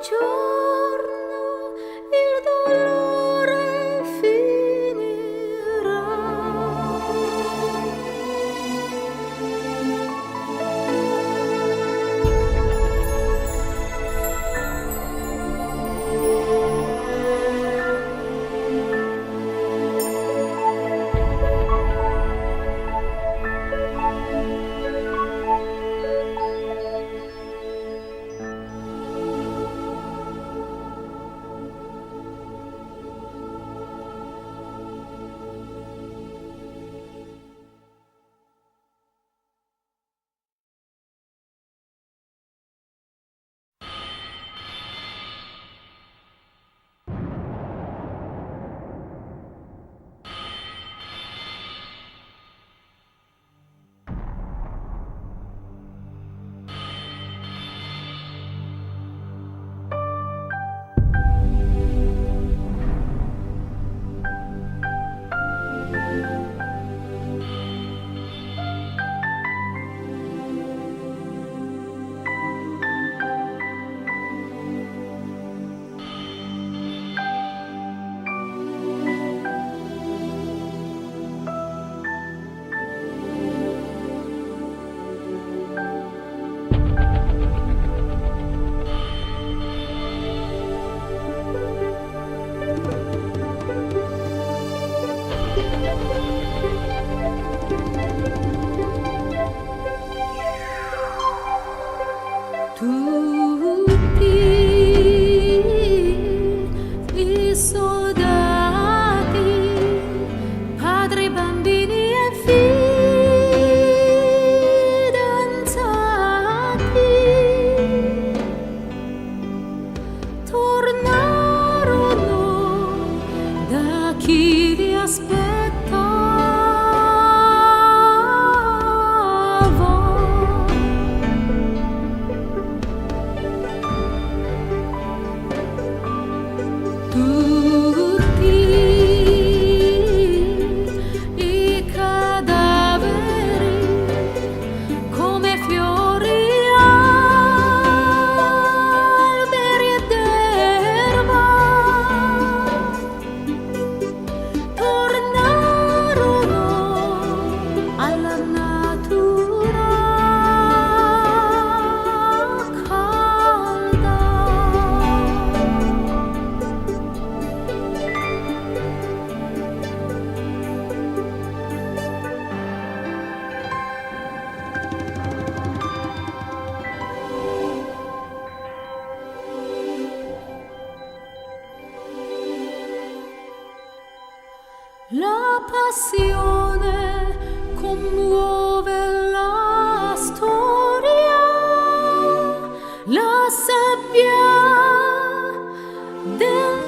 giorno il dolore finirà. La passione commuove la storia, la sabbia del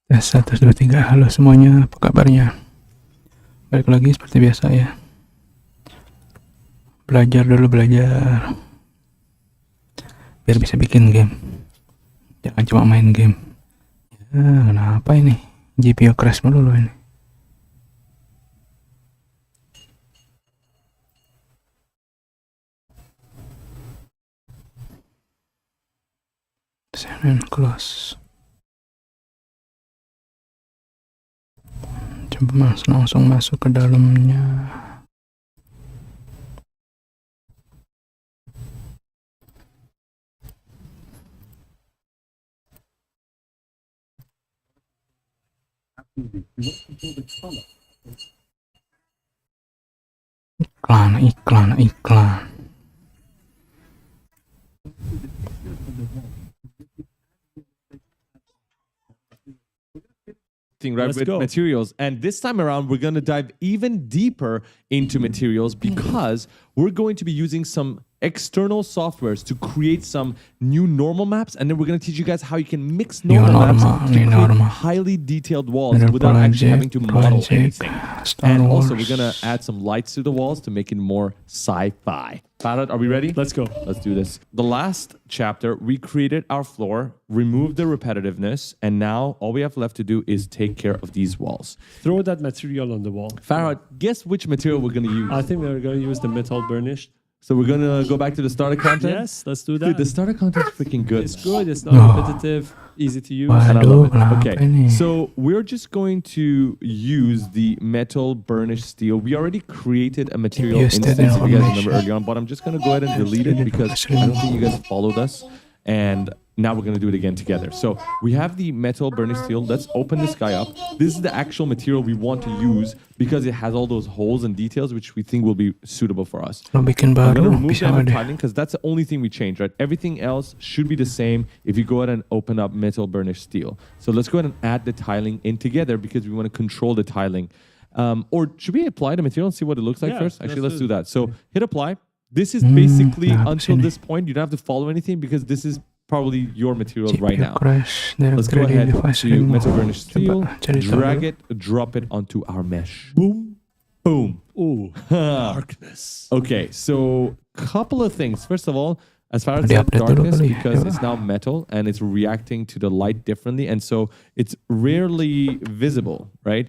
Tes 1, 2, 3. Halo semuanya, apa kabarnya? Balik lagi seperti biasa ya. Belajar dulu, belajar. Biar bisa bikin game. Jangan cuma main game. Ya, kenapa ini? GPU crash mulu ini. Save and close. Coba langsung masuk ke dalamnya. Iklan. Right, with materials, and this time around we're going to dive even deeper into materials because we're going to be using some external softwares to create some new normal maps, and then we're going to teach you guys how you can mix normal maps to create highly detailed walls without actually having to model anything. And also we're going to add some lights to the walls to make it more sci-fi. Farhad, are we ready? Let's go. Let's do this. The last chapter, we created our floor, removed the repetitiveness, and now all we have left to do is take care of these walls. Throw that material on the wall. Farhad, guess which material we're going to use? I think we're going to use the metal burnished. So we're going to go back to the starter content? Yes, let's do that. Dude, the starter content is freaking good. It's good. It's not repetitive, easy to use. And I love it. Okay, so we're just going to use the metal burnished steel. We already created a material instance, if you guys remember earlier on, but I'm just going to go ahead and delete it because I don't think you guys followed us. And now we're going to do it again together. So we have the metal burnished steel. Let's open this guy up. This is the actual material we want to use because it has all those holes and details which we think will be suitable for us. I'm going to remove the tiling because that's the only thing we changed, right? Everything else should be the same if you go ahead and open up metal burnished steel. So let's go ahead and add the tiling in together because we want to control the tiling. Or should we apply the material and see what it looks like first? Actually, let's do that. So hit apply. This is basically until this point. You don't have to follow anything because this is probably your material right now. Let's go ahead to metal burnished steel, drag it, drop it onto our mesh. Boom, boom. Ooh, darkness. Okay, so couple of things. First of all, as far as darkness, because it's now metal and it's reacting to the light differently, and so it's rarely visible, right?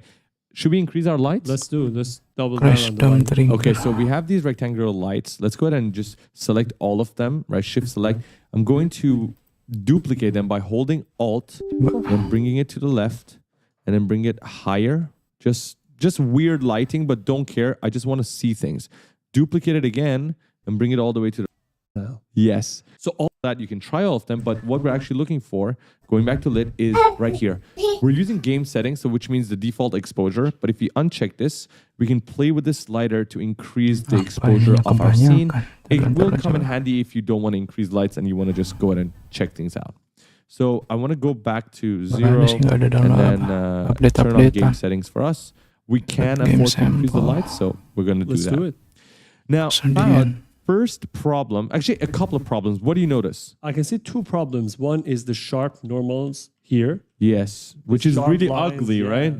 Should we increase our lights? Let's double down on the light. Okay, so we have these rectangular lights. Let's go ahead and just select all of them, right? Shift select. I'm going to duplicate them by holding Alt and bringing it to the left and then bring it higher. Just weird lighting, but don't care. I just want to see things. Duplicate it again and bring it all the way to the yes. So all that you can try all of them, but what we're actually looking for, going back to lit, is right here. We're using game settings, so which means the default exposure. But if you uncheck this, we can play with this slider to increase the exposure of our scene. It will come in handy if you don't want to increase lights and you want to just go ahead and check things out. So I want to go back to 0 and then turn on game settings for us. We can afford to increase the lights, so we're going to do that. Let's do it. Now, first problem, actually a couple of problems. What do you notice? I can see two problems. One is the sharp normals here. Yes, which is really lines, ugly, right?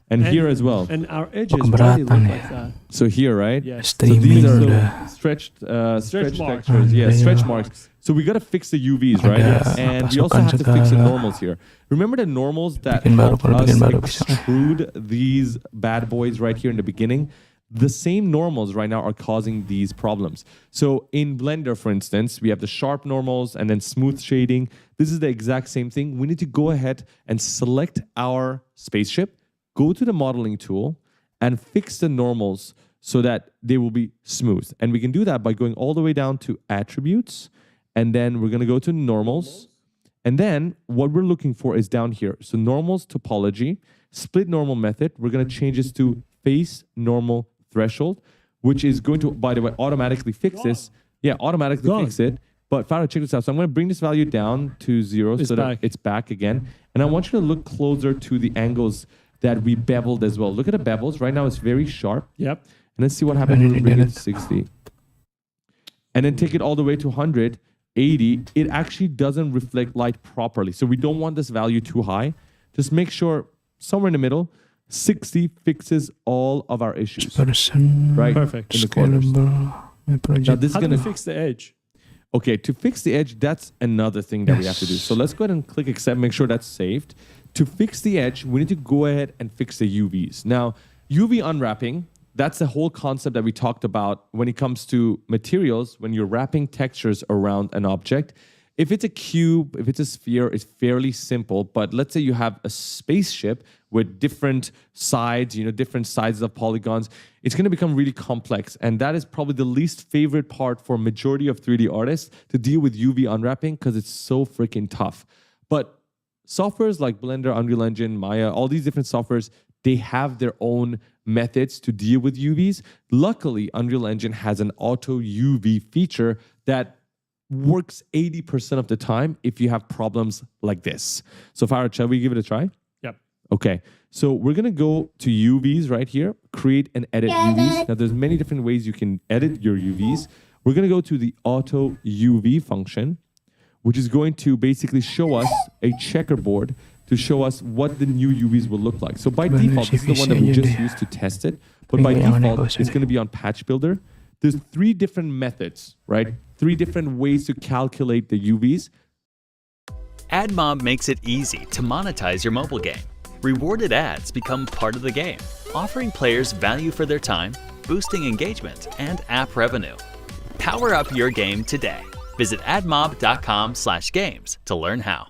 And here as well. And our edges really look like that. So here, right? Yes. So these are stretch textures. Yeah, stretch marks. So we got to fix the UVs, right? And we also have to fix the normals here. Remember the normals that help us extrude these bad boys right here in the beginning? The same normals right now are causing these problems. So in Blender, for instance, we have the sharp normals and then smooth shading. This is the exact same thing. We need to go ahead and select our spaceship, go to the modeling tool, and fix the normals so that they will be smooth. And we can do that by going all the way down to attributes, and then we're going to go to normals. And then what we're looking for is down here. So normals topology, split normal method. We're going to change this to face normal threshold, which is going to, by the way, automatically fix this. Yeah, automatically fix it. But Farhad, check this out. So I'm going to bring this value down to 0 so that it's back again. And I want you to look closer to the angles that we beveled as well. Look at the bevels. Right now it's very sharp. Yep. And let's see what happens when we bring it to 60. And then take it all the way to 180. It actually doesn't reflect light properly. So we don't want this value too high. Just make sure somewhere in the middle, 60 fixes all of our issues. Right? Perfect. In the corners. Now this is How do going we to fix the edge? Okay, to fix the edge, that's another thing that we have to do. So let's go ahead and click accept, make sure that's saved. To fix the edge, we need to go ahead and fix the UVs. Now, UV unwrapping, that's the whole concept that we talked about when it comes to materials, when you're wrapping textures around an object. If it's a cube, if it's a sphere, it's fairly simple. But let's say you have a spaceship with different sides, different sizes of polygons, it's going to become really complex. And that is probably the least favorite part for majority of 3D artists, to deal with UV unwrapping, because it's so freaking tough. But softwares like Blender, Unreal Engine, Maya, all these different softwares, they have their own methods to deal with UVs. Luckily, Unreal Engine has an auto UV feature that works 80% of the time if you have problems like this. So Farhad, shall we give it a try? Yep. Okay, so we're gonna go to UVs right here, create and edit UVs. Now there's many different ways you can edit your UVs. We're gonna go to the auto UV function, which is going to basically show us a checkerboard to show us what the new UVs will look like. So by default, this is the one that we just used to test it. But by default, it's going to be on Patch Builder. There's 3 different methods, right? 3 different ways to calculate the UVs. AdMob makes it easy to monetize your mobile game. Rewarded ads become part of the game, offering players value for their time, boosting engagement, and app revenue. Power up your game today. Visit admob.com/games to learn how.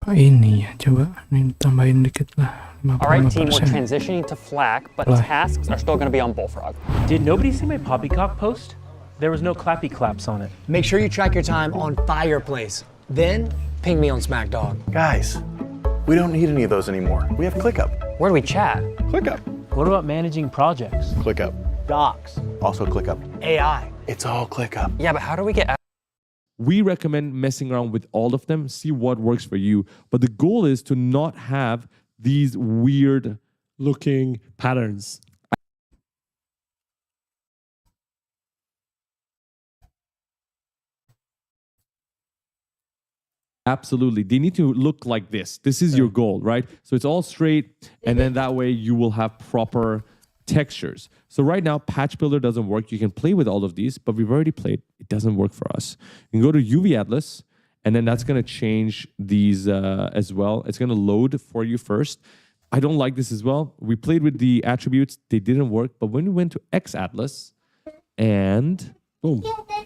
Ini ya, coba ini tambahin dikit lah. All right, team, we're transitioning to FLAC, but tasks are still going to be on Bullfrog. Did nobody see my poppycock post? There was no clappy claps on it. Make sure you track your time on Fireplace. Then ping me on SmackDog. Guys, we don't need any of those anymore. We have ClickUp. Where do we chat? ClickUp. What about managing projects? ClickUp. Docs. Also ClickUp. AI. It's all ClickUp. Yeah, but how do we get... We recommend messing around with all of them, see what works for you. But the goal is to not have these weird Looking patterns. Absolutely. They need to look like this. This is your goal, right? So it's all straight, and then that way you will have proper textures. So right now, Patch Builder doesn't work. You can play with all of these, but we've already played. It doesn't work for us. You can go to UV Atlas, and then that's going to change these as well. It's going to load for you first. I don't like this as well. We played with the attributes. They didn't work. But when we went to X Atlas and boom,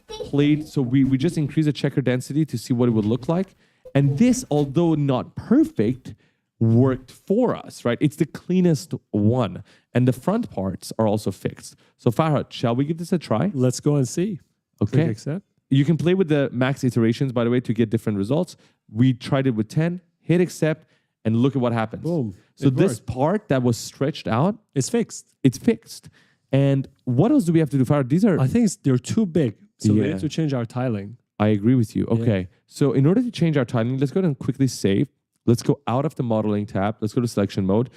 played, so we just increased the checker density to see what it would look like. And this, although not perfect, worked for us, right? It's the cleanest one. And the front parts are also fixed. So Farhad, shall we give this a try? Let's go and see. Okay. Click accept. You can play with the max iterations, by the way, to get different results. We tried it with 10, hit accept, and look at what happens. Boom. So It this worked. part that was stretched out, It's fixed. it's fixed. And what else do we have to do, Farhad? These are... I think they're too big. So we Yeah. need to change our tiling. I agree with you. Okay. So in order to change our tiling, let's go ahead and quickly save. Let's go out of the modeling tab. Let's go to selection mode.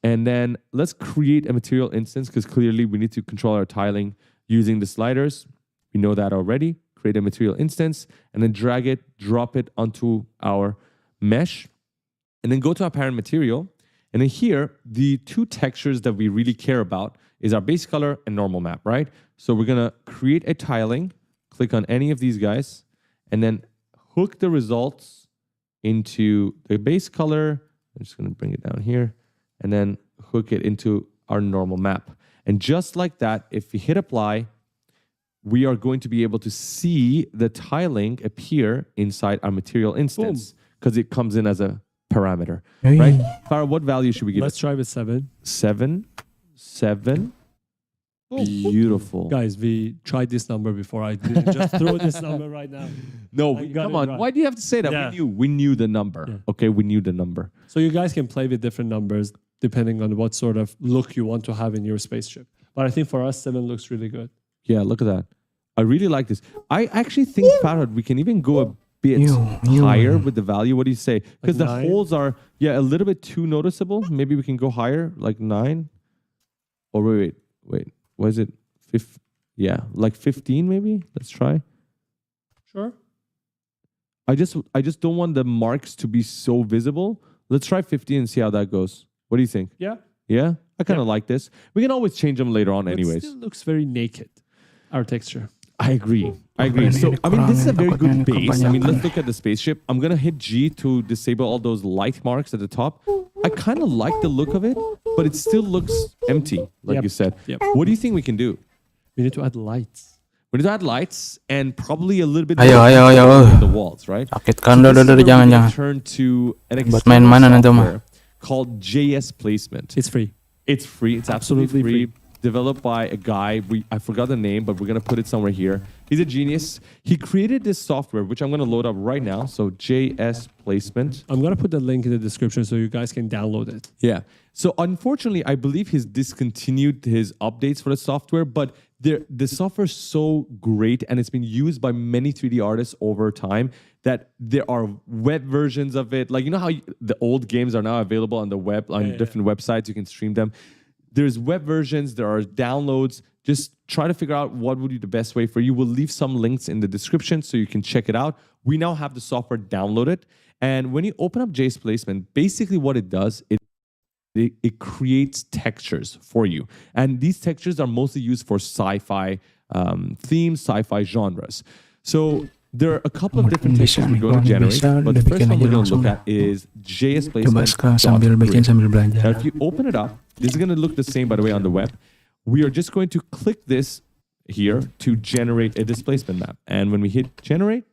And then let's create a material instance, because clearly we need to control our tiling using the sliders. We know that already. Create a material instance and then drag it, drop it onto our mesh. And then go to our parent material. And then here, the 2 textures that we really care about is our base color and normal map, right? So we're going to create a tiling, click on any of these guys, and then hook the results into the base color. I'm just going to bring it down here, and then hook it into our normal map. And just like that, if we hit apply, we are going to be able to see the tiling appear inside our material instance, because it comes in as a parameter, right? Farah, what value should we give Let's it? try with 7. 7. Beautiful. Guys, we tried this number before. I didn't just throw this number right now. No, I got come it on. right. Why do you have to say that? Yeah. We knew the number. Yeah. Okay, we knew the number. So you guys can play with different numbers depending on what sort of look you want to have in your spaceship. But I think for us, 7 looks really good. Yeah, look at that. I really like this. I actually think, Farhad, we can even go a bit higher with the value. What do you say? Because the 9? holes are, a little bit too noticeable. Maybe we can go higher, like 9. Or wait. What is it? Yeah, like 15 maybe? Let's try. Sure. I just don't want the marks to be so visible. Let's try 50 and see how that goes. What do you think? Yeah. Yeah? I kind of like this. We can always change them later on But anyways. it still looks very naked, our texture. I agree. So, I mean, this is a very good base. I mean, let's look at the spaceship. I'm going to hit G to disable all those light marks at the top. I kind of like the look of it, but it still looks empty, like you said. Yep. What do you think we can do? We need to add lights. We need to add lights and probably a little bit Ayo, more ayo, ayo. on the walls, right? Sakit kan, this is where we jangan. turn to an Buat main-mainan external nanti mah. software called JS Placement. It's free. It's free. It's absolutely free. Developed by a guy. I forgot the name, but we're going to put it somewhere here. He's a genius. He created this software, which I'm going to load up right now. So JS Placement. I'm going to put the link in the description so you guys can download it. Yeah. So unfortunately, I believe he's discontinued his updates for the software, but the software is so great and it's been used by many 3D artists over time that there are web versions of it. Like, you know how the old games are now available on the web, on different websites, you can stream them. There's web versions, there are downloads. Just try to figure out what would be the best way for you. We'll leave some links in the description so you can check it out. We now have the software downloaded. And when you open up JS Placement, basically what it does, it creates textures for you. And these textures are mostly used for sci-fi themes, sci-fi genres. So there are a couple of different textures we're going to generate, but the first one we're going to look at is JS Placement. Sambil bikin sambil belajar. Now, if you open it up, this is going to look the same, by the way, on the web. We are just going to click this here to generate a displacement map. And when we hit generate,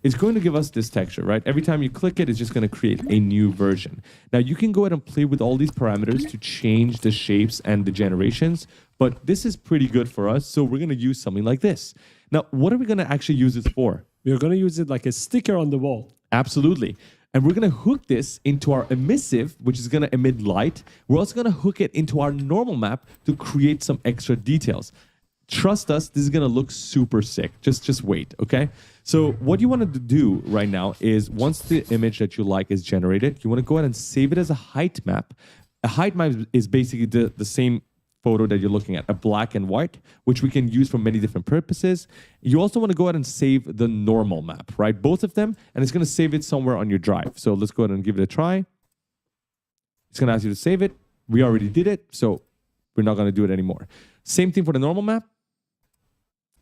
it's going to give us this texture, right? Every time you click it, it's just going to create a new version. Now, you can go ahead and play with all these parameters to change the shapes and the generations, but this is pretty good for us. So we're going to use something like this. Now, what are we going to actually use this for? We're going to use it like a sticker on the wall. Absolutely. And we're going to hook this into our emissive, which is going to emit light. We're also going to hook it into our normal map to create some extra details. Trust us, this is going to look super sick. Just wait, okay? So what you want to do right now is once the image that you like is generated, you want to go ahead and save it as a height map. A height map is basically the same photo that you're looking at, a black and white, which we can use for many different purposes. You also want to go ahead and save the normal map, right? Both of them, and it's going to save it somewhere on your drive. So let's go ahead and give it a try. It's going to ask you to save it. We already did it, so we're not going to do it anymore. Same thing for the normal map.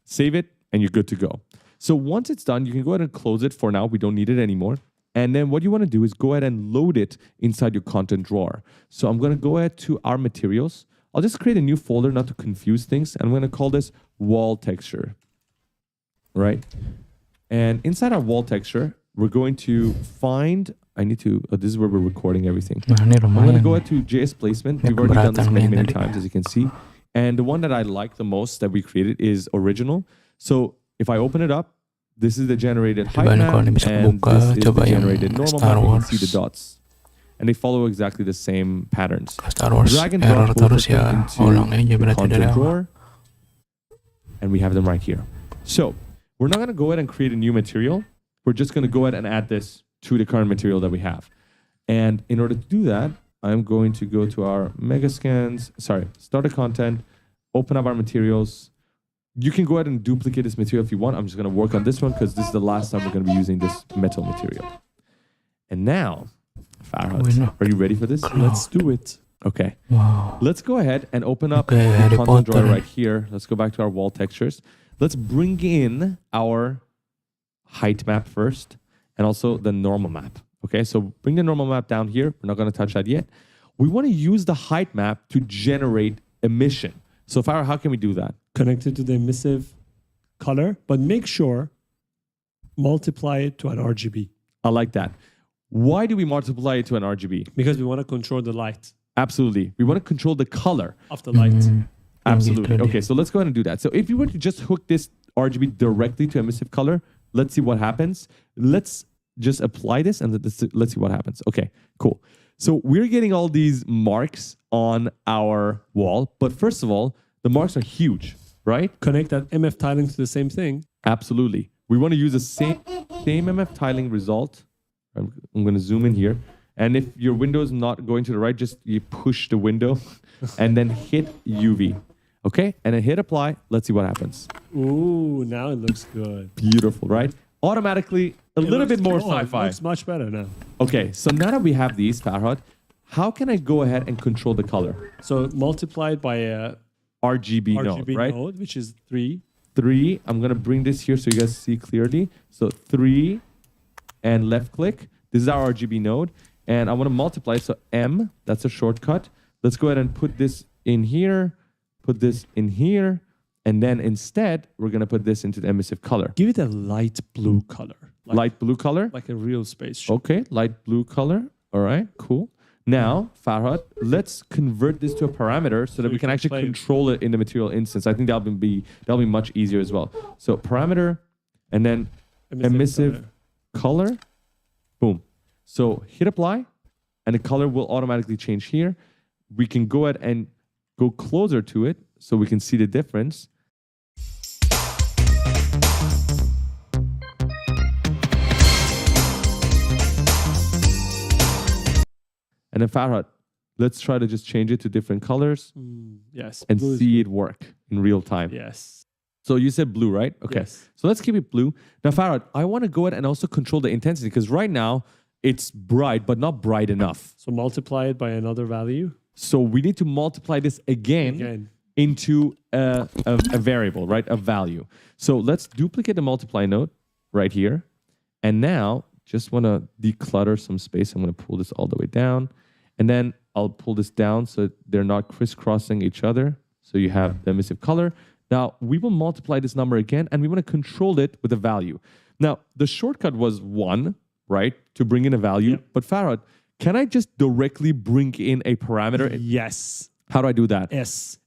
Save it, and you're good to go. So once it's done, you can go ahead and close it for now. We don't need it anymore. And then what you want to do is go ahead and load it inside your content drawer. So I'm going to go ahead to our materials. I'll just create a new folder, not to confuse things. And I'm going to call this wall texture, right? And inside our wall texture, we're going to find, this is where we're recording everything. I'm going to go ahead to JS Placement. We've already done this many times, as you can see. And the one that I like the most that we created is original. So if I open it up, this is the generated height map, and this is the generated normal map. You can see the dots. And they follow exactly the same patterns. Drag and drop both into content drawer. And we have them right here. So we're not going to go ahead and create a new material. We're just going to go ahead and add this to the current material that we have. And in order to do that, I'm going to go to our mega scans, start a content, open up our materials. You can go ahead and duplicate this material if you want. I'm just going to work on this one because this is the last time we're going to be using this metal material. And now, Farhad, are you ready for this? Let's do it. Okay. Wow. Let's go ahead and open up the content drawer right here. Let's go back to our wall textures. Let's bring in our height map first and also the normal map. Okay, so bring the normal map down here. We're not going to touch that yet. We want to use the height map to generate emission. So Farah, how can we do that? Connect it to the emissive color, but make sure multiply it to an RGB. I like that. Why do we multiply it to an RGB? Because we want to control the light. Absolutely. We want to control the color of the light. Absolutely. Okay, so let's go ahead and do that. So if you were to just hook this RGB directly to emissive color, let's see what happens. Let's just apply this and let's see what happens. Okay, cool. So we're getting all these marks on our wall, but first of all, the marks are huge, right? Connect that MF tiling to the same thing. Absolutely. We want to use the same MF tiling result. I'm going to zoom in here. And if your window is not going to the right, just you push the window and then hit UV. Okay, and then hit apply. Let's see what happens. Ooh, now it looks good. Beautiful, right? automatically a little bit more sci-fi. It looks much better now. Okay, so now that we have these, Farhad, how can I go ahead and control the color? So multiplied by a RGB node, right? node, which is 3. 3. I'm going to bring this here so you guys see clearly. So 3 and left click. This is our RGB node. And I want to multiply. So M, that's a shortcut. Let's go ahead and put this in here, put this in here. And then instead, we're going to put this into the emissive color. Give it a light blue color. Light blue color? Like a real spaceship. Okay, light blue color. All right, cool. Now, Farhad, let's convert this to a parameter so that we can actually control it in the material instance. I think that'll be much easier as well. So parameter and then emissive color. Boom. So hit apply and the color will automatically change here. We can go ahead and go closer to it so we can see the difference. And then Farhad, let's try to just change it to different colors. Yes. And see it work in real time. Yes. So you said blue, right? Okay. Yes. So let's keep it blue. Now, Farhad, I want to go ahead and also control the intensity because right now it's bright, but not bright enough. So multiply it by another value. So we need to multiply this again. Into a variable, right? A value. So let's duplicate the multiply node right here. And now just want to declutter some space. I'm going to pull this all the way down. And then I'll pull this down so they're not crisscrossing each other. So you have the emissive color. Now we will multiply this number again and we want to control it with a value. Now the shortcut was 1, right? To bring in a value. Yep. But Farhad, can I just directly bring in a parameter? Yes. How do I do that? S.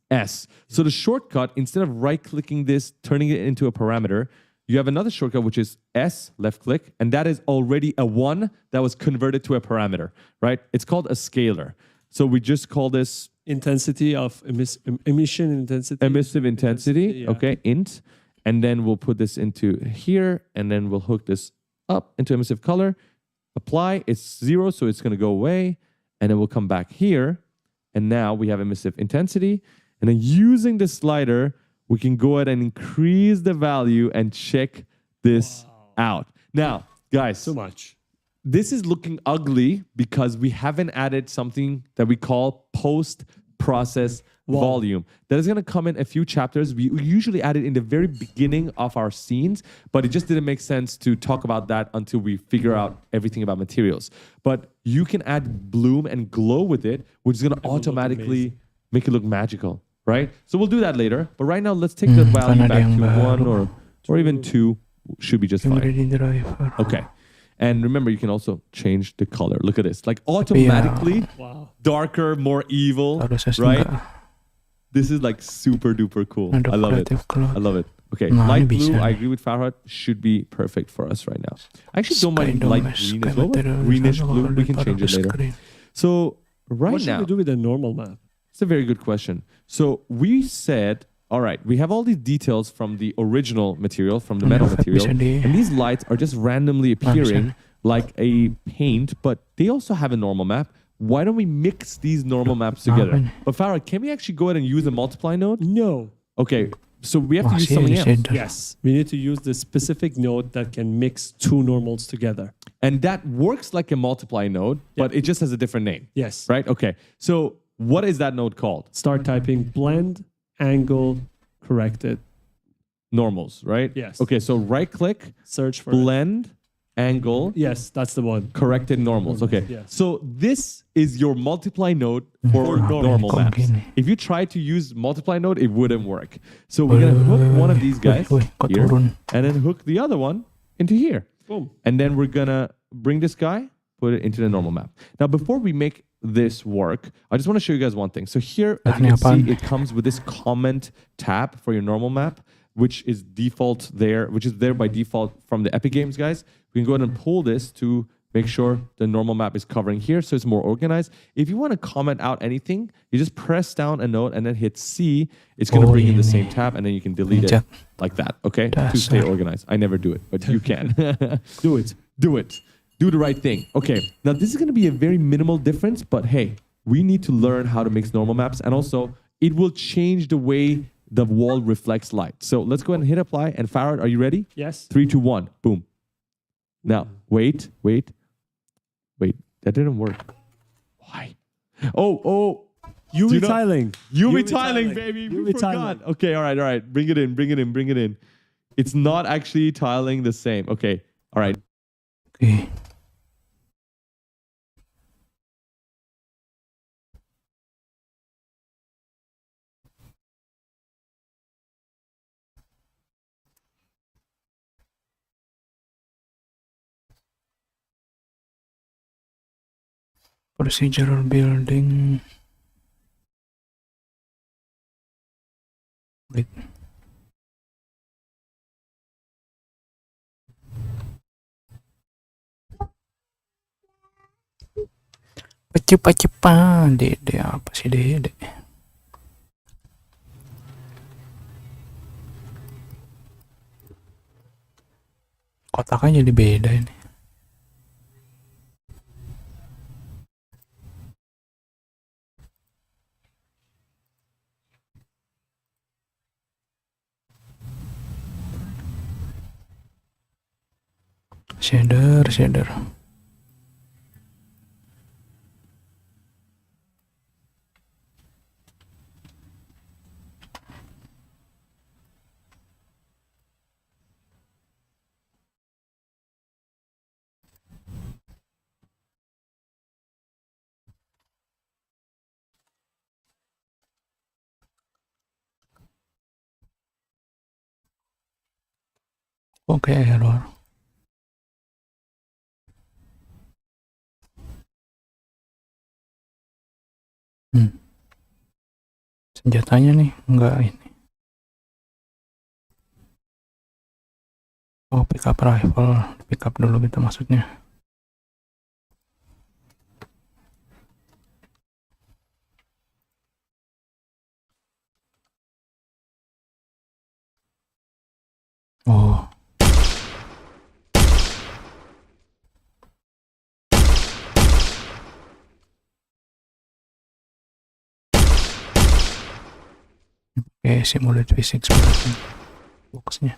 So the shortcut, instead of right-clicking this, turning it into a parameter, you have another shortcut, which is S, left-click, and that is already a 1 that was converted to a parameter, right? It's called a scalar. So we just call this... Intensity of emission intensity. Emissive intensity, yeah. Okay, int. And then we'll put this into here, and then we'll hook this up into emissive color. Apply, it's 0, so it's going to go away. And then we'll come back here, and now we have emissive intensity. And then using the slider, we can go ahead and increase the value and check this out. Now, guys, so much. This is looking ugly because we haven't added something that we call post-process volume. That is going to come in a few chapters. We usually add it in the very beginning of our scenes, but it just didn't make sense to talk about that until we figure out everything about materials. But you can add bloom and glow with it, which is going to automatically make it look magical, right? So we'll do that later. But right now, let's take the value back to 1 or even 2 should be just fine. Okay. And remember, you can also change the color. Look at this. Like automatically darker, more evil, right? This is like super duper cool. I love it. I love it. Okay, light blue, I agree with Farhad, should be perfect for us right now. I actually don't mind light green as well. Greenish blue, we can change it later. So right now... What should we do with a normal map? It's a very good question. So we said, all right, we have all these details from the original material, from the metal material, and these lights are just randomly appearing like a paint, but they also have a normal map. Why don't we mix these normal maps together? But Farhad, can we actually go ahead and use a multiply node? No. Okay, so we have to use something else. Yes, we need to use the specific node that can mix 2 normals together. And that works like a multiply node, but it just has a different name. Yes. Right? Okay, so what is that node called? Start typing blend, angle, corrected. Normals, right? Yes. Okay, so right click, search for blend, angle. Yes, that's the one. Corrected normals. Okay. Yes. So this is your multiply node for normal maps. If you try to use multiply node, it wouldn't work. So we're going to hook one of these guys here and then hook the other one into here. Boom. And then we're going to bring this guy, put it into the normal map. Now, before we make this work, I just want to show you guys one thing. So here, as you can see, it comes with this comment tab for your normal map, which is default there, which is there by default from the Epic Games guys. We can go ahead and pull this to make sure the normal map is covering here so it's more organized. If you want to comment out anything, you just press down a note and then hit C. It's going to bring in the same tab and then you can delete it like that, okay? To stay organized. I never do it, but you can. Do it. Do it. Do the right thing. Okay, now this is going to be a very minimal difference, but hey, we need to learn how to mix normal maps, and also it will change the way the wall reflects light. So let's go ahead and hit apply. And Farhad, are you ready? Yes. 3, 2, 1. Boom. Now, wait. That didn't work. Why? Oh. You retiling. You retiling, baby. You We forgot. Okay, all right. Bring it in. It's not actually tiling the same. Okay, all right. Okay. Procedural building. Wait. Cepat, Dede apa sih Dede? Kotaknya jadi beda ini. Shader. Oke, error. Senjatanya nih enggak ini. Oh, pick up rifle, pick up dulu gitu maksudnya. Oh. Oke, simulate physics berarti boxnya.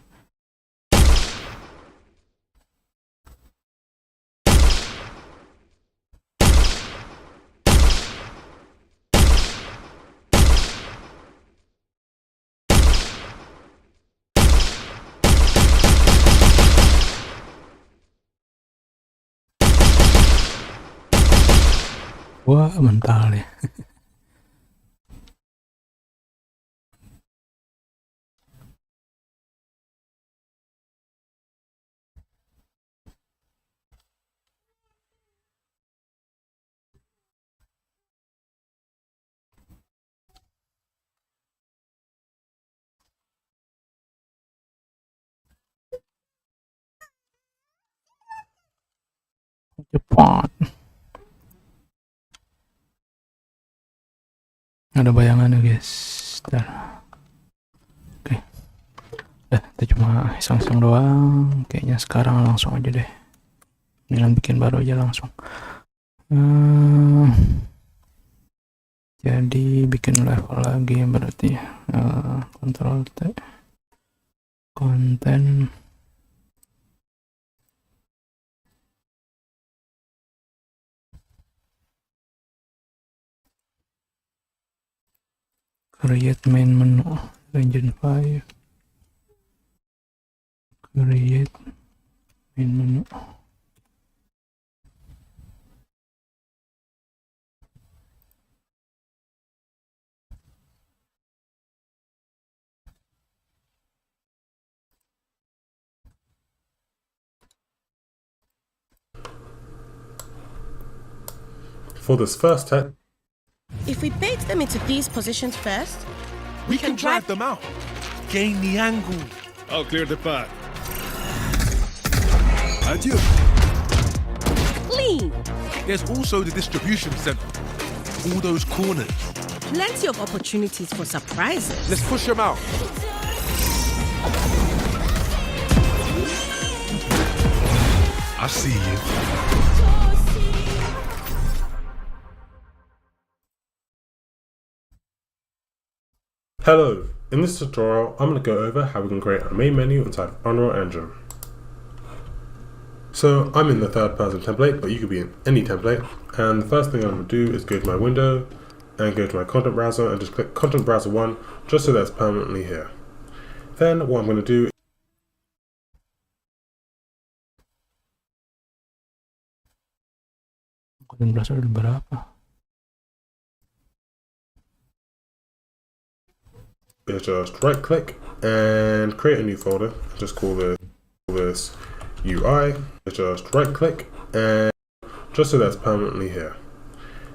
Wah, mental ya. Cepat. Ada bayangannya guys. Oke. Udah, kita cuma iseng-iseng doang. Kayaknya sekarang langsung aja deh. Ini bikin baru aja langsung. Jadi bikin level lagi berarti. Ctrl T. Konten. Create main menu, Engine 5. Create main menu. For this first test, if we bait them into these positions first, we can drive them out. Gain the angle. I'll clear the path. Adieu. Clean. There's also the distribution center. All those corners. Plenty of opportunities for surprises. Let's push them out. I see you. Hello, in this tutorial I'm going to go over how we can create a main menu inside Unreal Engine. So I'm in the third person template, but you could be in any template. And the first thing I'm going to do is go to my window and go to my content browser and just click content browser 1, just so that's permanently here. Then what I'm going to do is just right click and create a new folder. Just call this UI. Just right click and just so that's permanently here.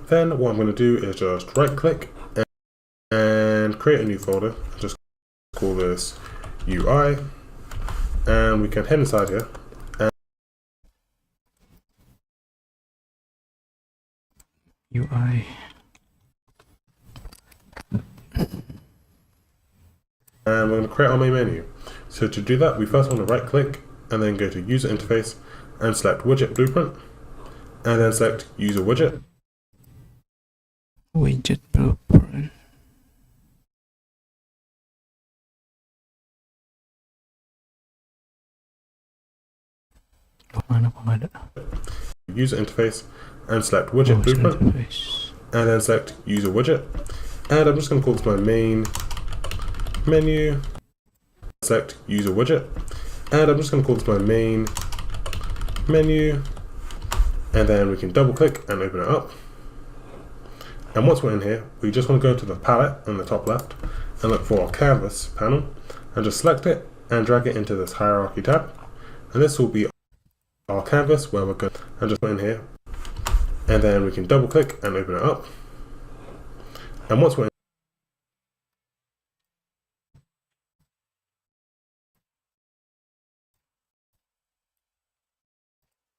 Then what I'm going to do is just right click and create a new folder. Just call this UI, and we can head inside here UI. And we're going to create our main menu. So to do that, we first want to right click and then go to user interface and select widget blueprint, and then select user widget. Widget blueprint. User interface and select widget blueprint, and then select user widget. And I'm just going to call this my main menu. Select user widget, and I'm just going to call this my main menu, and then we can double click and open it up. And once we're in here, we just want to go to the palette on the top left and look for our canvas panel and just select it and drag it into this hierarchy tab. And this will be our canvas where we're going, and just put in here, and then we can double click and open it up. And once we're in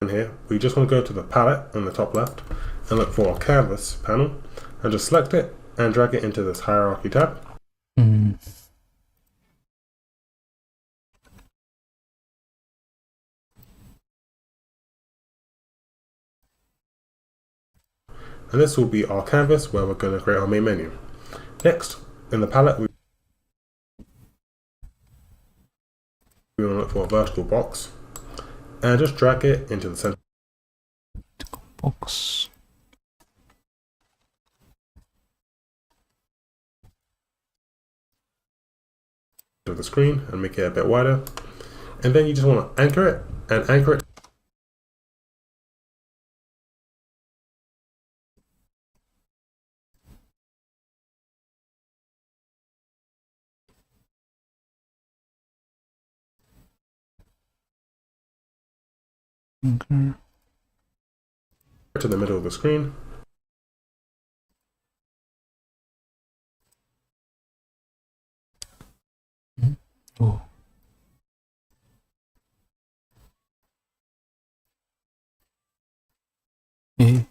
here, we just want to go to the palette on the top left and look for our canvas panel and just select it and drag it into this hierarchy tab. Mm. And this will be our canvas where we're going to create our main menu. Next, in the palette, we want to look for a vertical box and just drag it into the center box. of the screen and make it a bit wider. And then you just want to anchor it and anchor it . Okay. To the middle of the screen. Oh. Eh.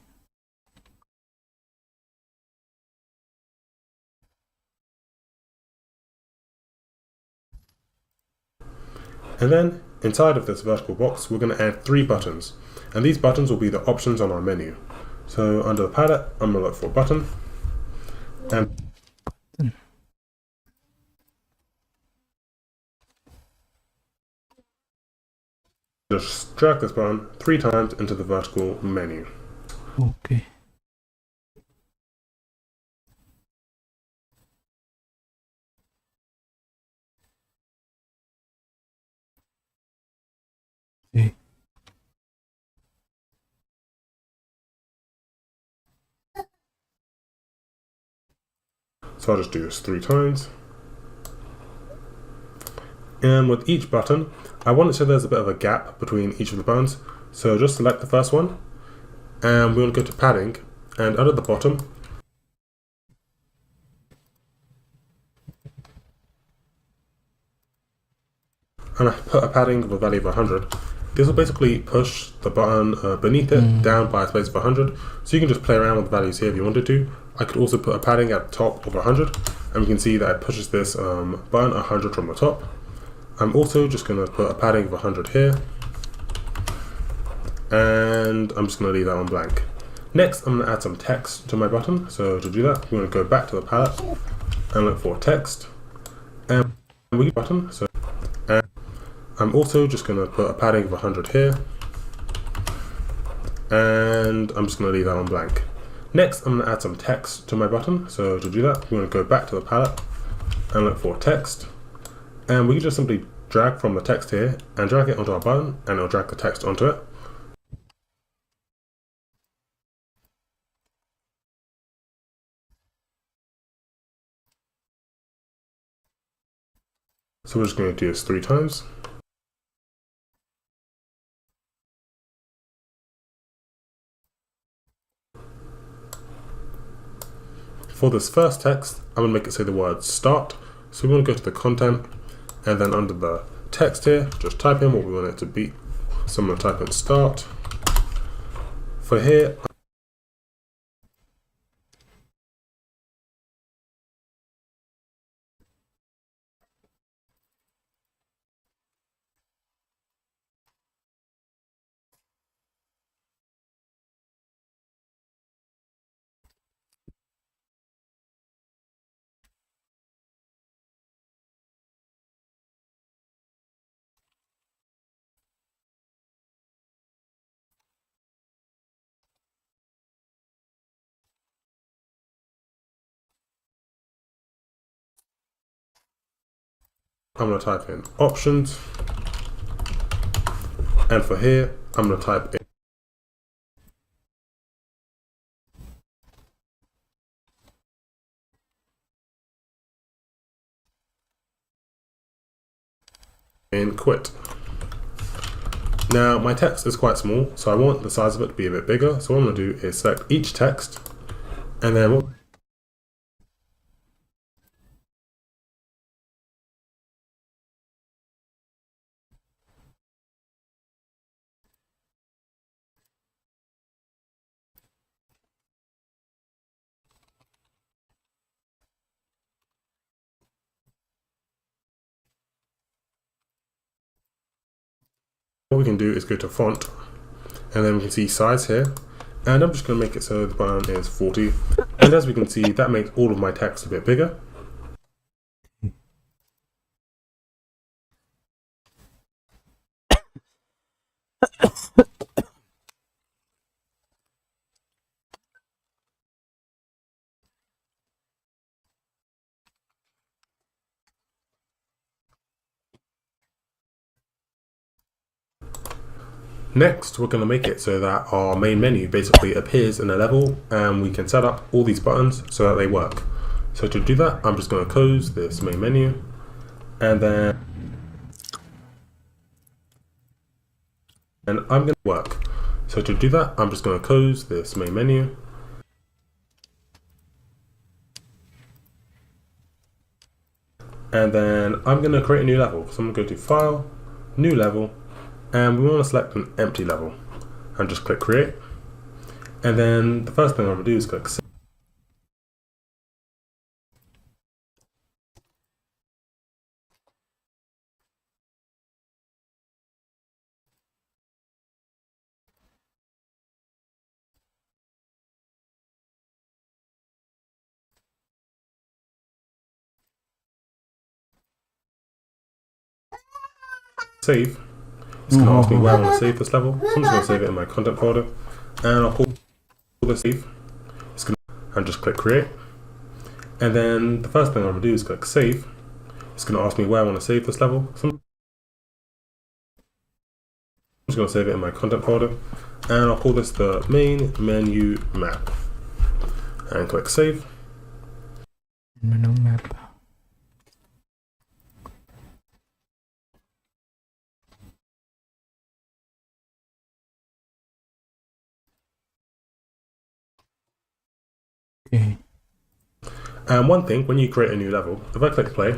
And then inside of this vertical box, we're going to add 3 buttons. And these buttons will be the options on our menu. So under the palette, I'm going to look for a button. And just drag this button 3 times into the vertical menu. Okay. Okay. So I'll just do this 3 times. And with each button, I want it so there's a bit of a gap between each of the buttons. So just select the first one, and we want to go to padding, and under the bottom, and I put a padding of a value of 100. This will basically push the button beneath it down by a space of 100. So you can just play around with the values here if you wanted to. I could also put a padding at the top of 100, and we can see that it pushes this button 100 from the top. I'm also just going to put a padding of 100 here, and I'm just going to leave that one blank. Next, I'm going to add some text to my button. So to do that, we're going to go back to the palette and look for text, and we button. So and I'm also just going to put a padding of 100 here, and I'm just going to leave that on blank. Next, I'm going to add some text to my button. So to do that, we're going to go back to the palette and look for text. And we can just simply drag from the text here and drag it onto our button, and it'll drag the text onto it. So we're just going to do this 3 times. For this first text, I'm going to make it say the word start. So we want to go to the content, and then under the text here, just type in what we want it to be. So I'm going to type in start. For here, I'm going to type in options, and for here, I'm going to type in quit. Now my text is quite small, so I want the size of it to be a bit bigger. So what I'm going to do is select each text, and then what we can do is go to font, and then we can see size here, and I'm just going to make it so the button is 40, and as we can see, that makes all of my text a bit bigger. Next, we're going to make it so that our main menu basically appears in a level, and we can set up all these buttons so that they work. So to do that, I'm just going to close this main menu, and then I'm going to work. So to do that, I'm just going to close this main menu, and then I'm going to create a new level. So I'm going to go to File, New Level, and we want to select an empty level and just click create. And then the first thing I'm going to do is click save. It's going to ask me where I want to save this level. So I'm just going to save it in my content folder, and I'll call this save. It's going to, and just click create. And then the first thing I'm going to do is click save. It's going to ask me where I want to save this level. So I'm just going to save it in my content folder, and I'll call this the main menu map. And click save. Menu map. Okay. And one thing, when you create a new level, if I click play,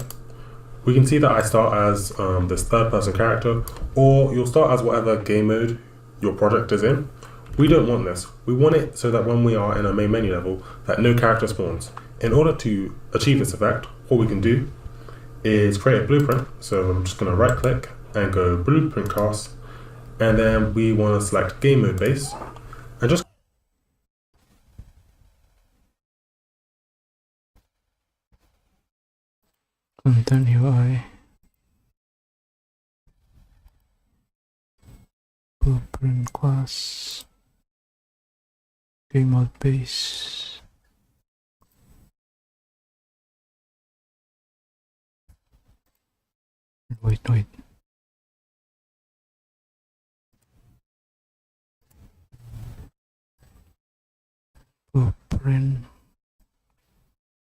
we can see that I start as this third-person character, or you'll start as whatever game mode your project is in. We don't want this. We want it so that when we are in a main menu level, that no character spawns. In order to achieve this effect, what we can do is create a blueprint. So I'm just going to right-click and go Blueprint Cast, and then we want to select Game Mode Base, and just Content UI. Blueprint class. game mode base. Wait. Blueprint.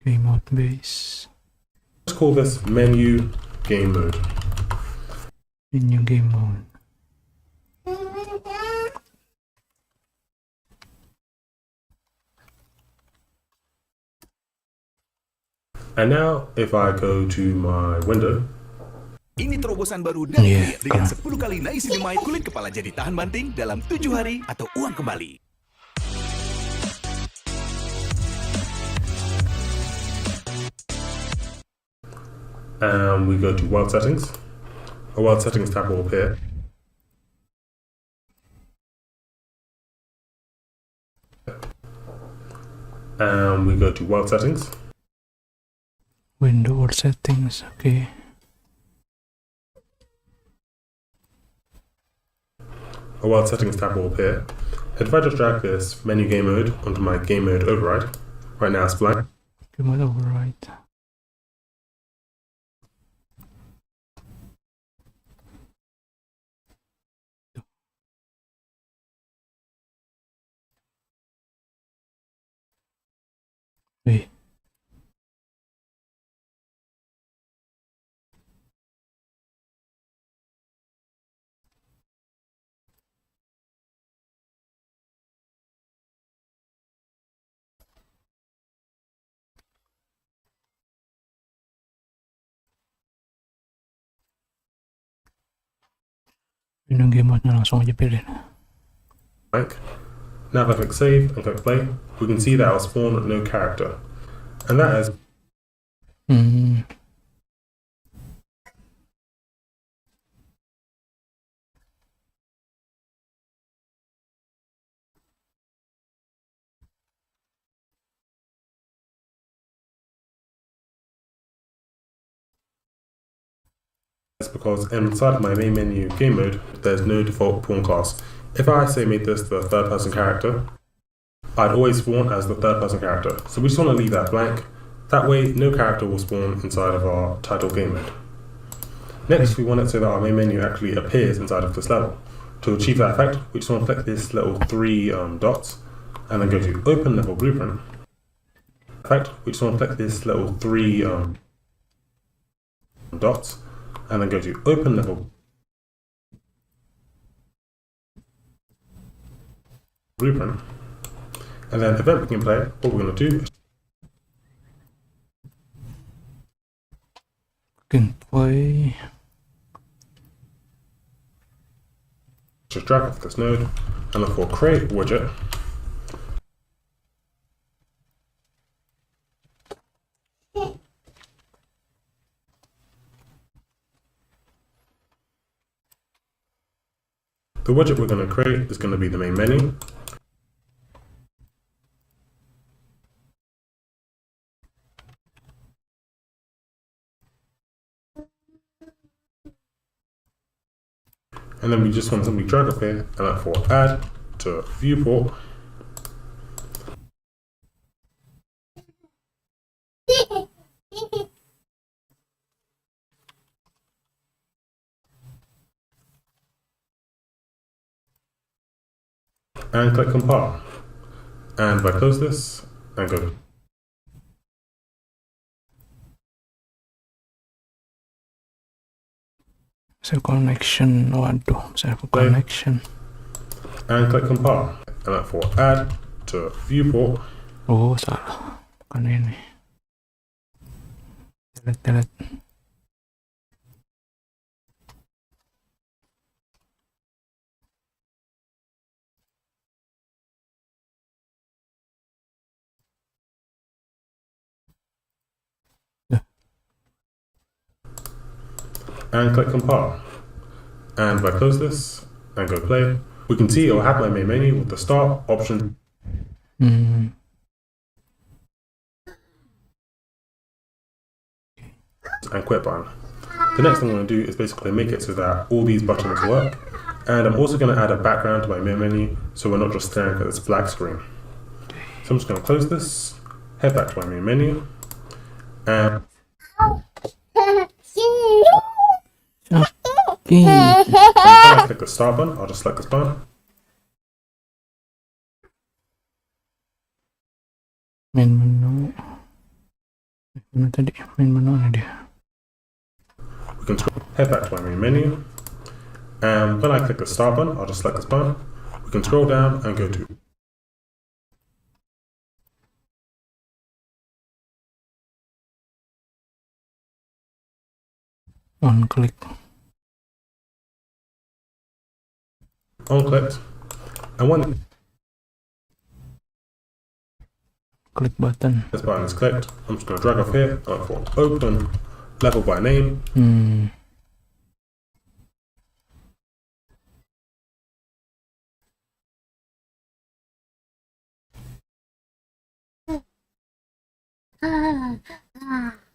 Game mode base. Let's call this menu game mode. Menu game mode. And now, if I go to my window. Ini terobosan baru dari Trakteer dengan 10 kali niacinamide kulit kepala jadi tahan banting dalam 7 hari atau uang kembali. And we go to world settings. A world settings tab will appear. And we go to world settings. Window or settings, okay. A world settings tab will appear. And if I just drag this menu game mode onto my game mode override, right now it's blank. Game mode override. Wait. Ini game mode-nya langsung aja pilih. Blank. Now if I click save and click play, we can see that I'll spawn no character. And that is because inside my main menu game mode, there's no default pawn class. If I say made this the third person character, I'd always spawn as the third person character. So we just want to leave that blank. That way, no character will spawn inside of our title game mode. Next, we want it so that our main menu actually appears inside of this level. To achieve that effect, we just want to click this little 3 dots, and then go to Open Level Blueprint. Effect, we just want to click this little 3 dots, and then go to Open Level Blueprint. And then event we can play, what we're going to do is can play. Just drag off this node and look for create widget. The widget we're going to create is going to be the main menu. And then we just want to simply drag up here and look for add to viewport. And click compile. And if I close this and go. Connection, waduh, connection. And click compile. And look for add to viewport. Oh, salah. Bukan ini. Delete. And click compile. And if I close this and go play, we can see it'll have my main menu with the start option and quit button. The next thing I'm going to do is basically make it so that all these buttons work. And I'm also going to add a background to my main menu so we're not just staring at this black screen. So I'm just going to close this, head back to my main menu, and when I click the start button, I'll just select this button. Main menu. Mana tadi? Main menu ini dia. We can head back to my main menu, and when I click the start button, I'll just select this button. We can scroll down and go to on click. On clicked, and when Click button. this button is clicked, I'm just going to drag off here and look for open level by name. And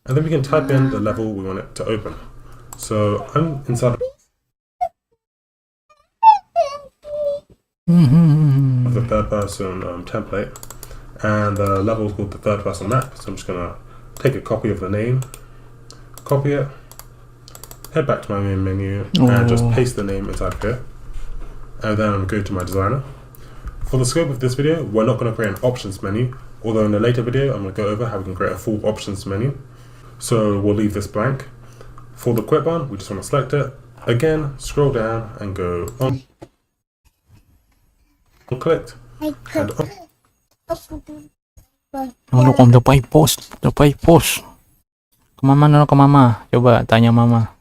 then we can type in the level we want it to open. So I'm inside of the third person template, and the level is called the third person map. So I'm just going to take a copy of the name, copy it, head back to my main menu, and just paste the name inside of here. And then go to my designer. For the scope of this video, we're not going to create an options menu, although in a later video I'm going to go over how we can create a full options menu. So we'll leave this blank. For the quit button, we just want to select it. Again, scroll down and go on. Clicked. And on. Udah post. Ke mama? Coba tanya mama.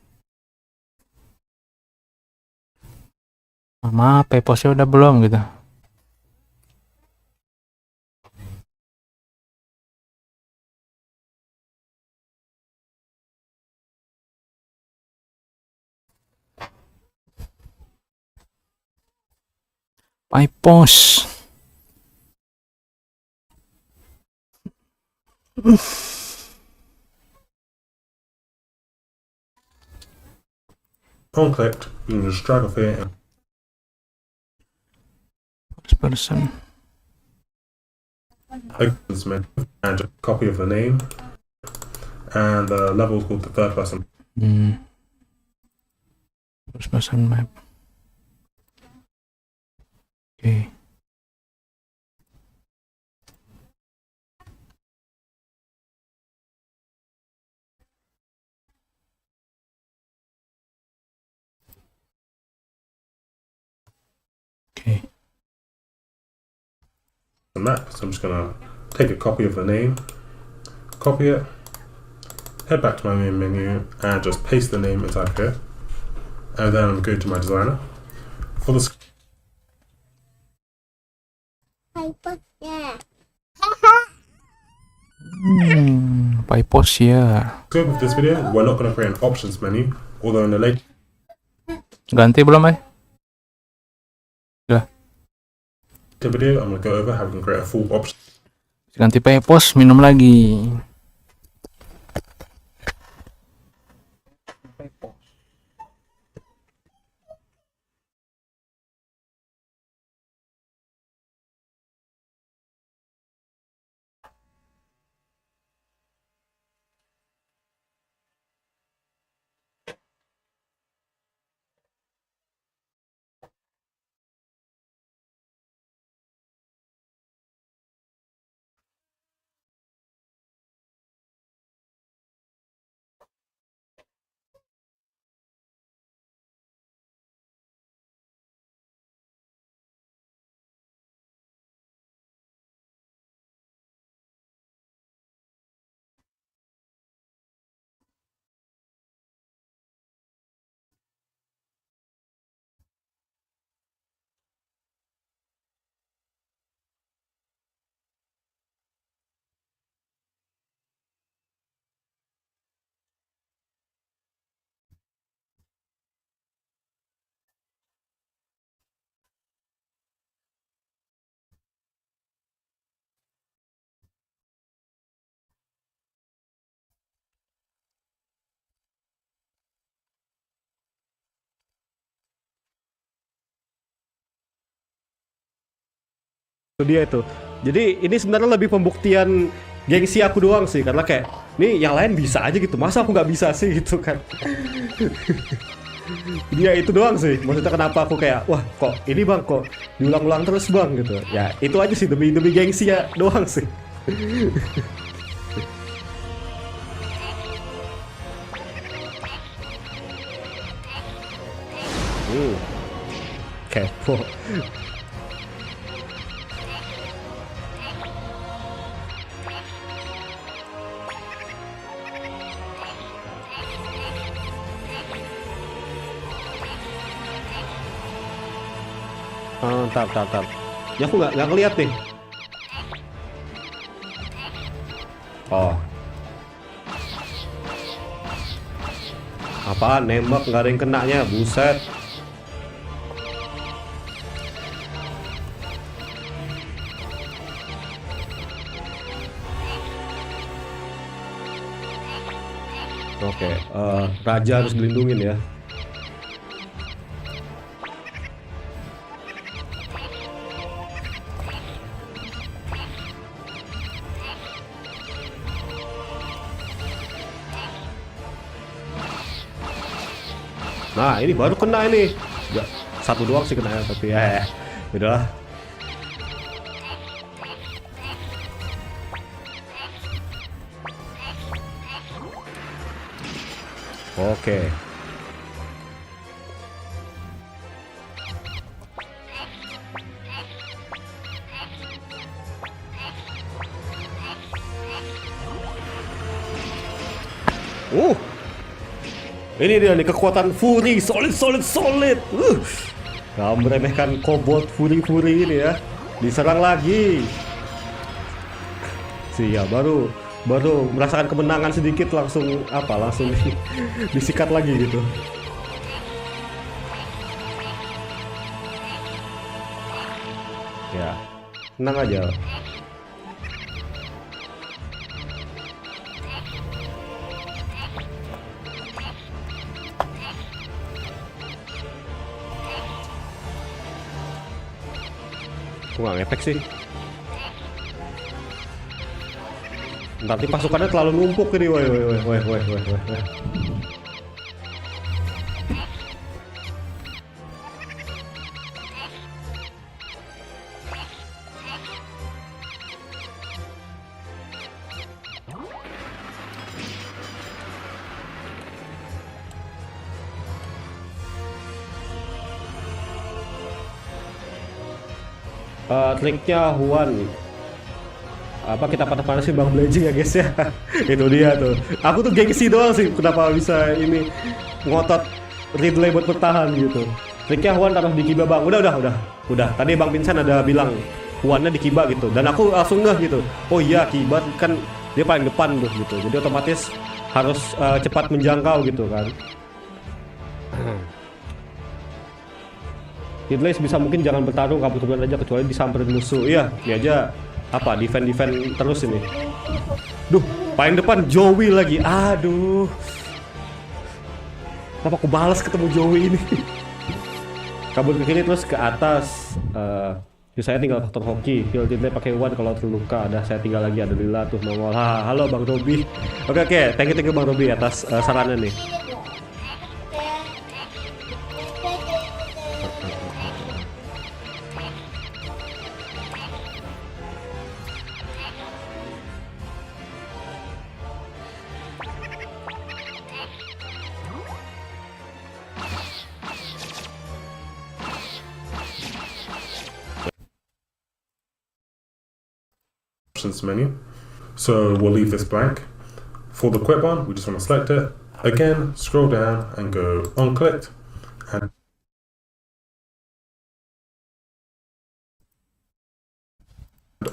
Mama, postnya udah belum gitu? Post. On clicked, you can just drag off here. First person. And a copy of the name, and the level is called the third person. First person map. Okay. The map. So I'm just gonna take a copy of the name, copy it, head back to my main menu, and just paste the name inside here. And then go to my designer. For the Post ya. scope of this video, we're not going to create an options menu, although in the later Ganti belum, Udah. video, I'm going to go over how we can create a full option. Ganti post, minum lagi. Itu dia itu. Jadi ini sebenarnya lebih pembuktian gengsi aku doang sih, karena kayak nih yang lain bisa aja gitu, masa aku nggak bisa sih gitu kan. Dia itu doang sih, maksudnya kenapa aku kayak wah kok ini bang kok diulang-ulang terus bang gitu. Ya itu aja sih, demi gengsi ya doang sih. Kepo. Tar. Ya aku nggak ngeliat nih. Oh. Apaan nembak nggak ada yang kenanya, buset. Oke, raja harus dilindungin ya. Nah, ini baru kena ini. Ya, satu doang sih kena ya, tapi ya udahlah. Oke. Ini dia nih kekuatan Fury, solid. Gak meremehkan kobold Fury ini ya. Diserang lagi. Sih ya, baru merasakan kemenangan sedikit langsung disikat lagi gitu. Ya, tenang aja. Nggak ngefek sih. Nanti pasukannya terlalu numpuk ini, woi. Triknya Huan apa kita panas-panasin Bang Blazing ya guys ya. Itu dia tuh, aku tuh gengsi doang sih kenapa bisa ini ngotot Ridley buat bertahan gitu. Triknya Huan taruh di kiba bang, udah tadi Bang Vincent ada bilang Huannya di kiba gitu, dan aku langsung ngeh gitu, oh iya kiba kan dia paling depan tuh gitu, jadi otomatis harus cepat menjangkau gitu kan. Ridley sebisa mungkin jangan bertarung, kabur-kaburan aja kecuali disamperin musuh. Iya, ini aja apa defend terus ini. Duh, paling depan Joey lagi. Aduh. Kenapa aku balas ketemu Joey ini? Kabur ke kiri terus ke atas. Saya tinggal faktor hoki. Heal Ridley pakai one kalau terluka. Ada saya tinggal lagi, ada Lila tuh nongol. Halo Bang Robee. Oke, thank you Bang Robee atas sarannya nih. Menu. So we'll leave this blank. For the quit one, we just want to select it. Again, scroll down and go on clicked. And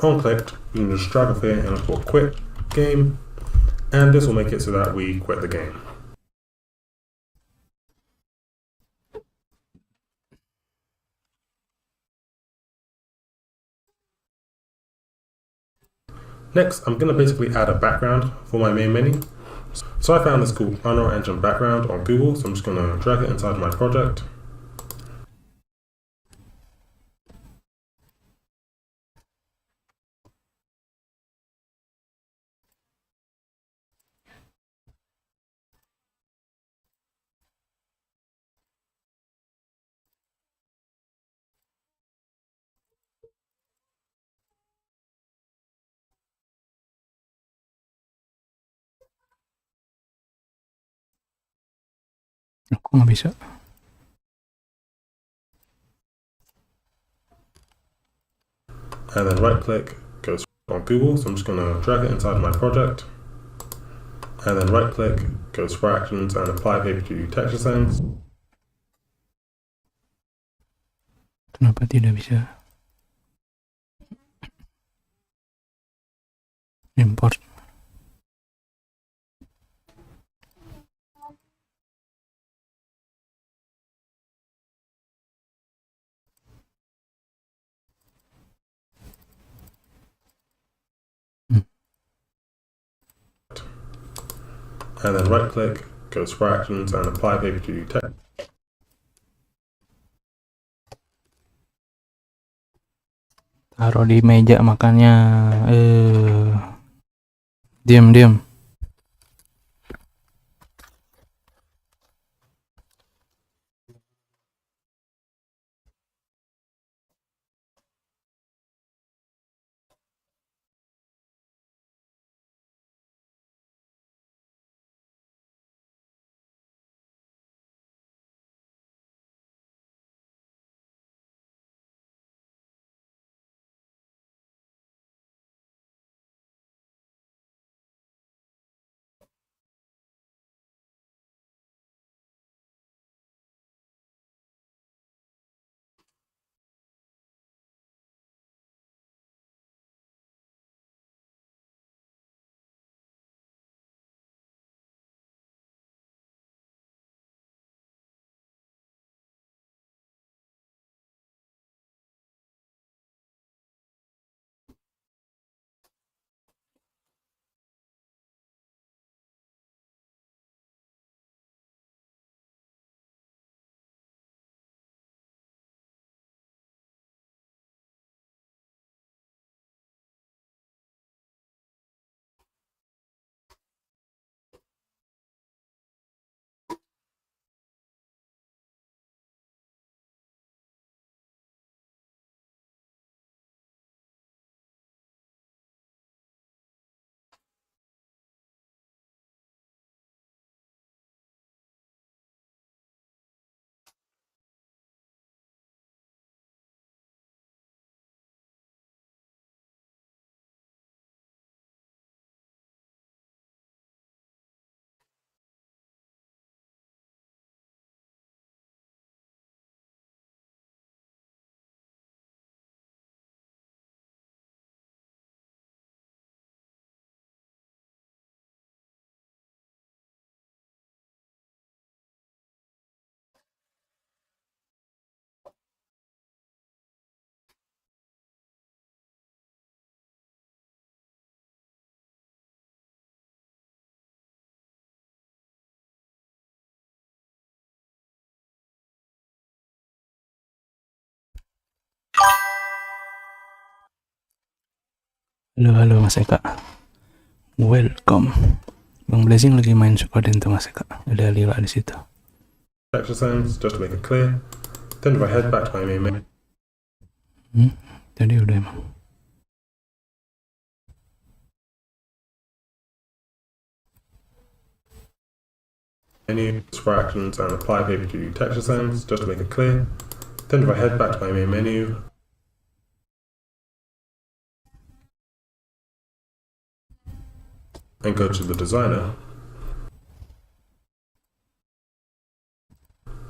on clicked, we can just drag off here and look for quit game. And this will make it so that we quit the game. Next, I'm going to basically add a background for my main menu. So I found this cool Unreal Engine background on Google, so I'm just going to drag it inside my project. Kok nggak bisa? And then right click, go on Google, so I'm just gonna drag it inside my project. And then right click, go to actions and apply paper to texture sense. Kenapa tidak bisa import? And then right click, go to actions and apply paper to text. Taruh di meja makannya. Diam. Halo Mas Eka. Welcome. Bang Blazing lagi main suka tuh Mas Eka. Ada Lila di situ. Texture sense, just to make it clear. Then if I head back to my main Tadi udah emang. menu, for actions and apply paper to texture sense, just to make it clear. Then if I head back to my main menu, and go to the designer,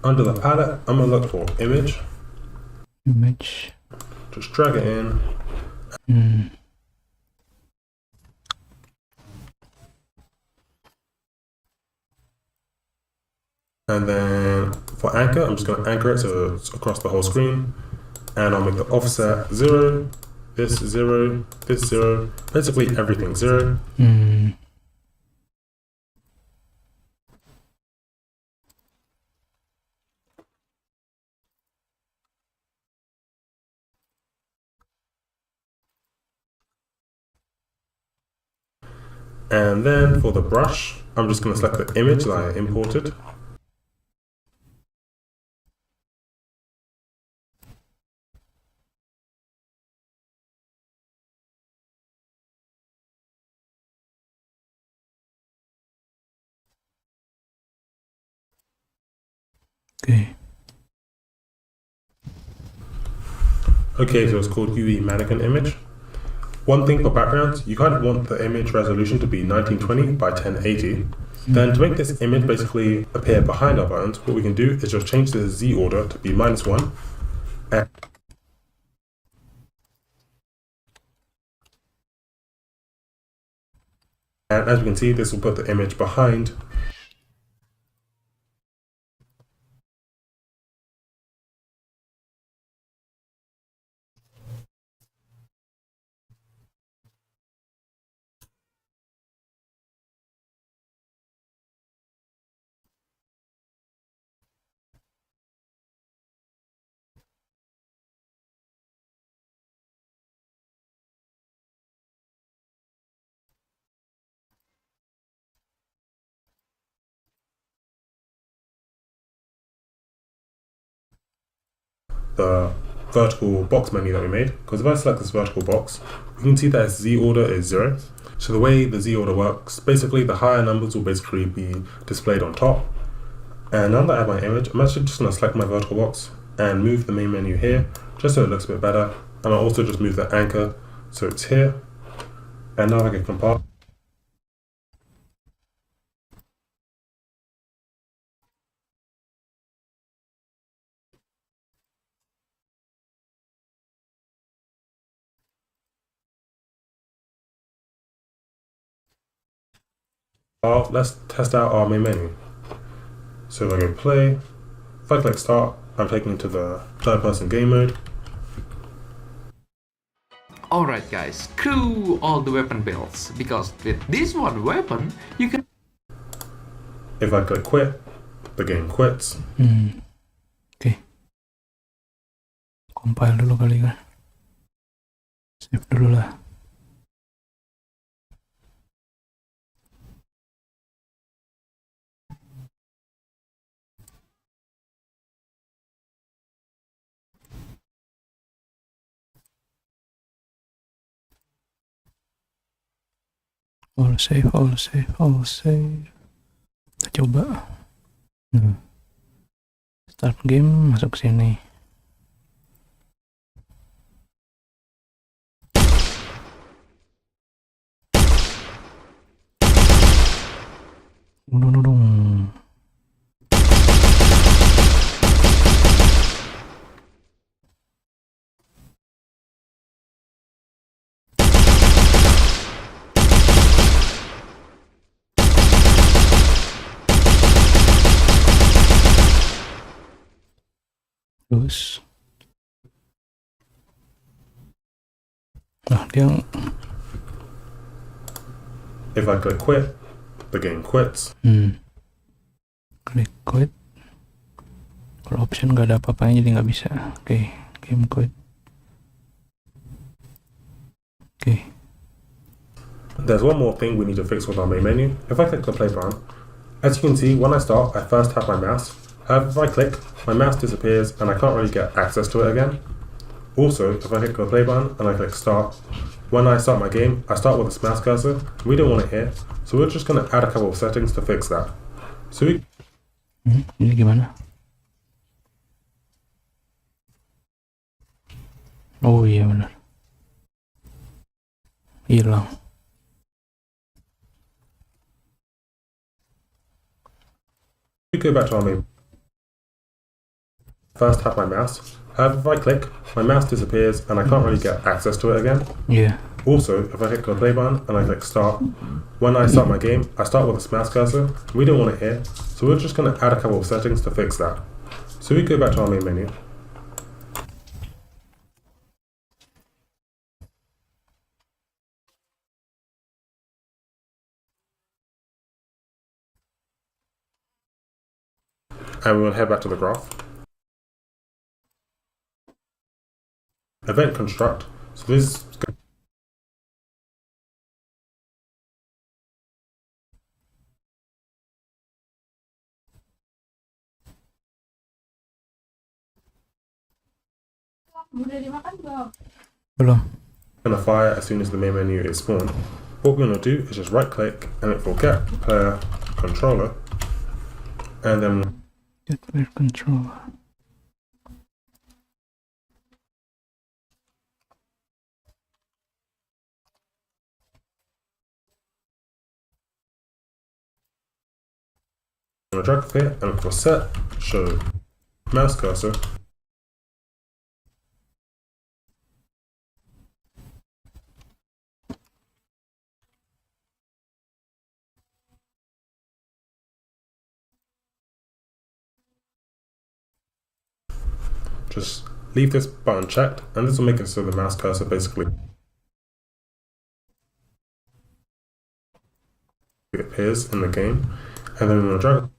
under the palette, I'm going to look for image. Just drag it in. And then for anchor, I'm just going to anchor it so it's across the whole screen. And I'll make the offset 0, this 0, this 0, basically everything 0. And then for the brush, I'm just going to select the image that I imported. Okay, so it's called UE mannequin image. One thing for backgrounds, you kind of want the image resolution to be 1920 by 1080. Then to make this image basically appear behind our buttons, what we can do is just change the Z order to be -1. And as we can see, this will put the image behind the vertical box menu that we made, because if I select this vertical box, we can see that its Z order is 0. So the way the Z order works, basically the higher numbers will basically be displayed on top. And now that I have my image, I'm actually just going to select my vertical box and move the main menu here, just so it looks a bit better. And I'll also just move the anchor so it's here. And now I can compile. Let's test out our main menu. So if I go play, if I click start, I'm taken to the third person game mode. Alright guys, screw all the weapon builds, because with this one weapon, you can... If I click quit, the game quits. Compile dulu kali kan. Save dulu lah. All save. Kita coba. Start game, masuk sini. Dong. Terus dia If I click quit, the game quits. Klik quit. Kalau option nggak ada apa-apanya jadi nggak bisa. Oke, game quit. There's one more thing we need to fix with our main menu. If I click the play button, as you can see, when I start, I first have my mouse. However, if I click, my mouse disappears and I can't really get access to it again. Also, if I click the play button and I click start, when I start my game, I start with this mouse cursor. We don't want it here, so we're just going to add a couple of settings to fix that. So ini gimana? Oh iya benar. Hilang. We go back to our main. First have my mouse. However, if I click, my mouse disappears and I can't really get access to it again. Yeah. Also, if I click the play button and I click start, when I start my game, I start with this mouse cursor. We don't want it here, so we're just going to add a couple of settings to fix that. So we go back to our main menu. And we will head back to the graph. Event construct. So this belum. Gonna fire as soon as the main menu is spawned. What we're gonna do is just right click and it will get player controller, and then Get player controller. I'm going to drag here and for set, show mouse cursor. Just leave this button checked, and this will make it so the mouse cursor basically appears in the game. And then we're going to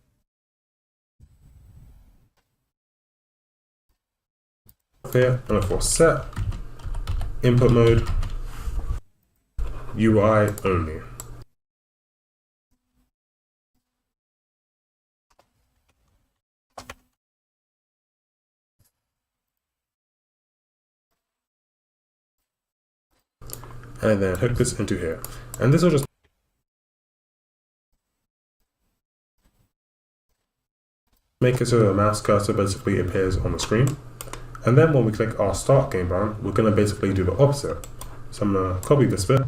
drag here and look for set, input mode, UI only. And then hook this into here. And this will just make it so the mouse cursor basically appears on the screen. And then when we click our start game button, we're going to basically do the opposite. So I'm going to copy this bit,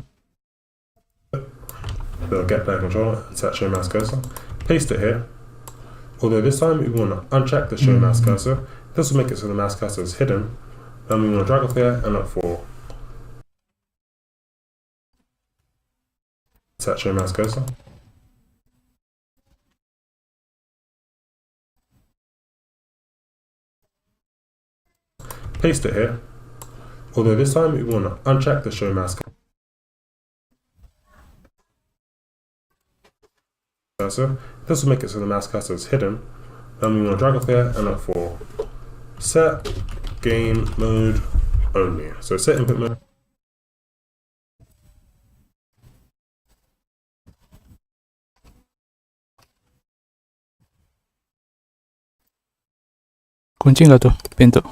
the get player controller, and set show mouse cursor, paste it here. Although this time we want to uncheck the show mouse cursor. This will make it so the mouse cursor is hidden. Then we want to drag off here and look for set show mouse cursor. Paste it here. Although this time we want to uncheck the show mouse cursor. This will make it so the mouse cursor is hidden. Then we want to drag off here and look for set game mode only. So set input mode. Kunci nggak tuh pintu?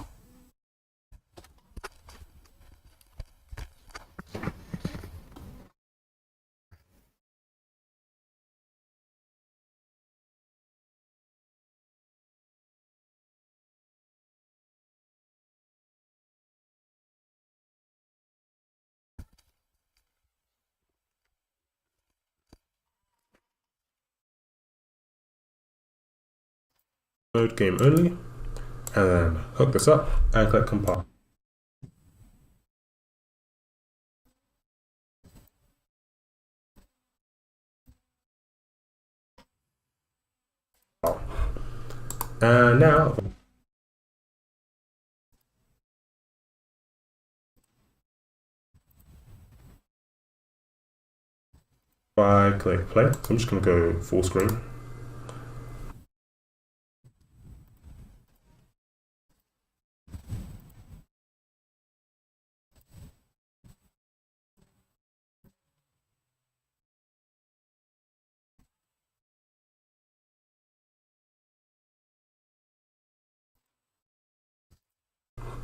Mode game only. And then hook this up and click compile. And now if I click play, so I'm just going to go full screen.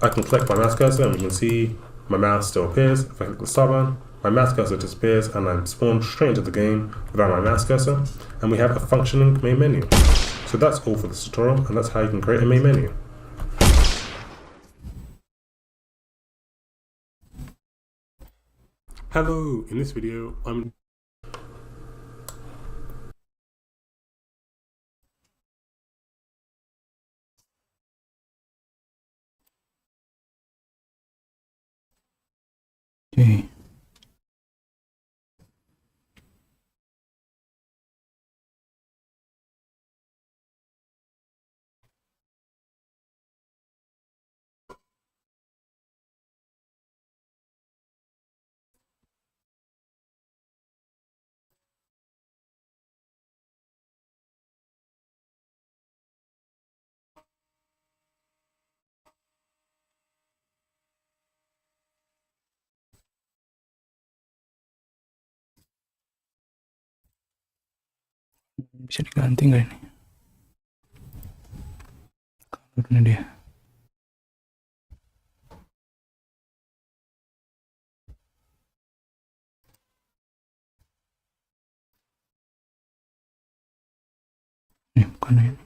I can click my mouse cursor and we can see my mouse still appears. If I click the start button, my mouse cursor disappears and I'm spawned straight into the game without my mouse cursor, and we have a functioning main menu. So that's all for this tutorial, and that's how you can create a main menu. Hello, in this video I'm Okay. Bisa diganti nggak ini? Colornya dia. Bukan ini.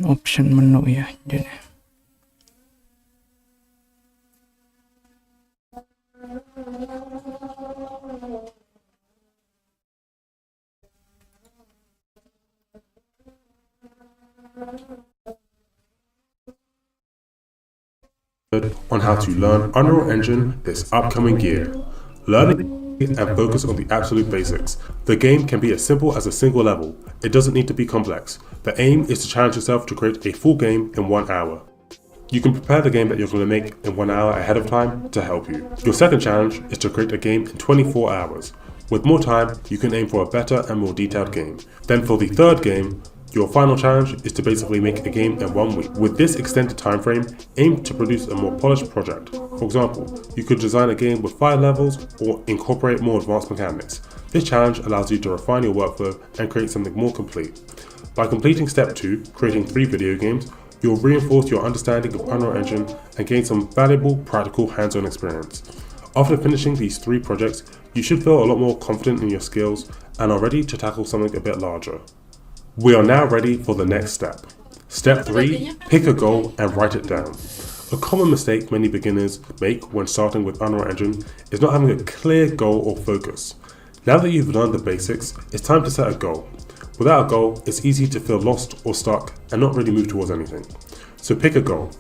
Option menu ya jadi. On how to learn Unreal Engine this upcoming year. Learning and focus on the absolute basics. The game can be as simple as a single level. It doesn't need to be complex. The aim is to challenge yourself to create a full game in 1 hour. You can prepare the game that you're going to make in 1 hour ahead of time to help you. Your second challenge is to create a game in 24 hours. With more time, you can aim for a better and more detailed game. Then for the third game, your final challenge is to basically make a game in 1 week. With this extended time frame, aim to produce a more polished project. For example, you could design a game with 5 levels or incorporate more advanced mechanics. This challenge allows you to refine your workflow and create something more complete. By completing step 2, creating 3 video games, you'll reinforce your understanding of Unreal Engine and gain some valuable practical hands-on experience. After finishing these 3 projects, you should feel a lot more confident in your skills and are ready to tackle something a bit larger. We are now ready for the next step. Step 3, pick a goal and write it down. A common mistake many beginners make when starting with Unreal Engine is not having a clear goal or focus. Now that you've learned the basics, it's time to set a goal. Without a goal, it's easy to feel lost or stuck and not really move towards anything. So pick a goal.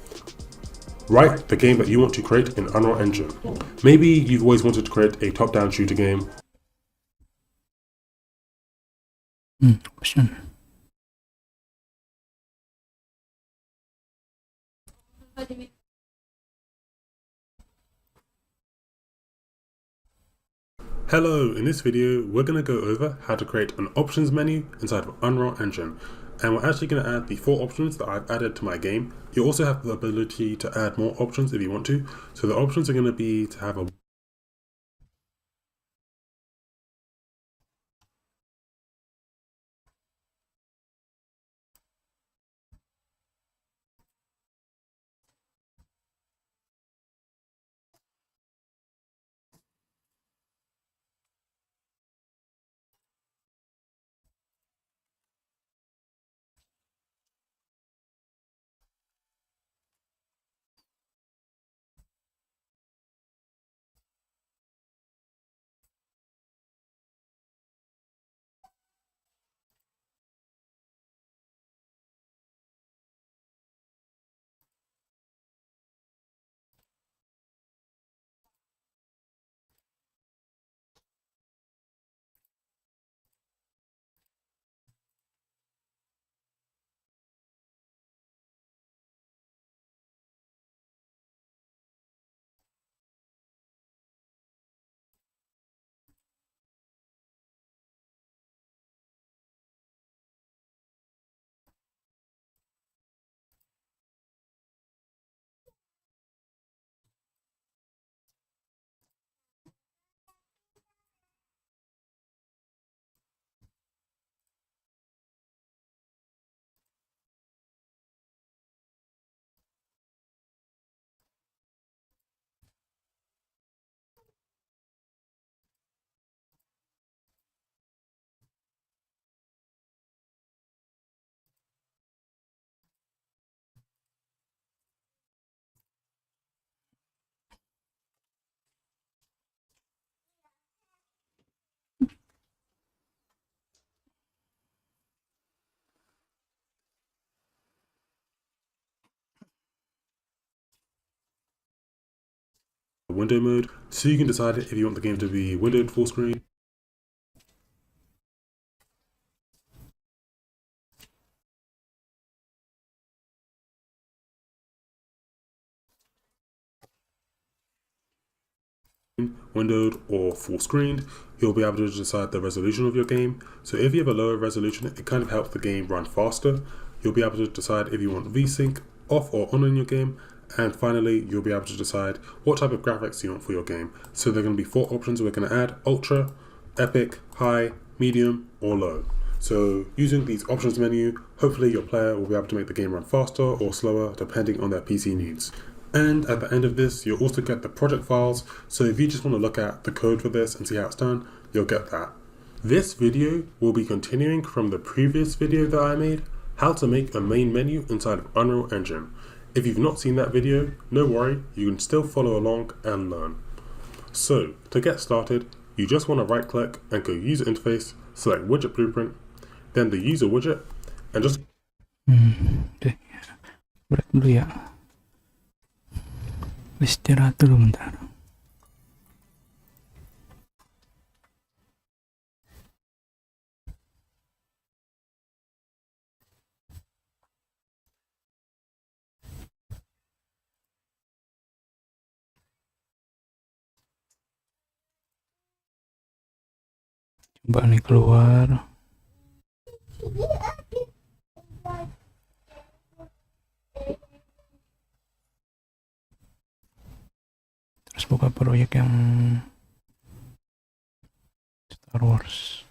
Write the game that you want to create in Unreal Engine. Maybe you've always wanted to create a top-down shooter game. Option. Hello, in this video we're going to go over how to create an options menu inside of Unreal Engine, and we're actually going to add the 4 options that I've added to my game. You also have the ability to add more options if you want to, so the options are going to be to have a window mode, so you can decide if you want the game to be windowed full screen. Windowed or full screened, you'll be able to decide the resolution of your game. So if you have a lower resolution, it kind of helps the game run faster. You'll be able to decide if you want VSync off or on in your game. And finally, you'll be able to decide what type of graphics you want for your game. So there are going to be 4 options we're going to add: Ultra, Epic, High, Medium, or Low. So using these options menu, hopefully your player will be able to make the game run faster or slower depending on their PC needs. And at the end of this, you'll also get the project files. So if you just want to look at the code for this and see how it's done, you'll get that. This video will be continuing from the previous video that I made, how to make a main menu inside of Unreal Engine. If you've not seen that video, no worry, you can still follow along and learn. So to get started, you just want to right click and go user interface, select widget blueprint, then the user widget, and just break dulu ya. Istirahat dulu bentar. Coba nih keluar. Terus buka proyek yang Star Wars.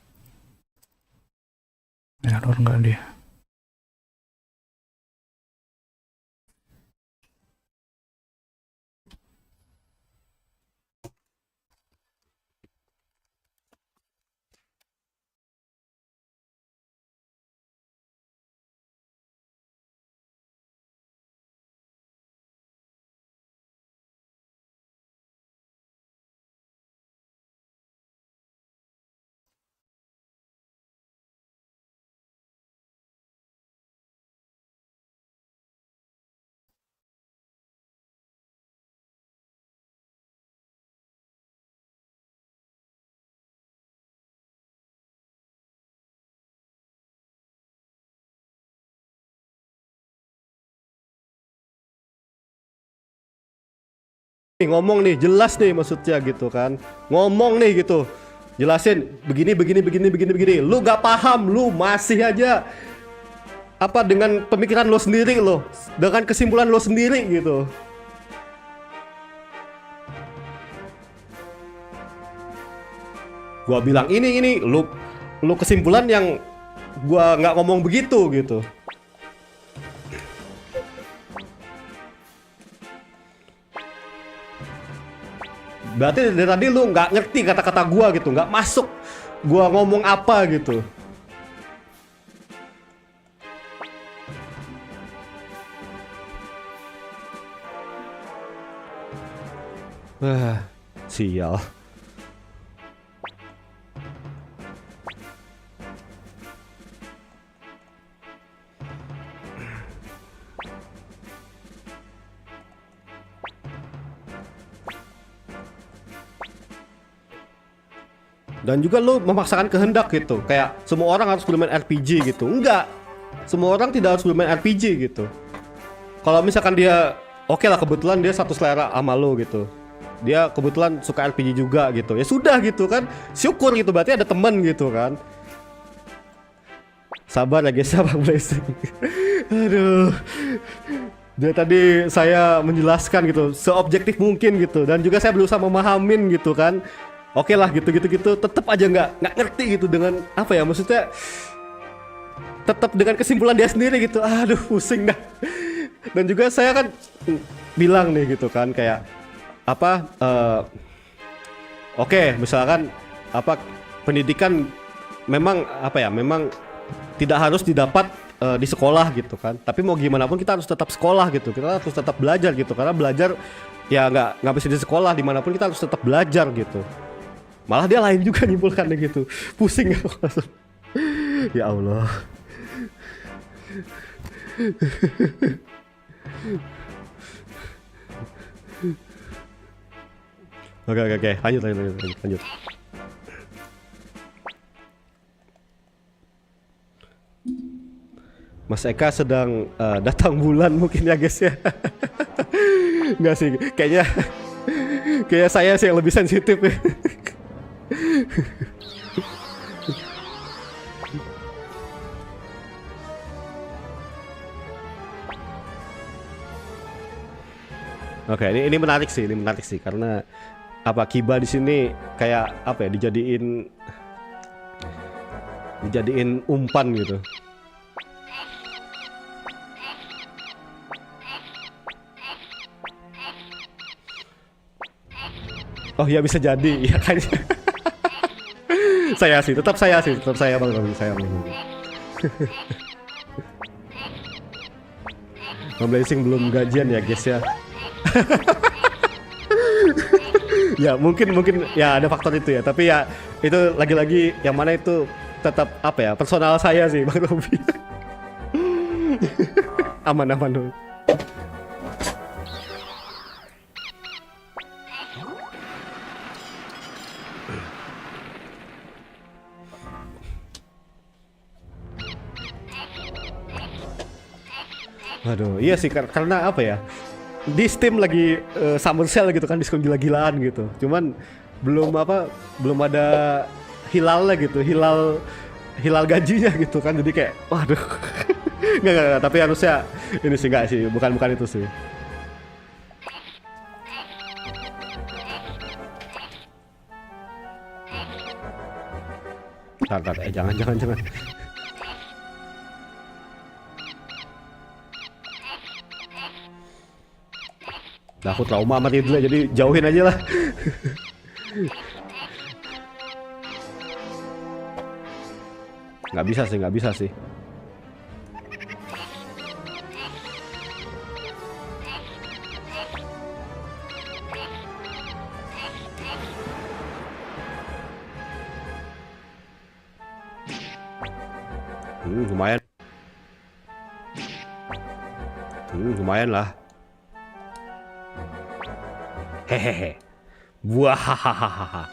Error nggak dia? Ngomong nih, jelas nih maksudnya gitu kan. Ngomong nih gitu. Jelasin begini. Lu gak paham, lu masih aja apa dengan pemikiran lo sendiri lo, dengan kesimpulan lo sendiri gitu. Gua bilang ini lu kesimpulan yang gua nggak ngomong begitu gitu. Berarti dari tadi lu nggak ngerti kata-kata gua gitu, nggak masuk gua ngomong apa gitu. Sial. Dan juga lo memaksakan kehendak gitu, kayak semua orang harus bermain RPG gitu. Enggak, semua orang tidak harus bermain RPG gitu. Kalau misalkan dia oke lah, kebetulan dia satu selera sama lo gitu, dia kebetulan suka RPG juga gitu, ya sudah gitu kan, syukur gitu, berarti ada temen gitu kan. Sabar ya guys, sabar blessing. Aduh, dia tadi saya menjelaskan gitu seobjektif mungkin gitu, dan juga saya berusaha memahamin gitu kan. Oke lah gitu, tetap aja nggak ngerti gitu dengan apa ya, maksudnya tetap dengan kesimpulan dia sendiri gitu. Aduh, pusing dah. Dan juga saya kan bilang nih gitu kan, kayak apa, oke, misalkan apa, pendidikan memang apa ya, memang tidak harus didapat di sekolah gitu kan, tapi mau gimana pun kita harus tetap sekolah gitu, kita harus tetap belajar gitu, karena belajar ya nggak bisa di sekolah, dimanapun kita harus tetap belajar gitu. Malah dia lain juga nyimpulkannya gitu, pusing aku langsung. Ya Allah. Oke. Lanjut. Mas Eka sedang datang bulan mungkin ya guys ya. Enggak sih, kayaknya saya sih yang lebih sensitif ya. Oke, ini menarik sih karena apa Kiba di sini kayak apa ya dijadiin umpan gitu. Oh ya bisa jadi ya kan. tetap saya Bang Robi, saya Bang Robi. Bang Blazing belum gajian ya guys ya. Ya mungkin ya ada faktor itu ya, tapi ya itu lagi-lagi yang mana itu tetap apa ya personal saya sih Bang Robi. Aman dulu. Waduh, iya sih karena apa ya? Di Steam lagi summer sale gitu kan, diskon gila-gilaan gitu. Cuman belum ada hilalnya gitu, hilal gajinya gitu kan. Jadi kayak waduh. Enggak, tapi harusnya ini sih enggak sih, bukan itu sih. Jangan. Nah, aku trauma sama Riddle jadi jauhin aja lah. Nggak bisa sih. Lumayan lah. Hehehe. Buah hahaha.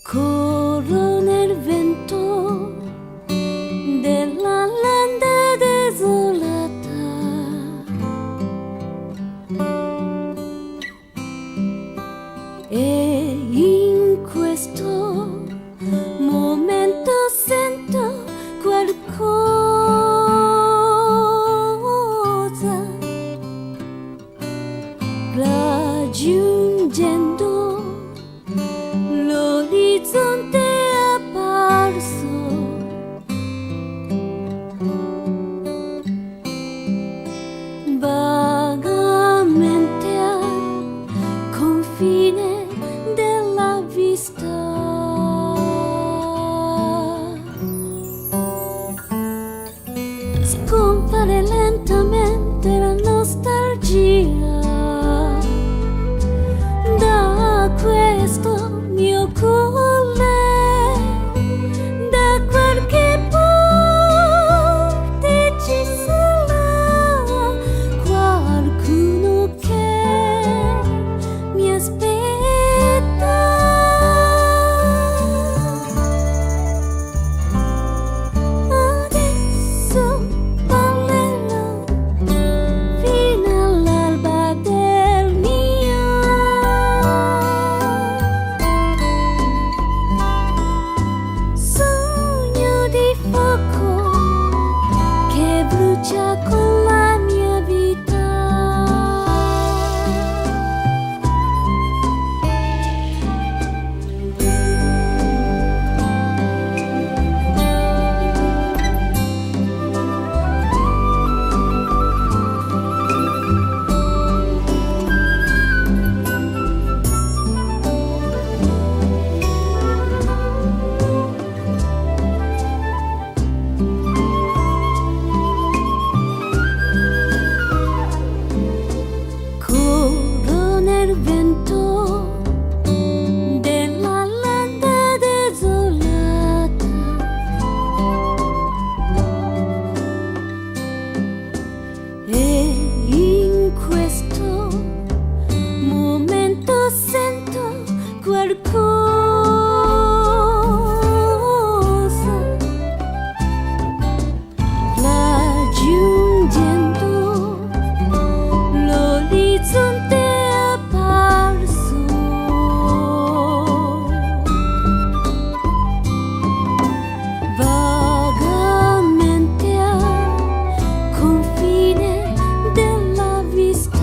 Coronel vento della landa desolata, e in questo momento sento qualcosa raggiungendo l'orizzonte apparso, vagamente al confine della vista. Scompare lentamente la nostalgia da questo mio cuore, da qualche parte ci sarà qualcuno che mi aspetta. qualquer cosa, raggiungendo l'orizzonte apparso. Vagamente al confine della vista.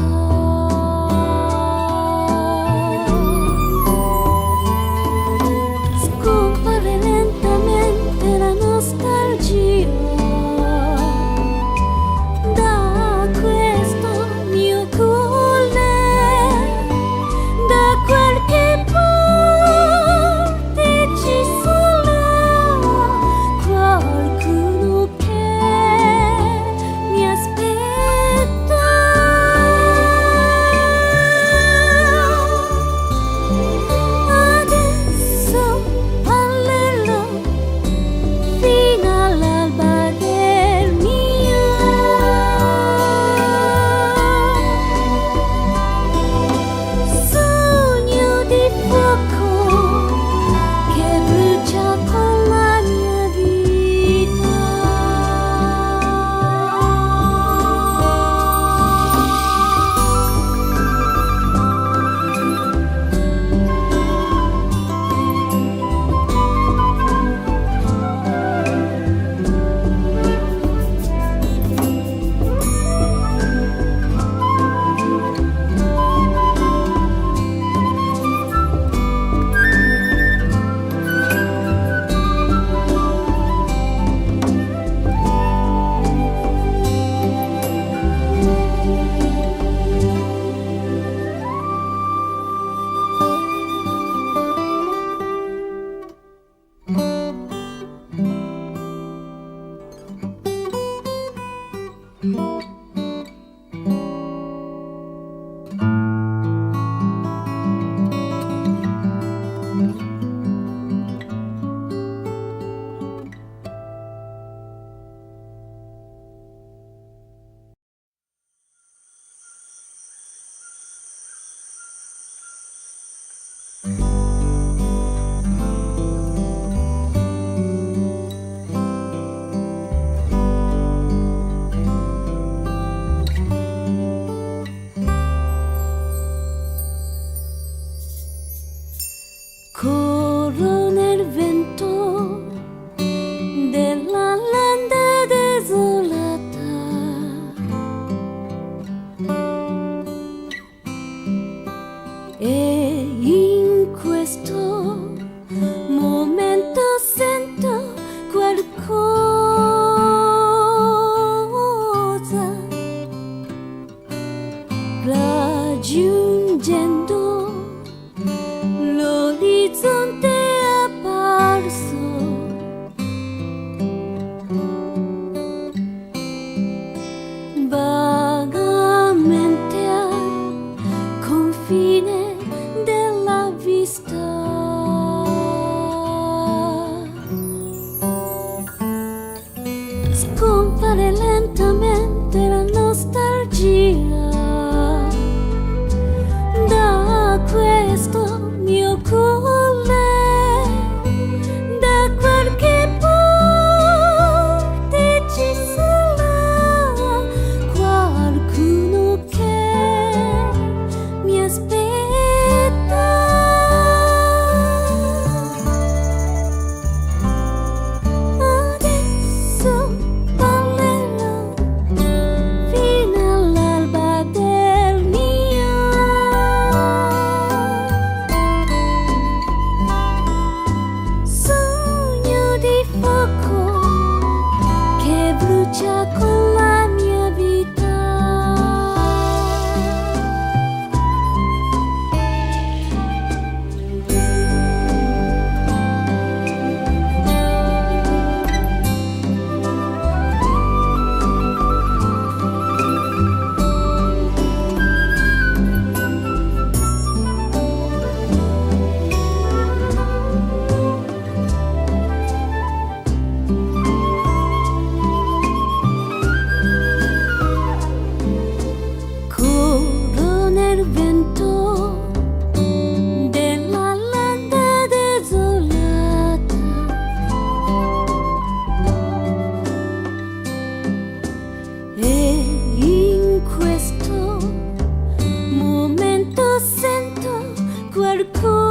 aspetta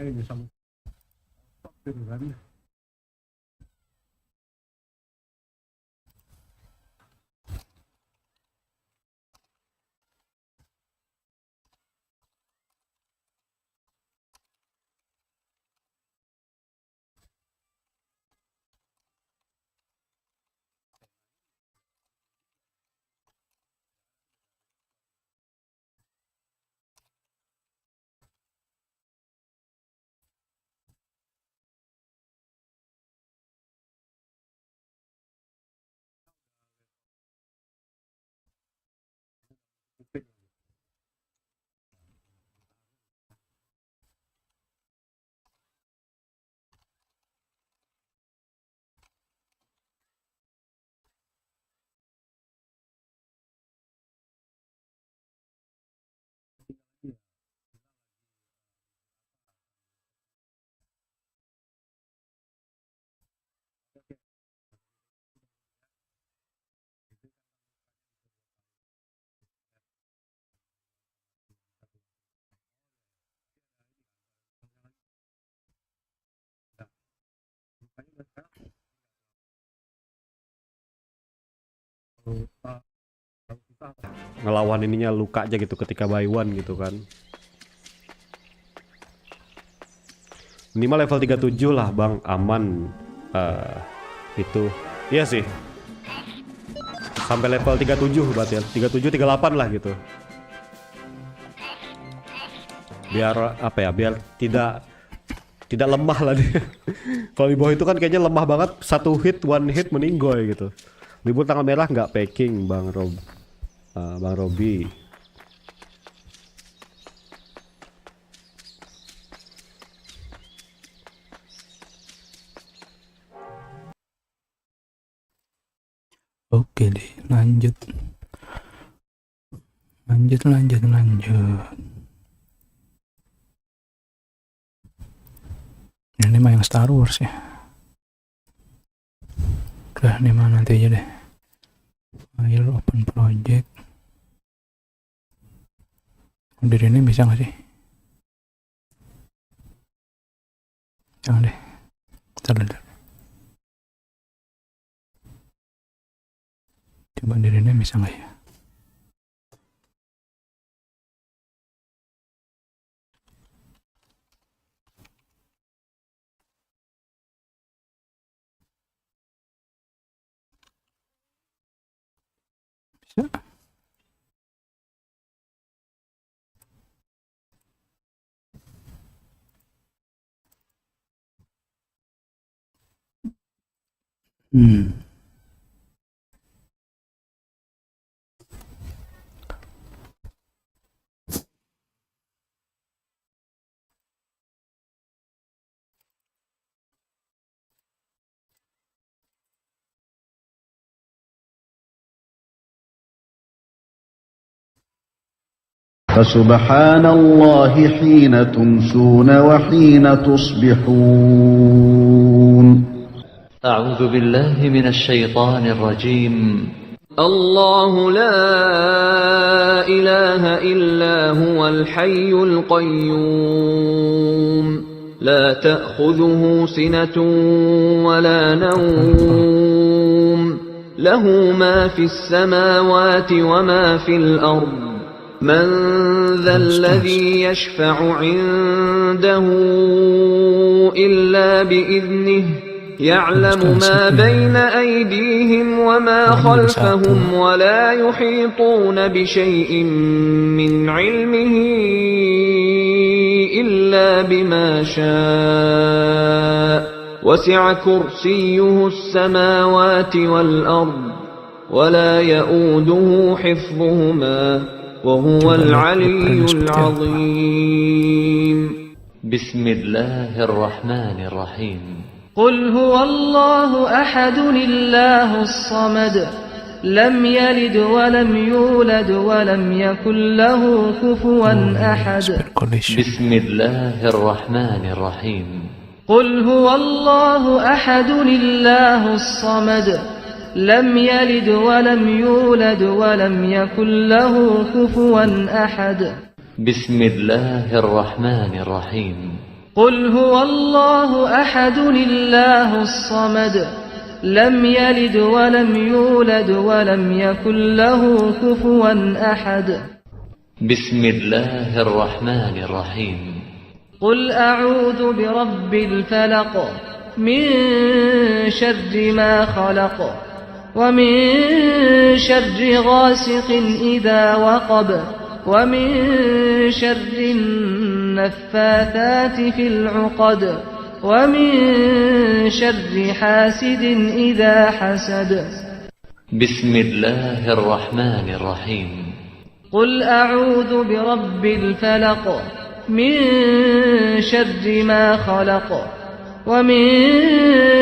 ini sama kan. Ngelawan ininya luka aja gitu ketika buy one gitu kan. Minimal level 37 lah bang, aman. Itu iya sih, sampai level 37 berarti ya, 37 38 lah gitu, biar apa ya, biar tidak lemah lah dia. Kalau di bawah itu kan kayaknya lemah banget, satu hit one hit meninggoy gitu. Libur tanggal merah nggak packing bang Bang Robee. Oke deh, lanjut. Ini mah yang Star Wars ya. Udah, ini mah nanti aja deh. File open project. Dari ini bisa nggak sih? Jangan deh. Bentar. Coba dari ini bisa nggak ya? Bisa. فسبحان الله حين تمسون وحين تصبحون. أعوذ بالله من الشيطان الرجيم. الله لا إله إلا هو الحي القيوم لا تأخذه سنة ولا نوم له ما في السماوات وما في الأرض من ذا الذي يشفع عنده إلا بإذنه يعلم ما بين أيديهم وما خلفهم ولا يحيطون بشيء من علمه إلا بما شاء وسع كرسيه السماوات والأرض ولا يؤوده حفظهما وهو العلي العظيم. بسم الله الرحمن الرحيم. قل هو الله أحد الله الصمد لم يلد ولم يولد ولم يكن له كفوا أحد. بسم الله الرحمن الرحيم. قل هو الله أحد الله الصمد لم يلد ولم يولد ولم يكن له كفوا أحد. بسم الله الرحمن الرحيم. قل هو الله أحد الله الصمد لم يلد ولم يولد ولم يكن له كفوا أحد بسم الله الرحمن الرحيم قل أعوذ برب الفلق من شر ما خلق ومن شر غاسق إذا وقب ومن شر النفاثات في العقد ومن شر حاسد إذا حسد بسم الله الرحمن الرحيم قل أعوذ برب الفلق من شر ما خلق ومن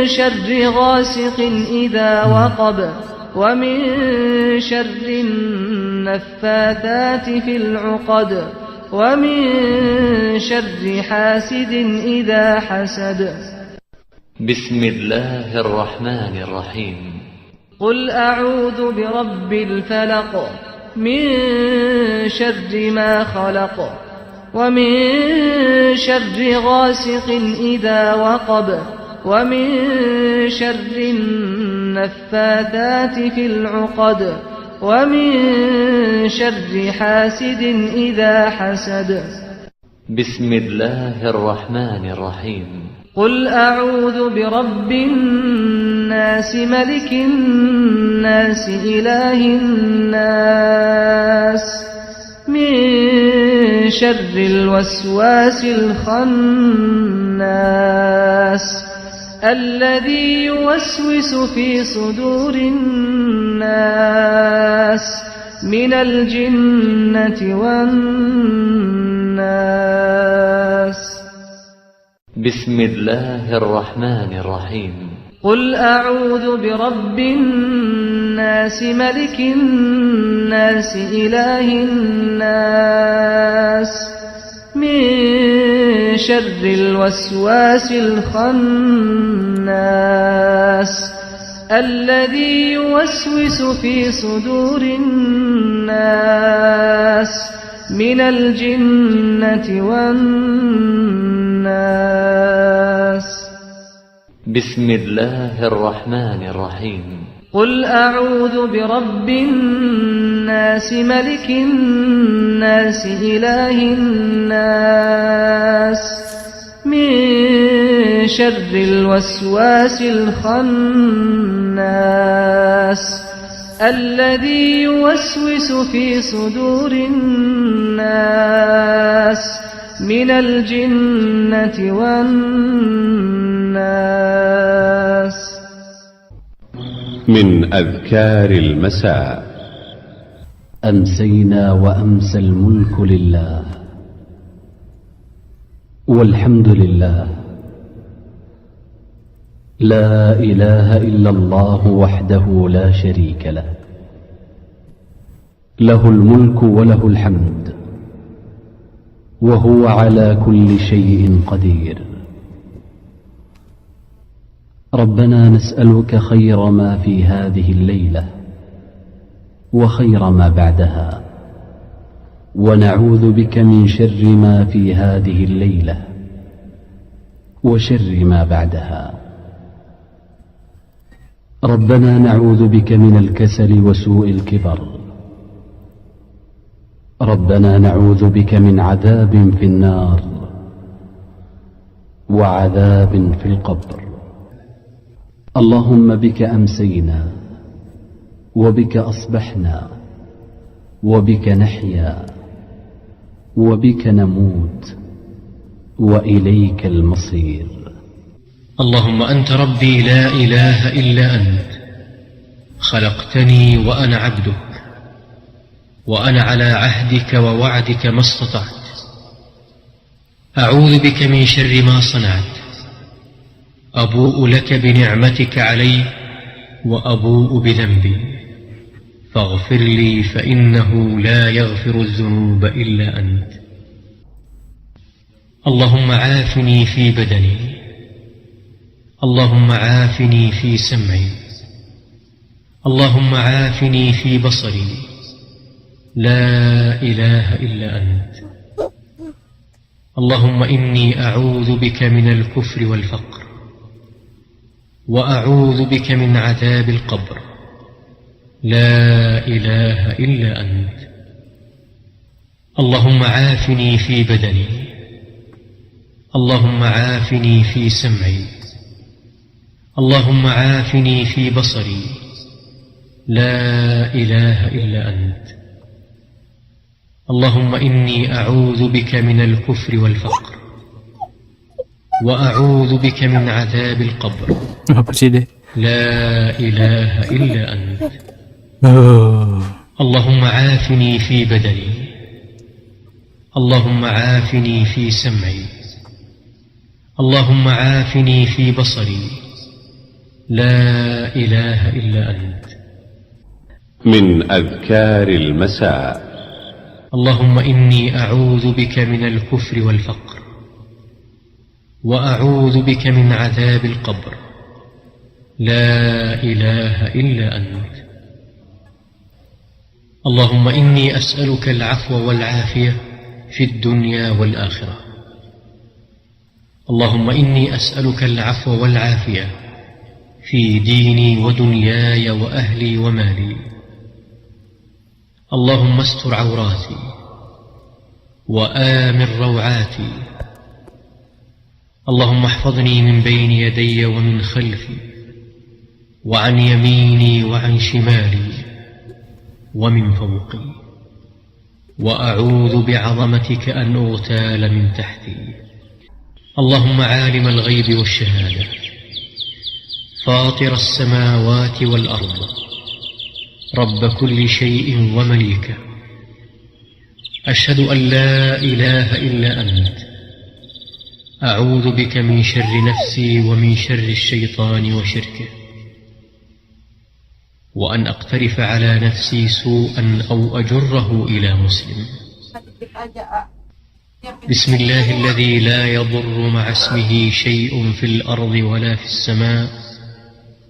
شر غاسق إذا وقب ومن شر النفاثات في العقد ومن شر حاسد إذا حسد بسم الله الرحمن الرحيم قل أعوذ برب الفلق من شر ما خلق ومن شر غاسق إذا وقب ومن شر النفاثات في العقد ومن شر حاسد إذا حسد بسم الله الرحمن الرحيم قل أعوذ برب الناس ملك الناس إله الناس من شر الوسواس الخناس الذي يوسوس في صدور الناس من الجنة والناس بسم الله الرحمن الرحيم قل أعوذ برب الناس ملك الناس إله الناس من شر الوسواس الخناس الذي يوسوس في صدور الناس من الجنة والناس بسم الله الرحمن الرحيم قل أعوذ برب الناس ملك الناس إله الناس من شر الوسواس الخناس الذي يوسوس في صدور الناس من الجنة والناس من أذكار المساء. أمسينا وأمسى الملك لله والحمد لله لا إله إلا الله وحده لا شريك له له الملك وله الحمد وهو على كل شيء قدير. ربنا نسألك خير ما في هذه الليلة وخير ما بعدها ونعوذ بك من شر ما في هذه الليلة وشر ما بعدها. ربنا نعوذ بك من الكسل وسوء الكبر. ربنا نعوذ بك من عذاب في النار وعذاب في القبر. اللهم بك أمسينا وبك أصبحنا وبك نحيا وبك نموت وإليك المصير. اللهم أنت ربي لا إله إلا أنت خلقتني وأنا عبدك وأنا على عهدك ووعدك ما استطعت. أعوذ بك من شر ما صنعت. أبوء لك بنعمتك علي وأبوء بذنبي فاغفر لي فإنه لا يغفر الذنوب إلا أنت. اللهم عافني في بدني. اللهم عافني في سمعي. اللهم عافني في بصري. لا إله إلا أنت. اللهم إني أعوذ بك من الكفر والفقر، وأعوذ بك من عذاب القبر، لا إله إلا أنت. اللهم عافني في بدني، اللهم عافني في سمعي، اللهم عافني في بصري، لا إله إلا أنت. اللهم إني أعوذ بك من الكفر والفقر، وأعوذ بك من عذاب القبر، لا إله إلا أنت. اللهم عافني في بدني، اللهم عافني في سمعي، اللهم عافني في بصري، لا إله إلا أنت. من أذكار المساء. اللهم إني أعوذ بك من الكفر والفقر، وأعوذ بك من عذاب القبر، لا إله إلا أنت. اللهم إني أسألك العفو والعافية في الدنيا والآخرة. اللهم إني أسألك العفو والعافية في ديني ودنياي وأهلي ومالي. اللهم استر عوراتي وآمن روعاتي. اللهم احفظني من بين يدي ومن خلفي، وعن يميني وعن شمالي، ومن فوقي، وأعوذ بعظمتك أن أغتال من تحتي. اللهم عالم الغيب والشهادة، فاطر السماوات والأرض، رب كل شيء ومليكه، أشهد أن لا إله إلا أنت. أعوذ بك من شر نفسي ومن شر الشيطان وشركه، وأن أقترف على نفسي سوءا أو أجره إلى مسلم. بسم الله الذي لا يضر مع اسمه شيء في الأرض ولا في السماء،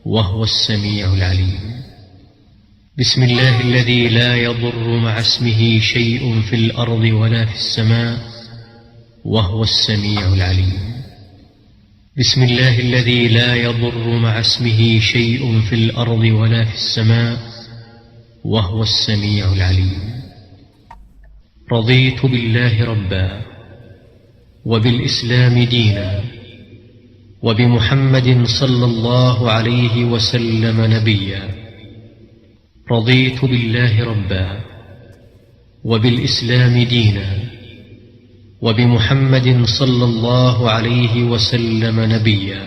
وهو السميع العليم. بسم الله الذي لا يضر مع اسمه شيء في الأرض ولا في السماء، وهو السميع العليم. بسم الله الذي لا يضر مع اسمه شيء في الأرض ولا في السماء، وهو السميع العليم. رضيت بالله ربا، وبالإسلام دينا، وبمحمد صلى الله عليه وسلم نبيا. رضيت بالله ربا، وبالإسلام دينا، وبمحمد صلى الله عليه وسلم نبيا.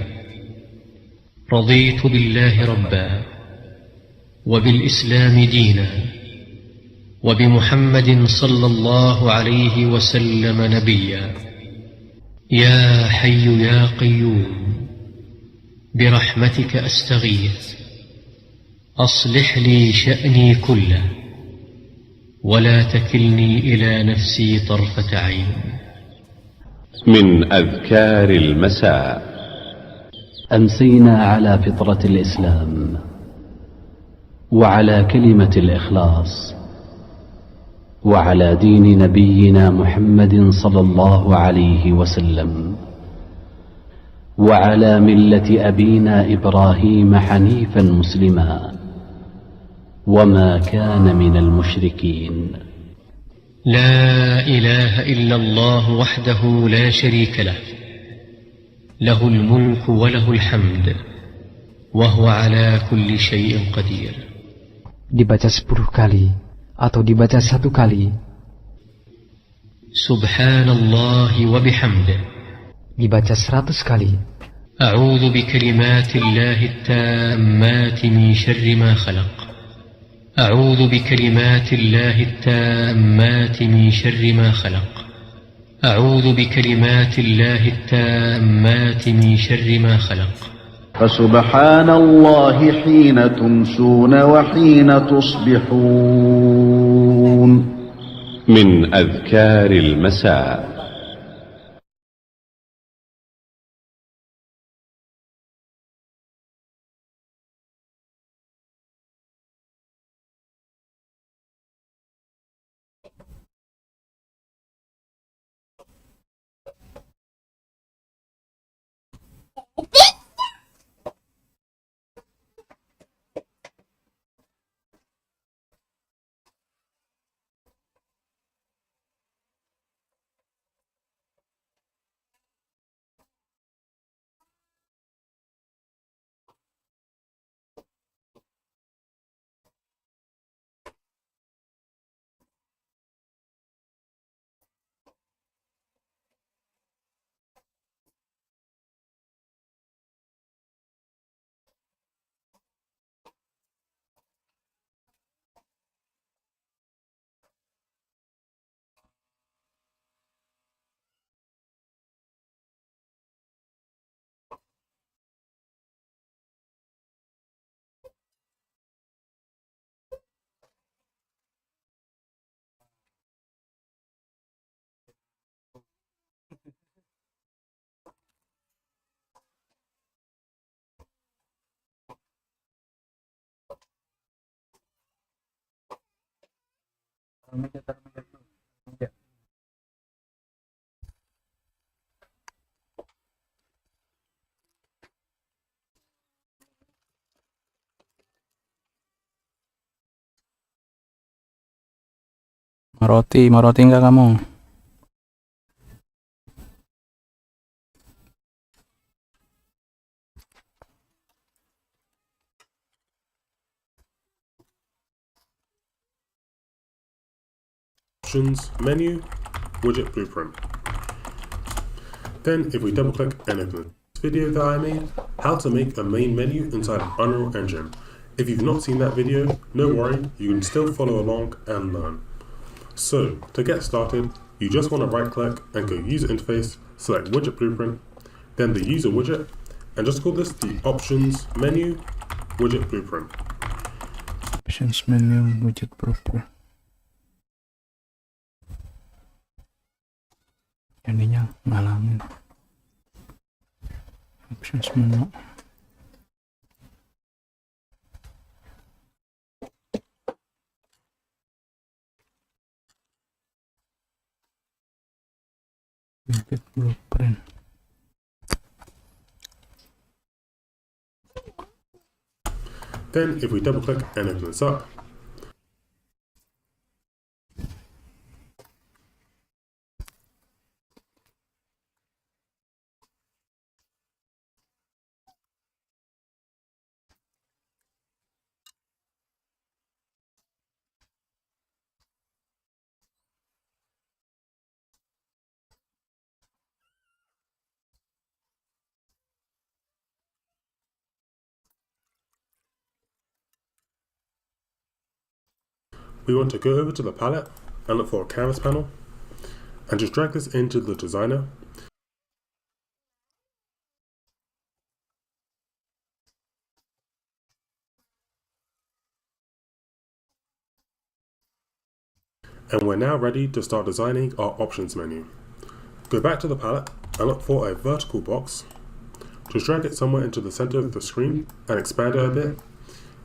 رضيت بالله ربا، وبالإسلام دينا، وبمحمد صلى الله عليه وسلم نبيا. يا حي يا قيوم، برحمتك أستغيث، أصلح لي شأني كله، ولا تكلني إلى نفسي طرفة عين. من أذكار المساء. أمسينا على فطرة الإسلام، وعلى كلمة الإخلاص، وعلى دين نبينا محمد صلى الله عليه وسلم، وعلى ملة أبينا إبراهيم حنيفا مسلما، وما كان من المشركين. لا إله إلا الله وحده لا شريك له، له الملك وله الحمد، وهو على كل شيء قدير. Dibaca 10 kali atau dibaca 1 kali. Subhanallah wa bihamdih. Dibaca 100 kali. أعوذ بكلمات الله التامات من شر ما خلق. أعوذ بكلمات الله التامات من شر ما خلق. أعوذ بكلمات الله التامات من شر ما خلق. فسبحان الله حين تمسون وحين تصبحون. من أذكار المساء. Mau roti enggak kamu? Options, menu, widget blueprint. Then if we double click and open this video that I made, how to make a main menu inside of Unreal Engine. If you've not seen that video, no worry, you can still follow along and learn. So to get started, you just want to right click and go user interface, select widget blueprint, then the user widget, and just call this the options menu widget blueprint. Options menu widget blueprint. Jadinya ngalangin. Options menu. Widget blueprint. Then if we double click and open this up, we want to go over to the palette and look for a canvas panel and just drag this into the designer. And we're now ready to start designing our options menu. Go back to the palette and look for a vertical box. Just drag it somewhere into the center of the screen and expand it a bit.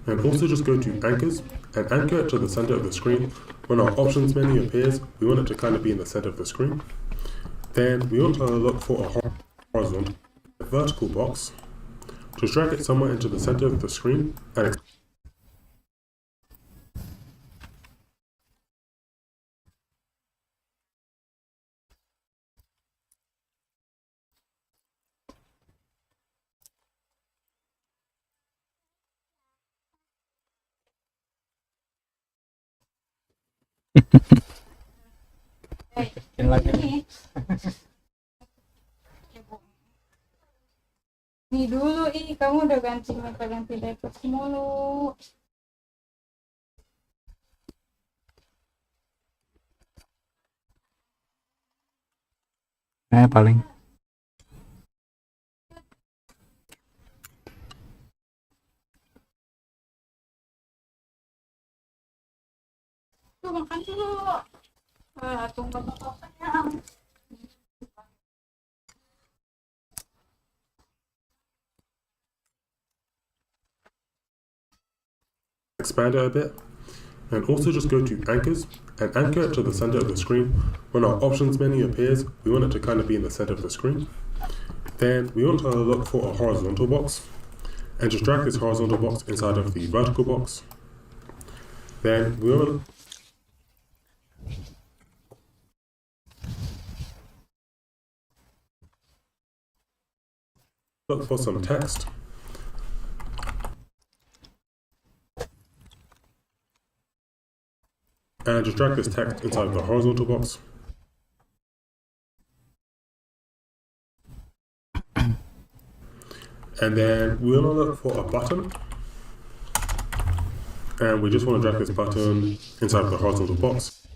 And also just go to anchors and anchor it to the center of the screen. When our options menu appears, we want it to kind of be in the center of the screen. Then we want to look for a horizontal, a vertical box. Just drag it somewhere into the center of the screen and Nih dulu kamu udah ganti diaper mulu. Paling Tuh makan dulu. Tunggu bakalnya. expand it a bit. And also just go to anchors and anchor it to the center of the screen. When our options menu appears, we want it to kind of be in the center of the screen. Then we want to look for a horizontal box and just drag this horizontal box inside of the vertical box. Then we want to look for some text. And just drag this text inside of the horizontal box. And then we want to look for a button. And we just want to drag this button inside of the horizontal box.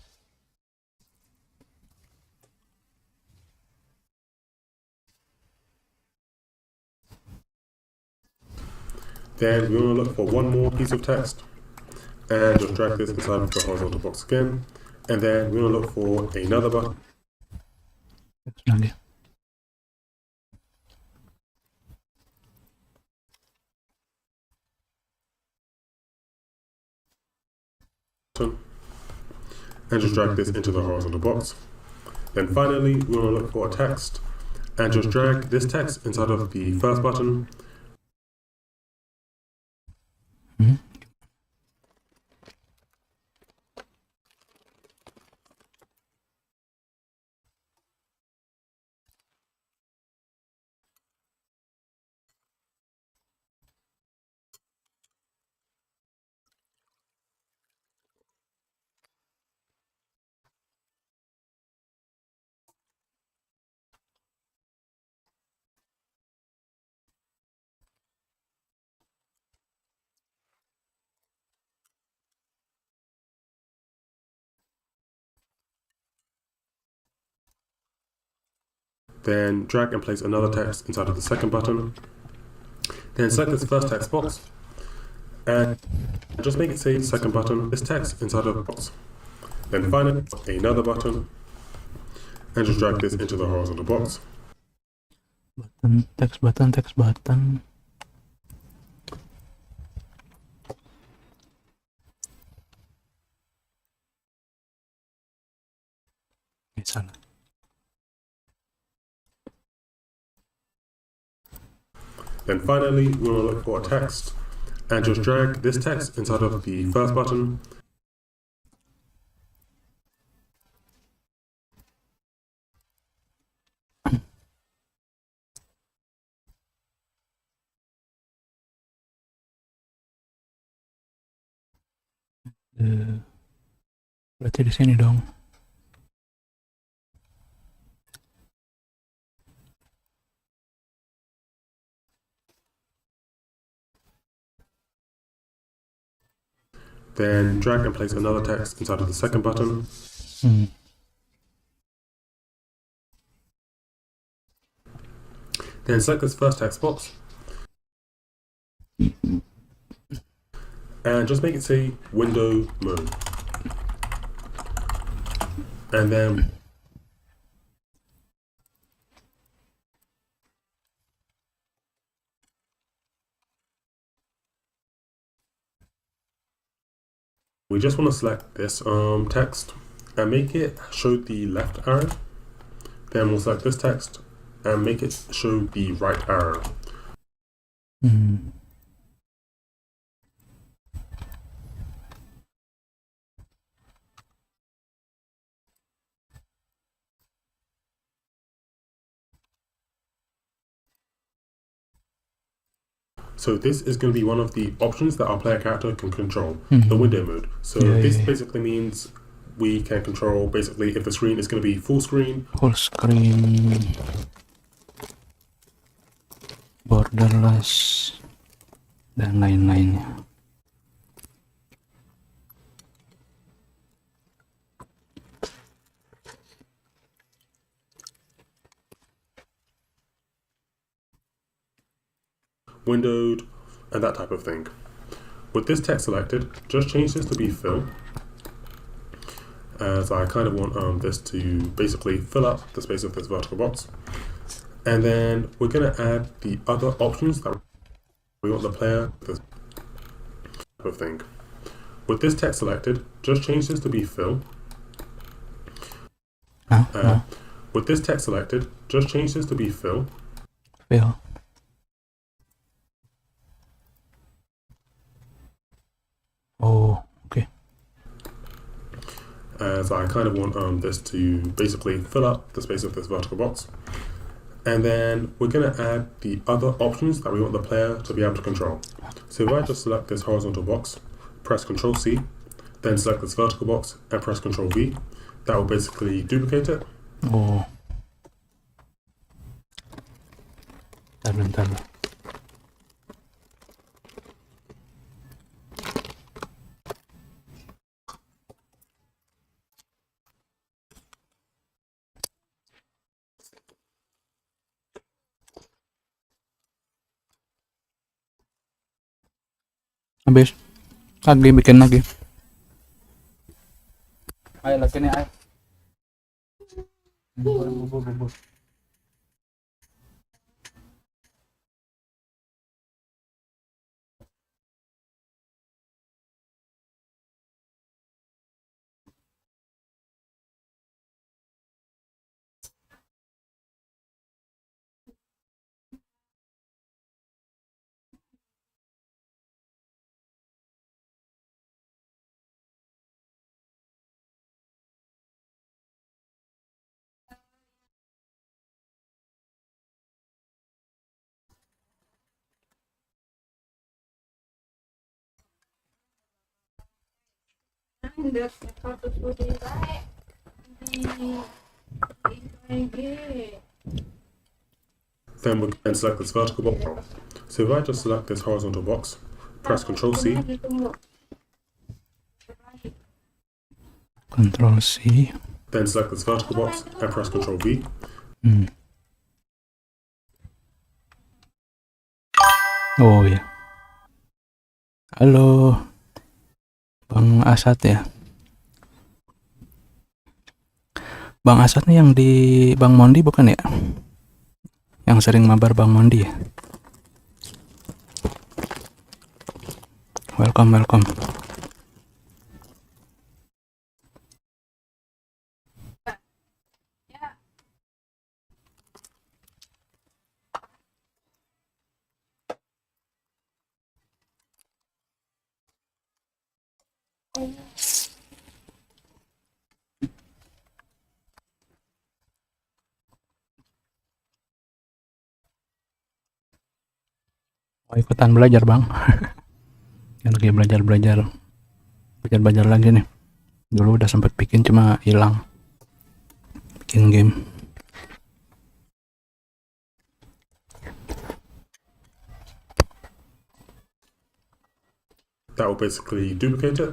Then we want to look for one more piece of text and just drag this inside of the horizontal box again. And then we want to look for another button. And just drag this into the horizontal box. Then finally, we want to look for a text and just drag this text inside of the first button. Then drag and place another text inside of the second button. Then select this first text box and just make it say second button, this text inside of the box. Then finally, another button and just drag this into the horizontal box. Button, text button, text button. Sana. Then finally, we want to look for a text and just drag this text inside of the first button. Berarti di sini dong. Then drag and place another text inside of the second button. Then select this first text box and just make it say window mode. And then we just want to select this text and make it show the left arrow. Then we'll select this text and make it show the right arrow. So this is going to be one of the options that our player character can control, the window mode. So this basically means we can control basically if the screen is going to be full screen, borderless, dan lain-lainnya. windowed, and that type of thing. With this text selected, just change this to be fill, as I kind of want this to basically fill up the space of this vertical box. And then we're going to add the other options that we want the player, this type of thing. With this text selected, just change this to be fill. With this text selected, just change this to be fill. fail. Oh, okay. As I kind of want this to basically fill up the space of this vertical box. And then we're going to add the other options that we want the player to be able to control. So if I just select this horizontal box, press Ctrl C, then select this vertical box and press Ctrl V, that will basically duplicate it. Oh. Bentar. Habis lagi bikin lagi. Ayo lagi nih, ayo. Bubur. Then we can select this vertical box. So if I just select this horizontal box, press Ctrl C, Ctrl C, then select this vertical box and press Ctrl V. Oh ya. Halo, Bang Asad ya. Bang Asad nih yang di Bang Mondi bukan ya? Yang sering mabar Bang Mondi ya? Welcome. Mau ikutan belajar Bang? Yang lagi belajar lagi nih. Dulu udah sempet bikin cuma hilang. Bikin game. That will basically duplicate it.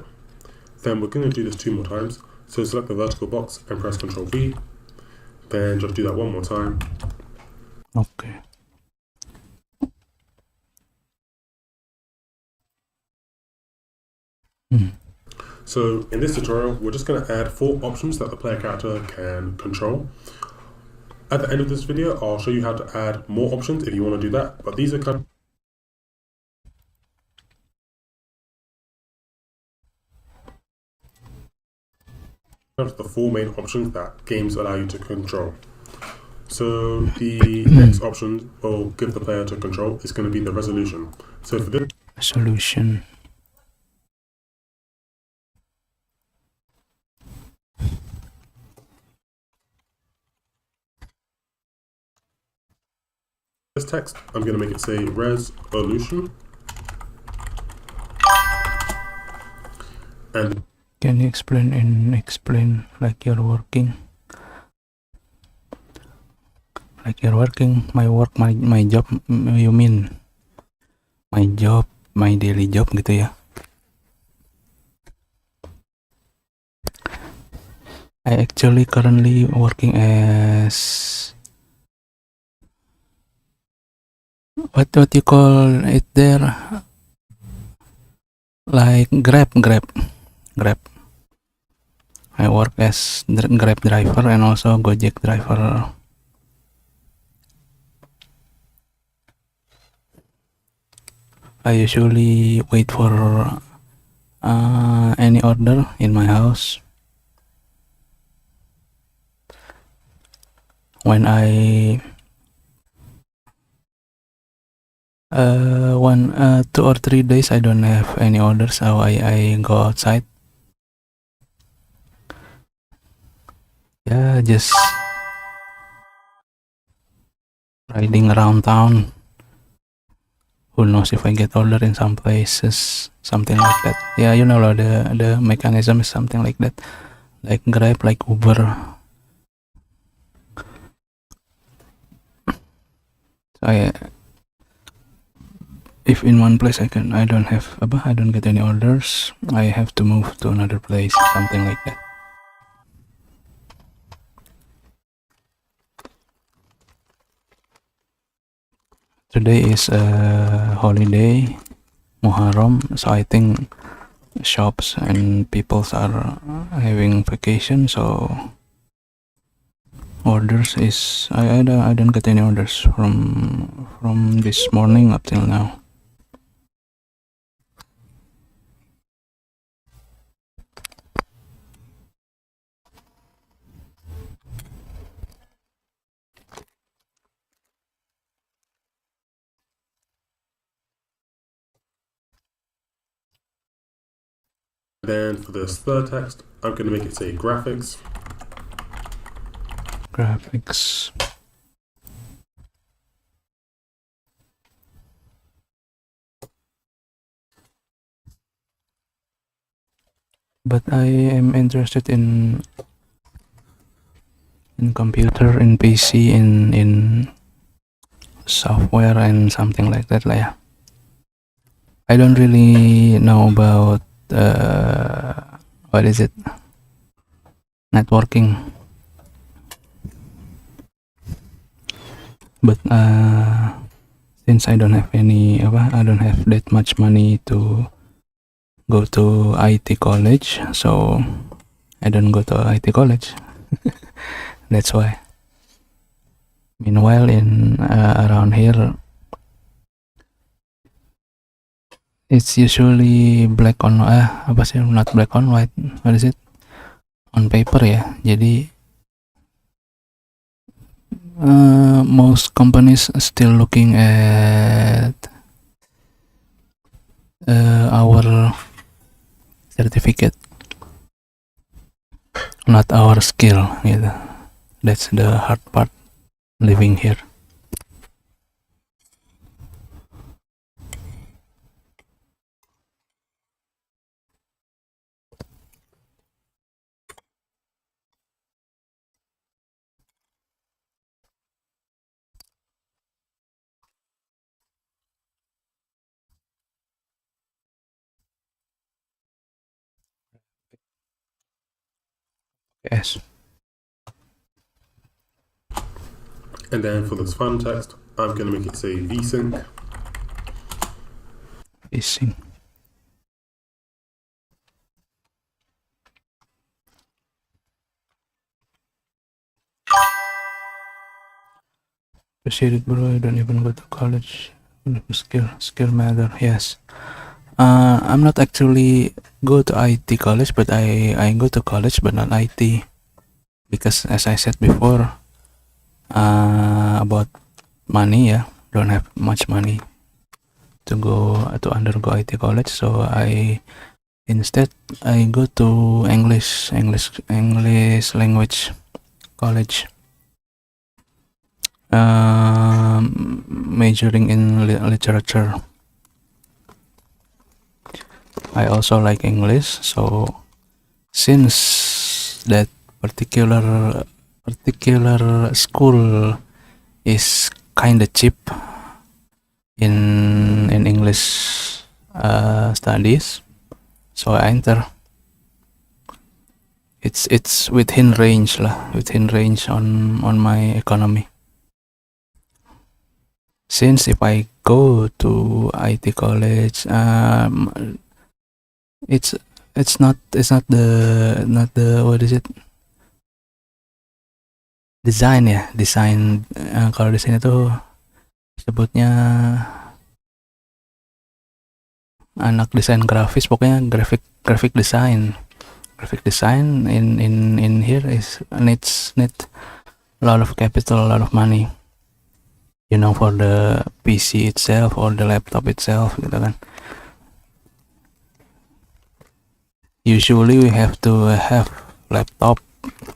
Then we're going to do this 2 more times. So select the vertical box and press Ctrl V. Then just do that 1 more time. Okay. So in this tutorial, we're just going to add 4 options that the player character can control. At the end of this video, I'll show you how to add more options if you want to do that. But these are kind of the 4 main options that games allow you to control. So the next option we'll give the player to control is going to be the resolution. So for this Resolution. this text, I'm going to make it say resolution. And can you explain like you're working? Like you're working, my work, my job, you mean? My job, my daily job gitu ya. I actually currently working as what you call it there, like Grab. I work as Grab driver and also Gojek driver. I usually wait for any order in my house. When I 2 or 3 days I don't have any orders, so I go outside. Yeah, just riding around town. Who knows if I get order in some places, something like that. Yeah, you know, the mechanism is something like that, like Grab, like Uber. So if in one place I don't get any orders, I have to move to another place, something like that. Today is a holiday, Muharram, so I think shops and people are having vacation, so orders is I don't get any orders from this morning up till now. Then for the third text, I'm going to make it say graphics. Graphics. But I am interested in computer, in PC, in software and something like that lah ya. I don't really know about what is it, networking, but since I don't have that much money to go to IT college, so I don't go to IT college. That's why. Meanwhile, in around here, it's usually black on not black on white. What is it? On paper ya. Jadi most companies still looking at our certificate, not our skill gitu. That's the hard part living here. Yes. And then for this fun text, I'm going to make it say vsync. Vsync. Appreciate it, bro. I don't even go to college. Skill matter. Yes. I'm not actually go to IT college, but I go to college, but not IT, because as I said before, about money, yeah, don't have much money to undergo IT college, so instead I go to English language college, majoring in literature. I also like English, so since that particular school is kinda cheap in English studies, so I enter. It's within range on my economy. Since if I go to IT college, it's not the what is it, design ya, kalau di sini tuh sebutnya anak desain grafis, pokoknya graphic design in here is need a lot of capital, a lot of money. you know, for the PC itself or the laptop itself gitu kan. Usually we have to have laptop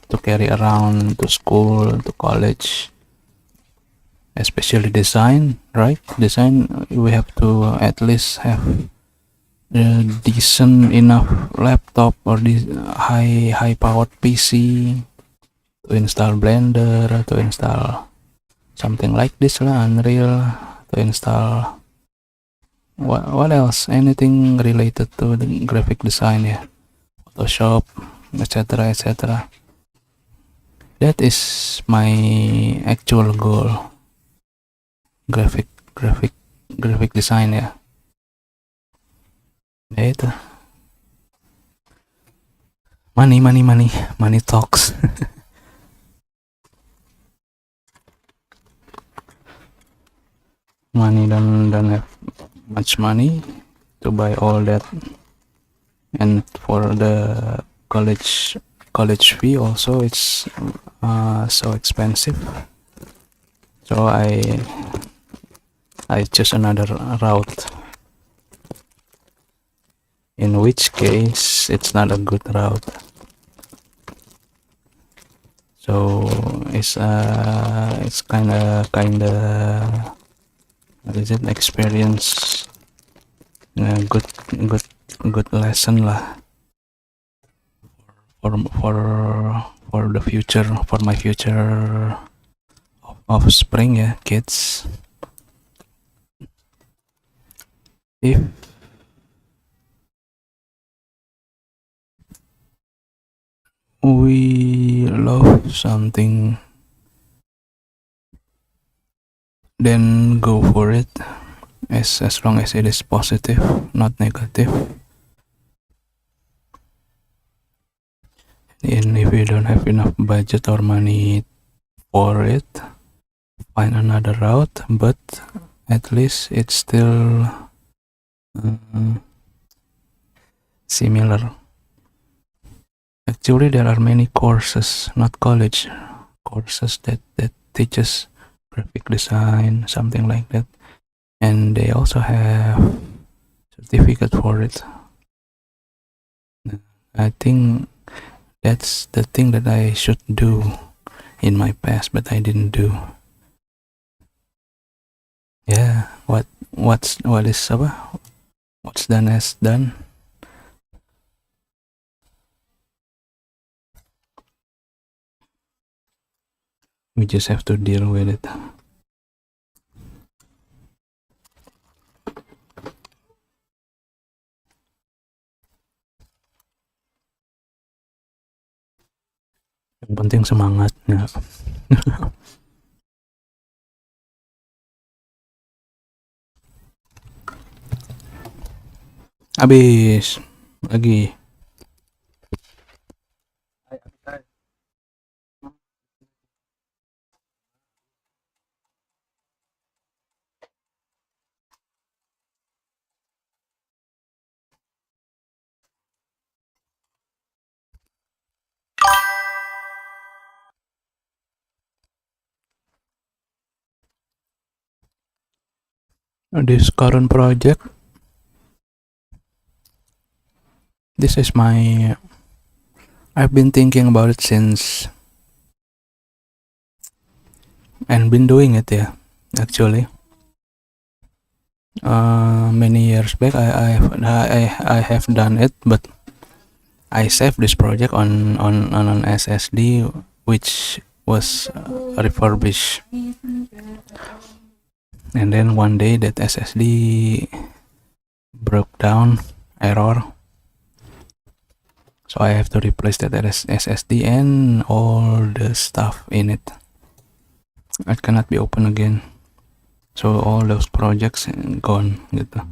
to carry around to school, to college, especially design, right? Design, we have to at least have a decent enough laptop or this high powered PC to install Blender, to install something like this lah, Unreal, to install what else, anything related to the graphic design, yeah, Photoshop, etc, etc. That is my actual goal, graphic design, ya. Ya itu, money talks. Money don't have much money to buy all that, and for the college fee also it's so expensive, so I choose another route, in which case it's not a good route. So it's kinda what is it, experience, good lesson lah for the future, for my future offspring, ya, kids. If we love something, then go for it, as long as it is positive, not negative. And if you don't have enough budget or money for it, find another route, but at least it's still similar. Actually, there are many courses, not college courses, that teaches graphic design, something like that, and they also have certificate for it. I think that's the thing that I should do in my past, but I didn't do. Yeah, what's done is done. We just have to deal with it. Yang penting semangatnya. Habis lagi. This current project, this is I've been thinking about it since, and been doing it, yeah, actually. Many years back I have done it, but I saved this project on an SSD which was refurbished. And then one day that SSD broke down, error, so I have to replace that SSD and all the stuff in it. It cannot be opened again, so all those projects gone gitu.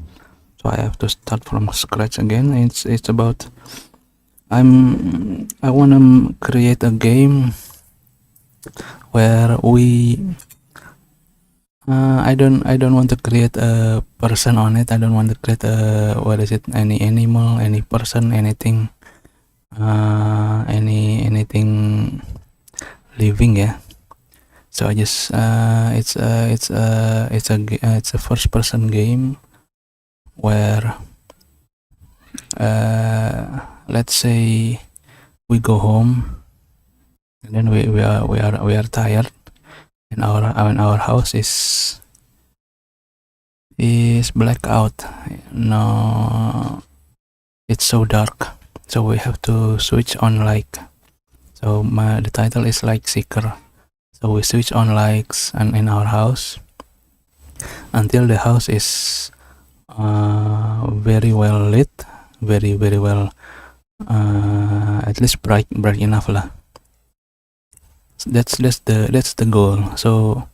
So I have to start from scratch again. It's about I wanna create a game where we I don't want to create a person on it. I don't want to create any animal, any person, anything anything living, ya. So I just it's a first person game where let's say we go home and then we are tired, and our house is blackout. No, it's so dark, so we have to switch on light. So the title is Light Seeker. So we switch on lights and in our house until the house is very well lit, very well, at least bright enough lah. So that's the goal. So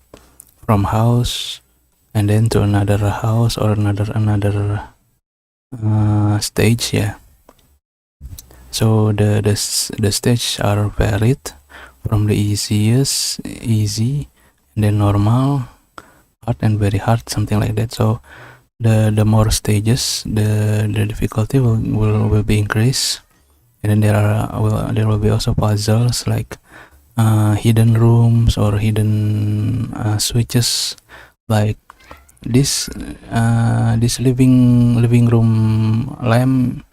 from house and then to another house or another stage, yeah. So the stages are varied from the easy, and then normal, hard, and very hard, something like that. So the more stages, the difficulty will be increased, and then there will be also puzzles like hidden rooms or hidden switches, like this living room lamp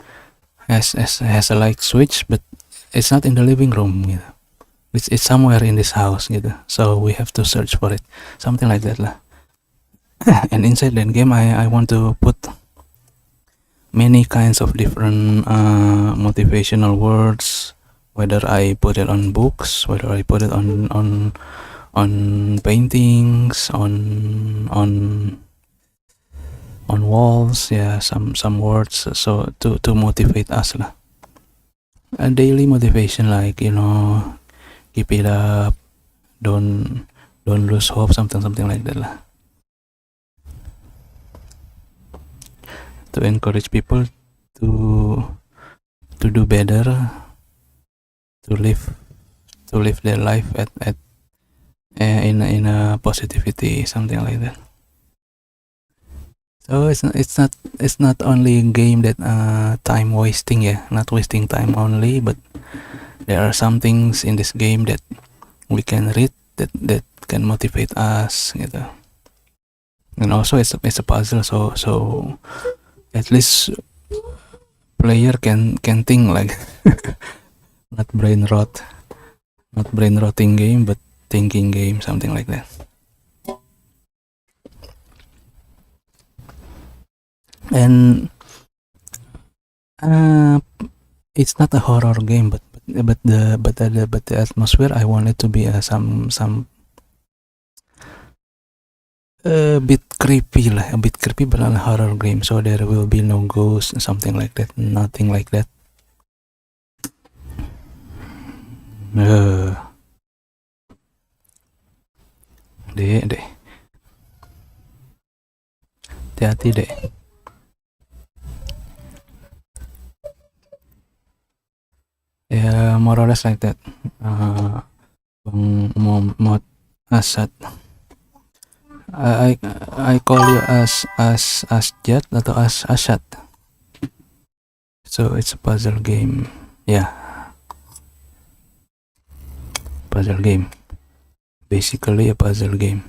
has a light switch, but it's not in the living room, gitu. It's somewhere in this house, gitu. So we have to search for it, something like that lah. And inside that game, I want to put many kinds of different motivational words, whether I put it on books, whether I put it on paintings, on walls, yeah, some words, so to motivate us lah. A daily motivation, like, you know, keep it up, don't lose hope, something like that lah. To encourage people to do better, to live their life at in a positivity, something like that. So it's not only a game that time wasting, yeah, not wasting time only, but there are some things in this game that we can read that can motivate us, gitu. And also it's a puzzle, so at least player can think, like not brain rotting game, but thinking game, something like that. And it's not a horror game, but the atmosphere, I want it to be some a bit creepy lah, but not a horror game. So there will be no ghosts, something like that, nothing like that. Dek, hati-hati dek. Yeah, more or less like that. Bang Muhammad Asad. I call you as Asjad atau Asad. So it's a puzzle game. Yeah. Puzzle game. Basically a puzzle game.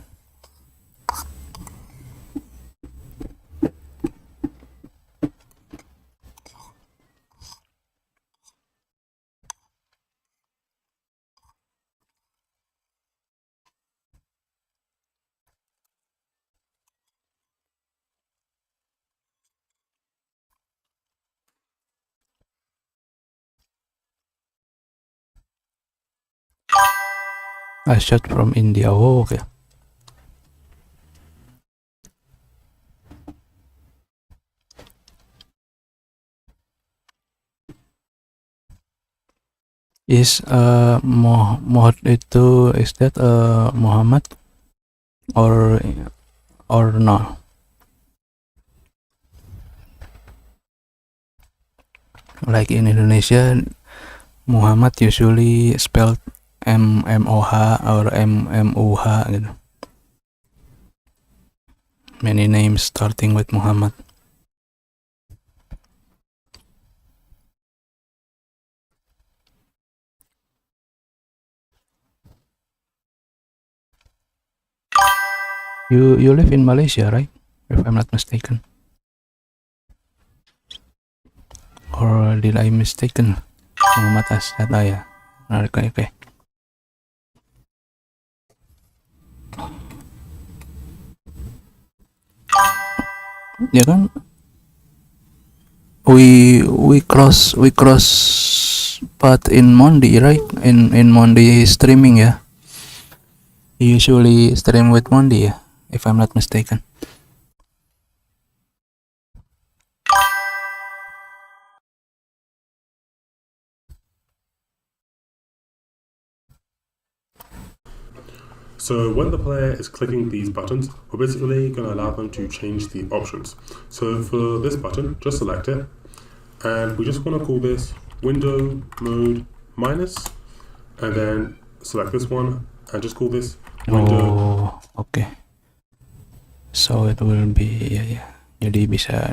I shot from India. Oh, okay. Is Mohd itu, is that Muhammad or no? Like in Indonesia, Muhammad usually spelled MMOH or MMUH, gitu. Many names starting with Muhammad. You live in Malaysia, right? If I'm not mistaken. Or did I mistaken? Muhammad Asad, ya. Okay. Ya kan? We cross path in Monday, right? In Monday streaming, ya. Usually stream with Monday, ya, if I'm not mistaken. So when the player is clicking these buttons, we're basically going to allow them to change the options. So for this button, just select it, and we just want to call this window mode minus, and then select this one, and just call this window. Oh, okay. So it will be, ya. Jadi bisa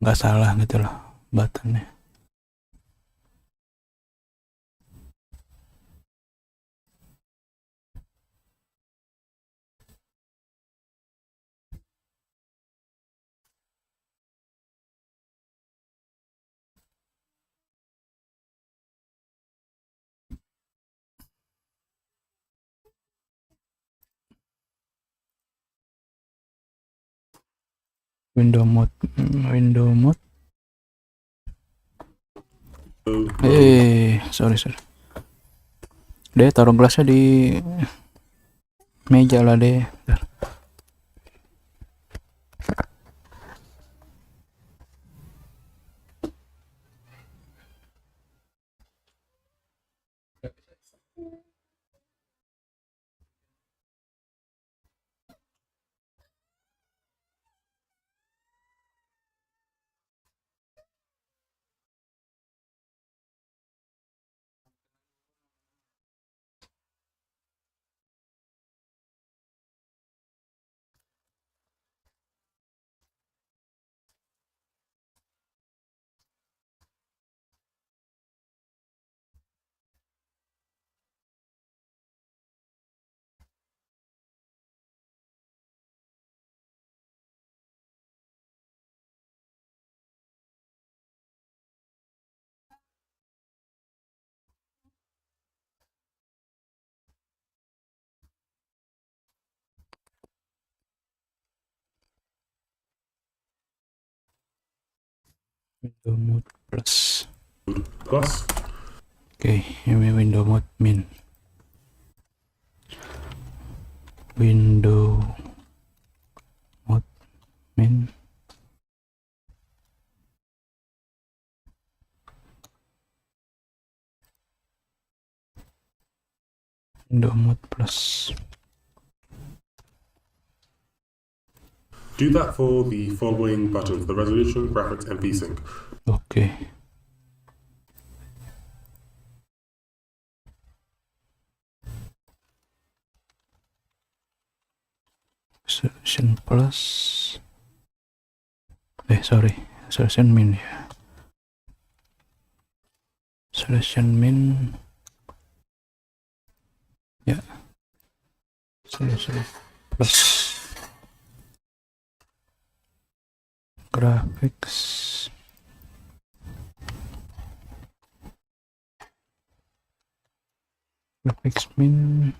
nggak salah gitu loh buttonnya. Window mode. Sorry. Deh, taruh gelasnya di meja lah deh. Bentar. Window mode plus. Okay, ini window mode min. Window mode min. Window mode plus. Do that for the following buttons: the resolution, graphics, and VSync. Okay. Resolution plus. Resolution min, ya. Resolution min. Ya. Resolution plus. Graphics. Graphics min.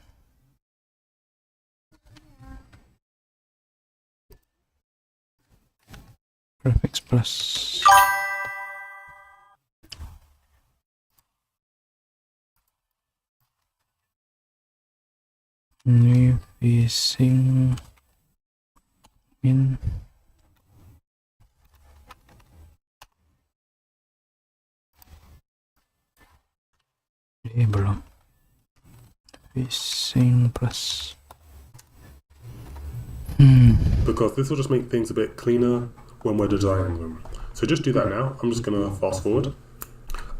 Graphics plus. Ini VSync min. Belum. VSync plus. Because this will just make things a bit cleaner when we're designing them. So just do that now. I'm just going to fast forward.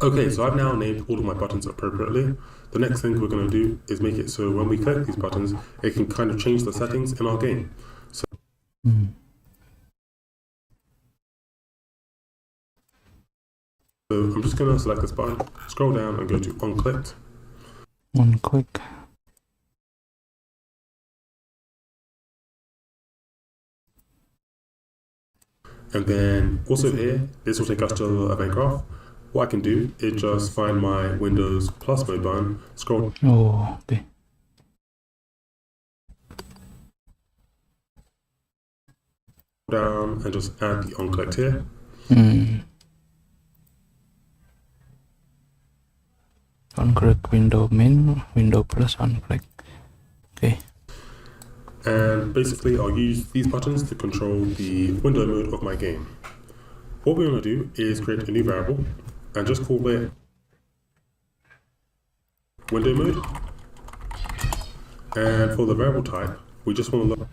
Okay, so I've now named all of my buttons appropriately. The next thing we're going to do is make it so when we click these buttons, it can kind of change the settings in our game. So I'm just going to select this button, scroll down and go to on-clicked. On-click. And then also here, this will take us to a event graph. What I can do is just find my Windows plus mode button, scroll down and just add the on-click here. On-click window min, window plus on-click. Okay. And basically I'll use these buttons to control the window mode of my game. What we're going to do is create a new variable and just call it window mode. And for the variable type, we just want to look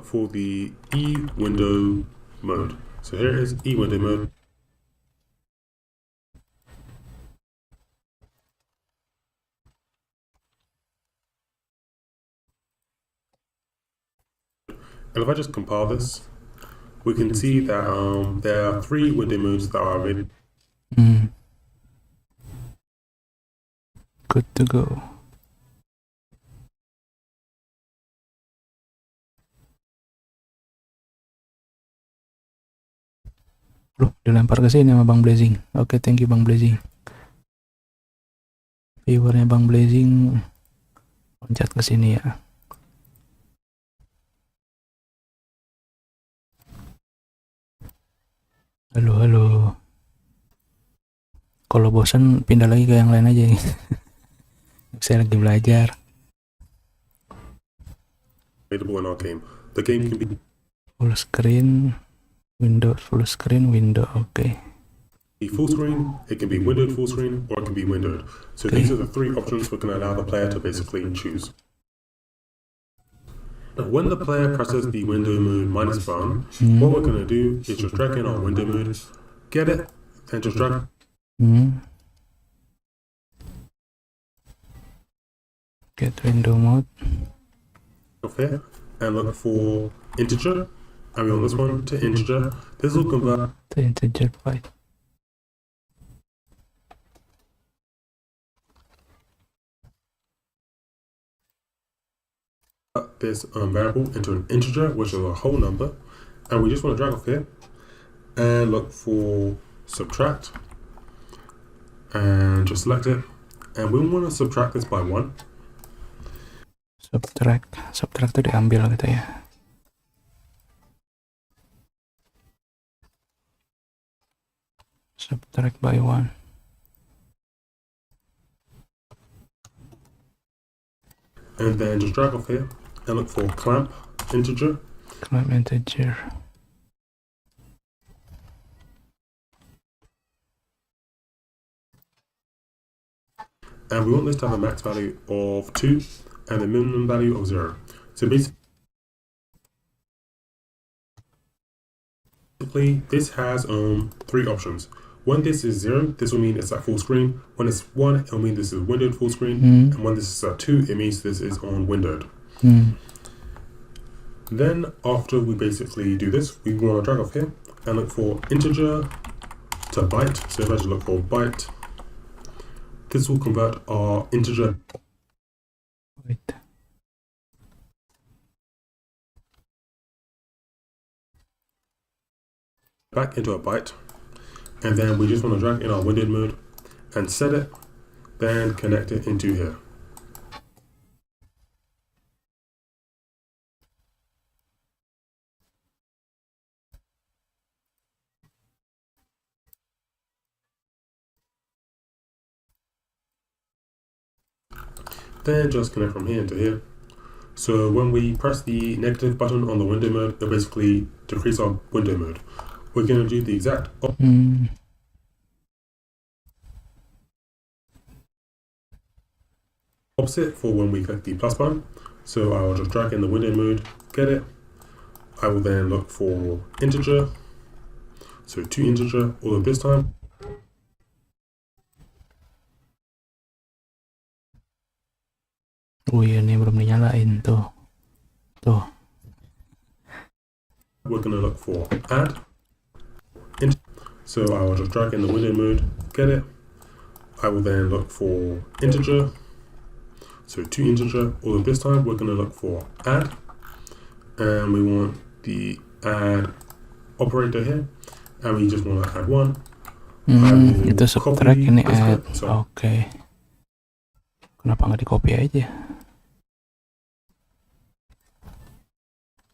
for the E window mode. So here is E window mode. And if I just compile this, we can see that there are 3 window modes that are available. Good to go. Loh, dilempar ke sini sama Bang Blazing. Oke, thank you Bang Blazing. Viewernya Bang Blazing loncat ke sini ya. Halo. Kalau bosan pindah lagi ke yang lain aja. Saya lagi belajar. Available in our game. The game can be full screen. Window, full screen, window, okay. Full screen, it can be windowed full screen, or it can be windowed. So these are the 3 options we're going to allow the player to basically choose. Now when the player presses the window mode minus button, what we're going to do is just drag in our window mode, get it, and just drag get window mode off here, and look for integer. And we want this one to integer. This will convert to integer byte. This variable into an integer, which is a whole number. And we just want to drag off here and look for subtract. And just select it. And we want to subtract this by 1. Subtract itu diambil gitu ya. Subtract by 1. And then just drag off here and look for clamp integer. Clamp integer. And we want this to have a max value of 2 and a minimum value of 0. So basically this has 3 options. When this is 0, this will mean it's at full screen. When it's 1, it'll mean this is windowed full screen. And when this is at 2, it means this is on windowed. Then after we basically do this, we want to drag off here and look for integer to byte. So if I just look for byte, this will convert our integer back into a byte. And then we just want to drag in our windowed mode and set it, then connect it into here. Then just connect from here into here. So when we press the negative button on the window mode, it'll basically decrease our window mode. We're going to do the exact opposite for when we click the plus button. So I will just drag in the window mode, get it. I will then look for integer. So 2 integer, although this time ini belum dinyalain tuh. We're going to look for add. So I will just drag in the window mode, get it. I will then look for integer. So to integer, although this time we're going to look for add, and we want the add operator here, and we just want to add one. Itu subtract, ini add. Oke. Kenapa nggak di copy aja?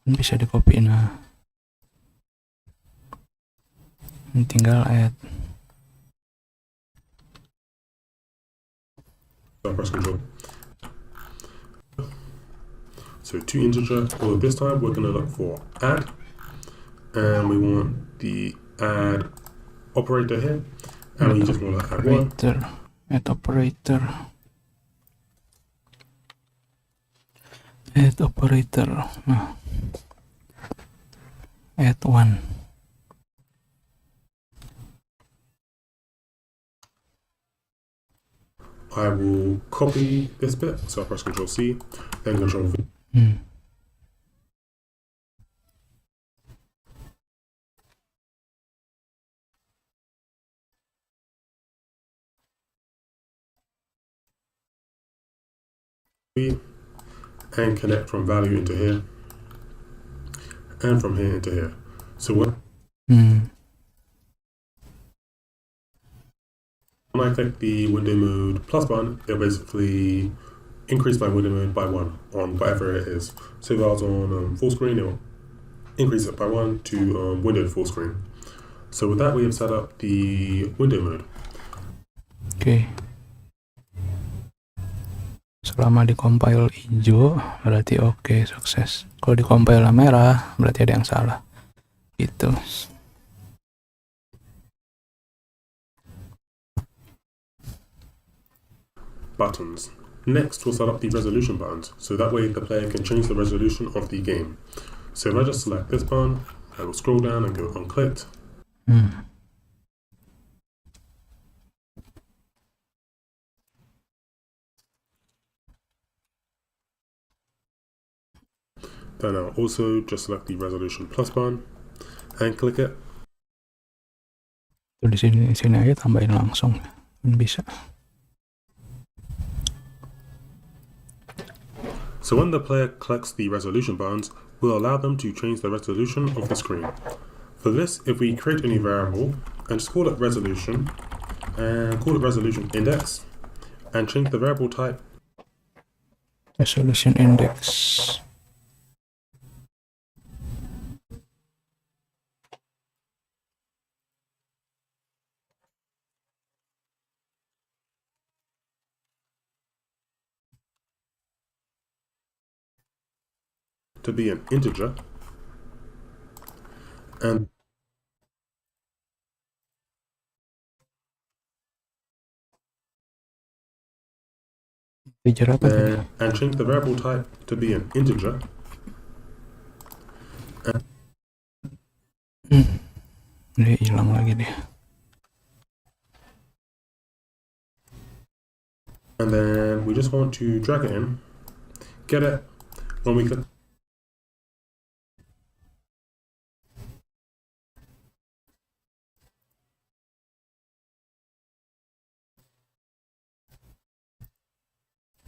Bisa di copy, nah. Ini tinggal add. So press Control. So to integer, although this time we're going to look for add, and we want the add operator here, and we just want to add one. Add operator. Add operator. Nah. Add one. I will copy this bit, so I press Control C, then Control V. And connect from value into here, and from here into here. So when I click the window mode plus button, it'll basically increase my window mode by 1 on whatever it is. So if I was on full screen, it'll increase it by 1 to windowed full screen. So with that, we have set up the window mode. Okay. Selama di compile hijau berarti oke, sukses. Kalau di compile merah berarti ada yang salah. Gitu. Buttons. Next, we'll set up the resolution buttons, so that way the player can change the resolution of the game. So if I just select this button, I will scroll down and go unclicked. Then I'll also just select the resolution plus button and click it. Di sini aja tambahin langsung, bisa. So when the player clicks the resolution buttons, we'll allow them to change the resolution of the screen. For this, if we create a new variable and just call it resolution and call it resolution index and change the variable type resolution index. to be an integer, and and change the variable type to be an integer. Dia hilang lagi deh. And then we just want to drag it in, get it, when we click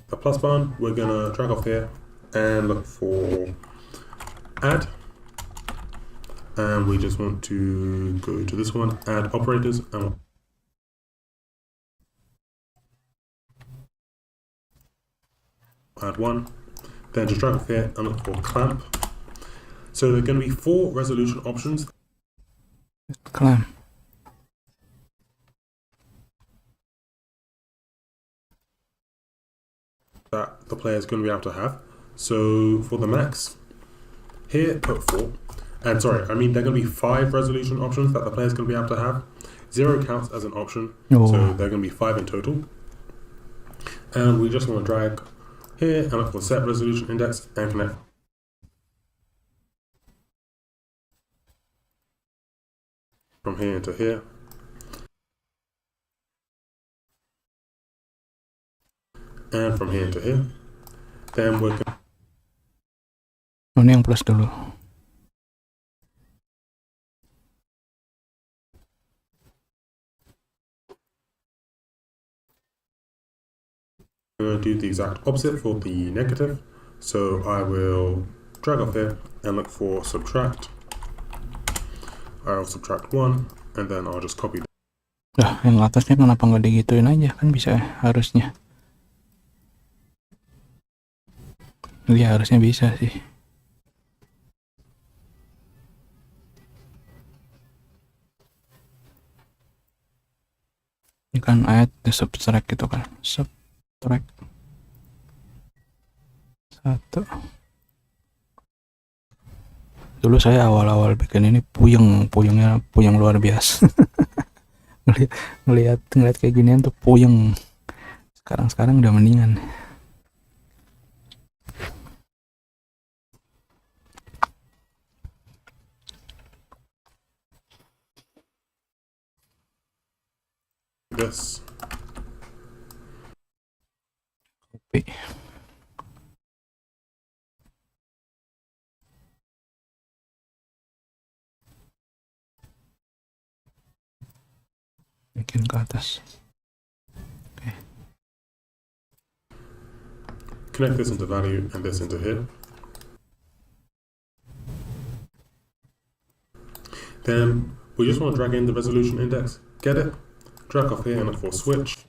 the plus button, we're gonna drag off here and look for add, and we just want to go to this one, add operators, and add one, then just drag off here and look for clamp. So there are going to be 4 resolution options. Clamp. That the player is going to be able to have. So for the max, here put 4. And sorry, I mean there are going to be 5 resolution options that the player is going to be able to have. 0 counts as an option, so there are going to be 5 in total. And we just want to drag here and look for set resolution index and connect. From here to here. And from here to here. Then we're going ini yang plus dulu. I'm going to do the exact opposite for the negative. So I will drag off here and look for subtract. I'll subtract 1 and then I'll just copy. Nah, yang atasnya kenapa nggak digituin aja? Kan bisa harusnya. Iya, harusnya bisa sih. Ini kan ayat di subtract gitu kan. Subtract 1. Dulu saya awal-awal bikin ini puyengnya luar biasa. ngelihat kayak ginian tuh puyeng. Sekarang udah mendingan. This. Copy. Bikin ke atas. Okay. Connect this into value and this into here. Then we just want to drag in the resolution index. Get it? Drag off here and look for switch.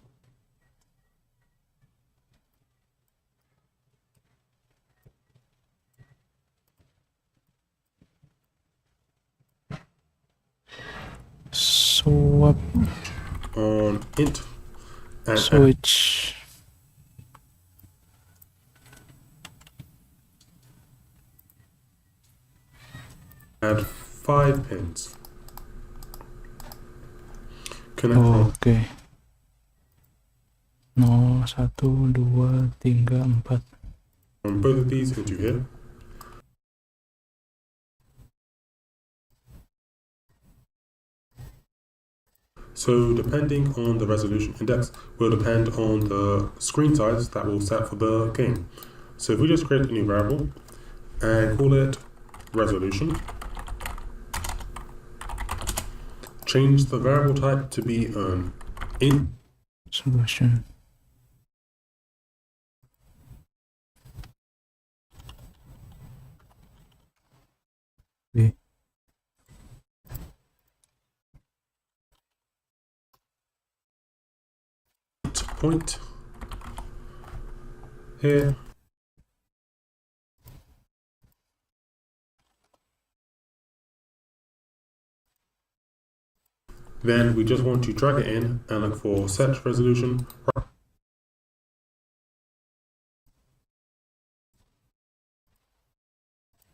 Swap on int and switch. Add 5 pins. Connect from. Okay. 0, 1, 2, 3, 4. On both of these into here. So depending on the resolution index will depend on the screen size that we'll set for the game. So if we just create a new variable and call it resolution, change the variable type to be an int solution. B. Point here. Then we just want to drag it in and look for set resolution.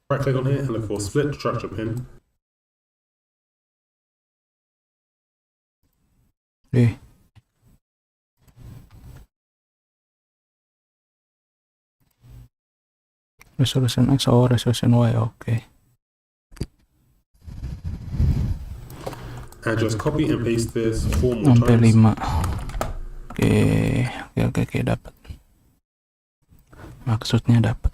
Right click on here and look for split structure pin. B. Resolution X or resolution Y, okay. And just copy and paste this 4 more Sampai times. 5. Oke, dapat. Maksudnya dapat.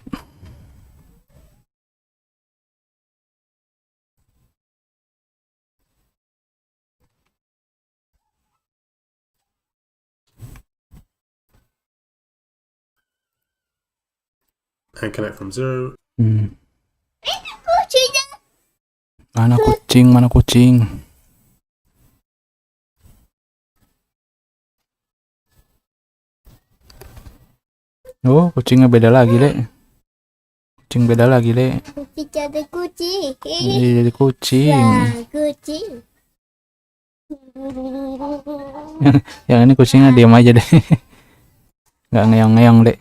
And connect from 0. Mana kucing? Oh, kucingnya beda lagi, Le. Kucing beda lagi, Le. Jadi kucing. Jadi kucing. Ya, kucing. Yang ini kucingnya diam aja deh. Nggak ngeyong-ngeyong, Le.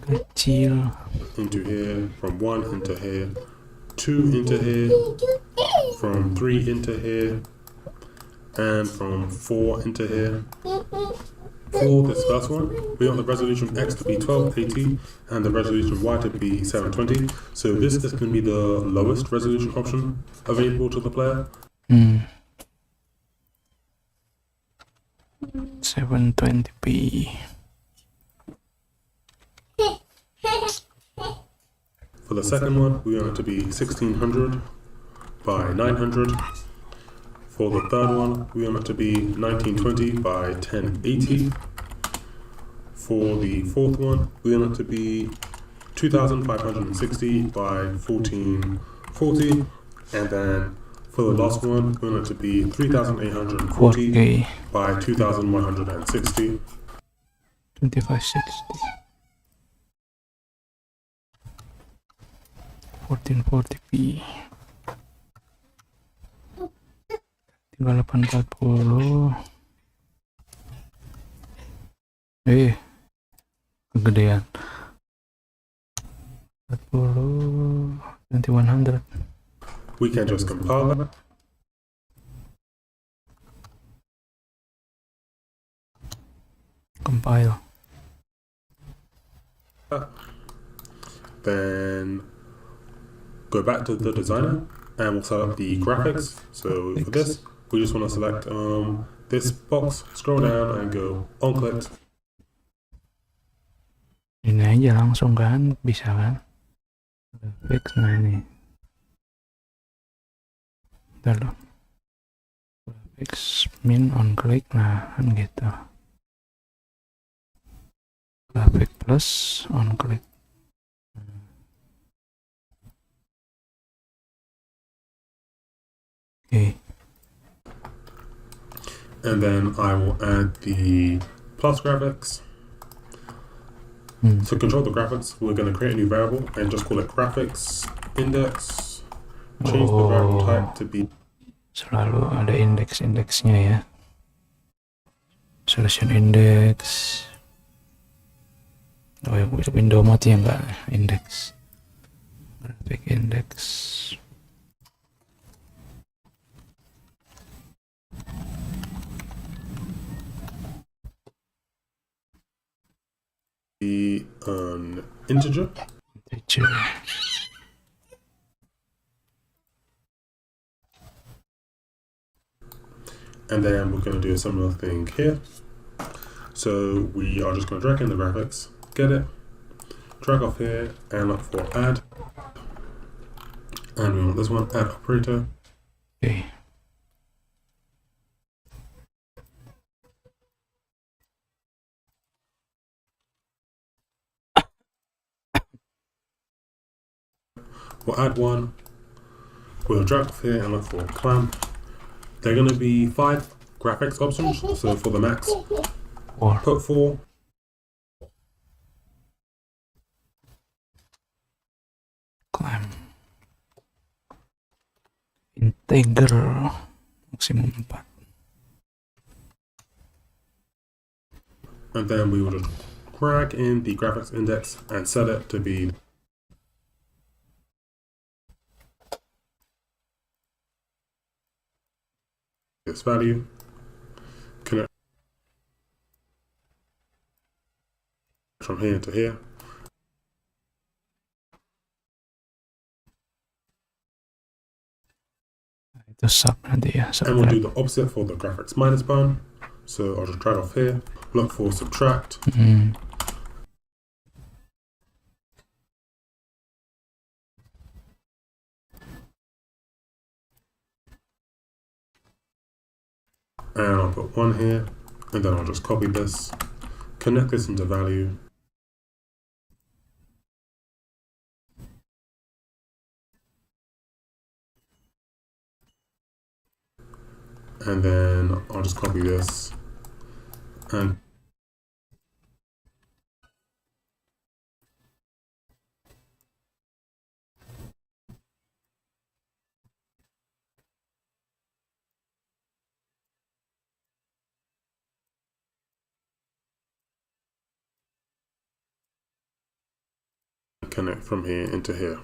Kecil. Into here, from 1 into here, 2 into here, from 3 into here, and from 4 into here. For this first one, we want the resolution X to be 1280 and the resolution Y to be 720. So this is going to be the lowest resolution option available to the player. 720p. For the second one, we want it to be 1600 by 900. For the third one, we want it to be 1920 by 1080. For the fourth one, we want it to be 2560 by 1440. And then for the last one, we want it to be 3840 by 2160. 2560. 1440p. 3840. Kegedean. 40 2100. We can just compile that. Compile. Then go back to the designer and we'll set up the graphics. So for this, we just want to select this box, scroll down and go on click. Ini aja langsung kan, bisa kan? Fix, nah ini. Bentar loh. Fix min on click, nah kan gitu. Graphic plus on click. Okay. And then I will add the plus graphics. To control the graphics, we're going to create a new variable and just call it graphics index. Change the variable type to be. Selalu ada indeks-indeksnya ya. Selection index. Oh ya, window mode ya enggak index. Graphic index. Be an integer. And then we're going to do a similar thing here. So we are just going to drag in the graphics, get it, drag off here, and look for add. And we want this one, add operator. Okay. We'll add one, we'll drag off here and look for clamp. There are going to be 5 graphics options, so for the max, put 4. Clamp. Integer. Maksimum 4. And then we will just drag in the graphics index and set it to be this value, connect from here to here. Itu sub nanti ya. And we'll do the opposite for the graphics minus button. So I'll just drag off here, look for subtract. And I'll put 1 here, and then I'll just copy this, connect this into value. And then I'll just copy this and connect from here into here.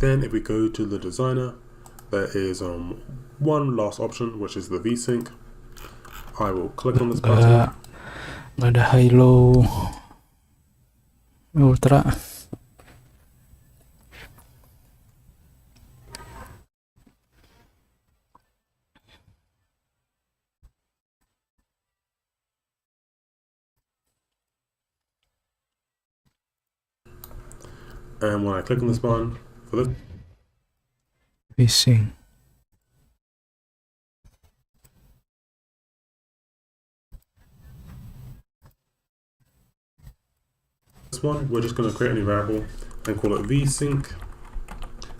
Then if we go to the designer, there is one last option, which is the VSync. I will click on this button. Nggak ada high-low ultra. And when I click on this button for this, Vising. this one, we're just going to create a new variable and call it VSync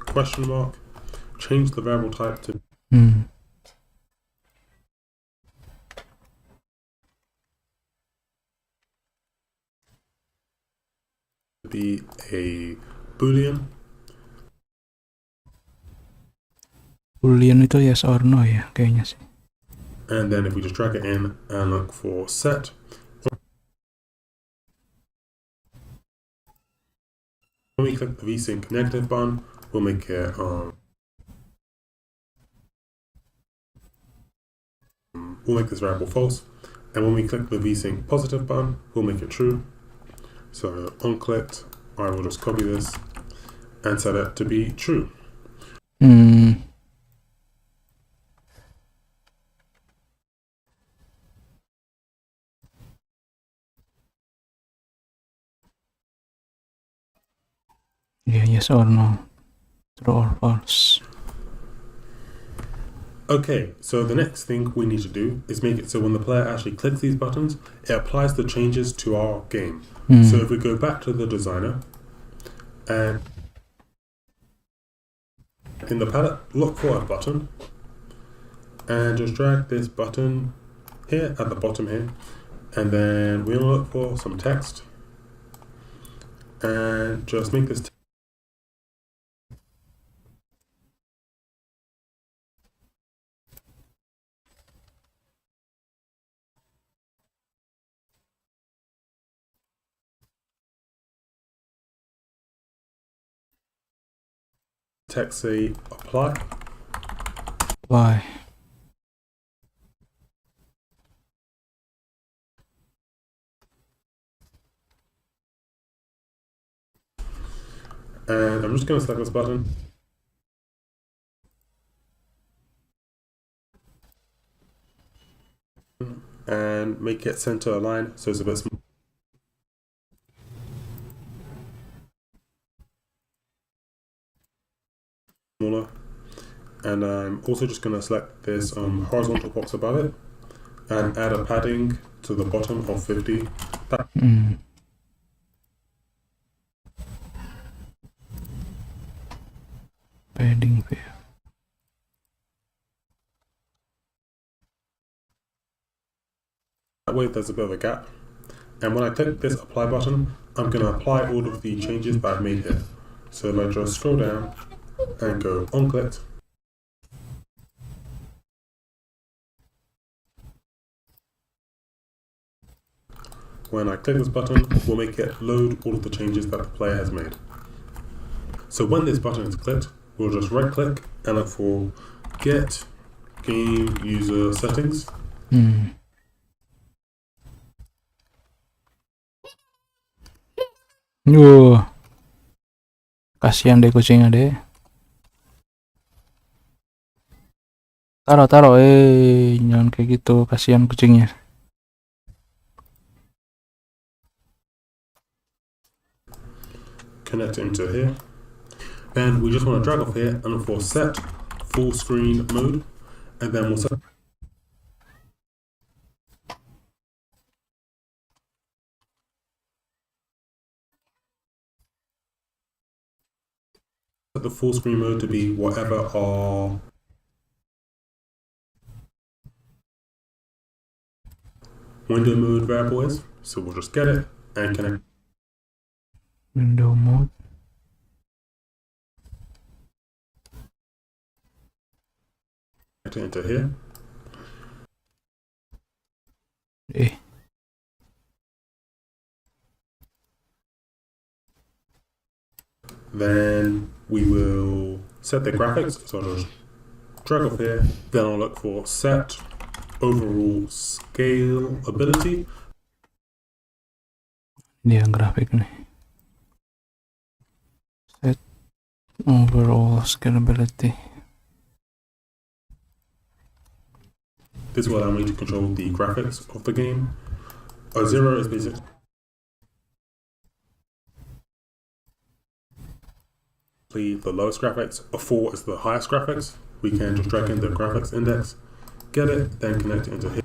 question mark. Change the variable type to be a boolean. Boolean itu yes or no ya kayaknya sih. And then if we just drag it in and look for set, when we click the VSync negative button, we'll make it we'll make this variable false, and when we click the VSync positive button, we'll make it true. So on clicked, I will just copy this and set it to be true. Yeah, yes or no, true or false. Okay, so the next thing we need to do is make it so when the player actually clicks these buttons, it applies the changes to our game. So if we go back to the designer and in the palette, look for a button and just drag this button here at the bottom here, and then we'll look for some text and just make this text say apply. Why? And I'm just going to select this button. And make it center align so it's a bit small. Smaller. And I'm also just going to select this horizontal box above it and add a padding to the bottom of 50. Padding. That way there's a bit of a gap. And when I click this apply button, I'm going to apply all of the changes that I've made here. So if I just scroll down and go on clicked, when I click this button, we'll make it load all of the changes that the player has made. So when this button is clicked, we'll just right click and look for get game user settings. Kasihan deh kucingnya deh. Taruh, jangan kayak gitu, kasihan kucingnya. Connect it into here, and we just want to drag off here and look for set full screen mode, and then we'll set the full screen mode to be whatever our window mode variable is. So we'll just get it and connect window mode. it into here. Then we will set the graphics, so I'll just drag off here, then I'll look for set overall scalability. Dia grafik nih. Set overall scalability. This will allow me to control the graphics of the game. A 0 is basically the lowest graphics, a 4 is the highest graphics. We can just drag in the graphics index, get it, then connect it into here.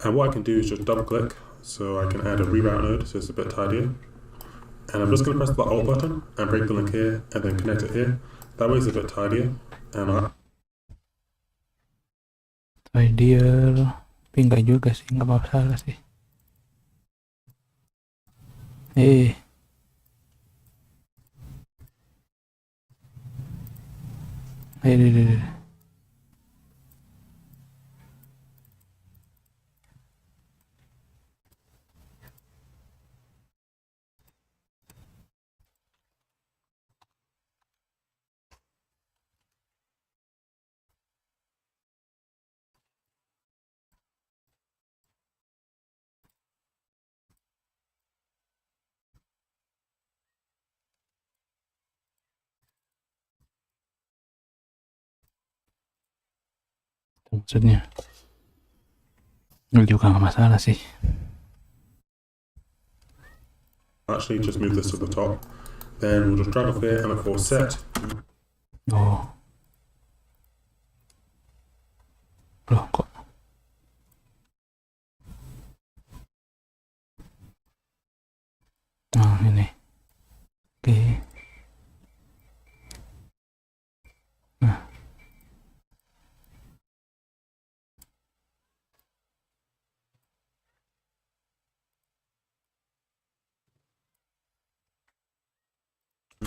And what I can do is just double click so I can add a reroute node so it's a bit tidier. And I'm just going to press the Alt button and break the link here and then connect it here. That way it's a bit tidier. And Tidier, tapi enggak juga sih, enggak masalah sih. Hey. Maksudnya juga nggak masalah sih. Actually just move this to the top, then we'll just drag off here and look for set. Oh, loh kok ini oke.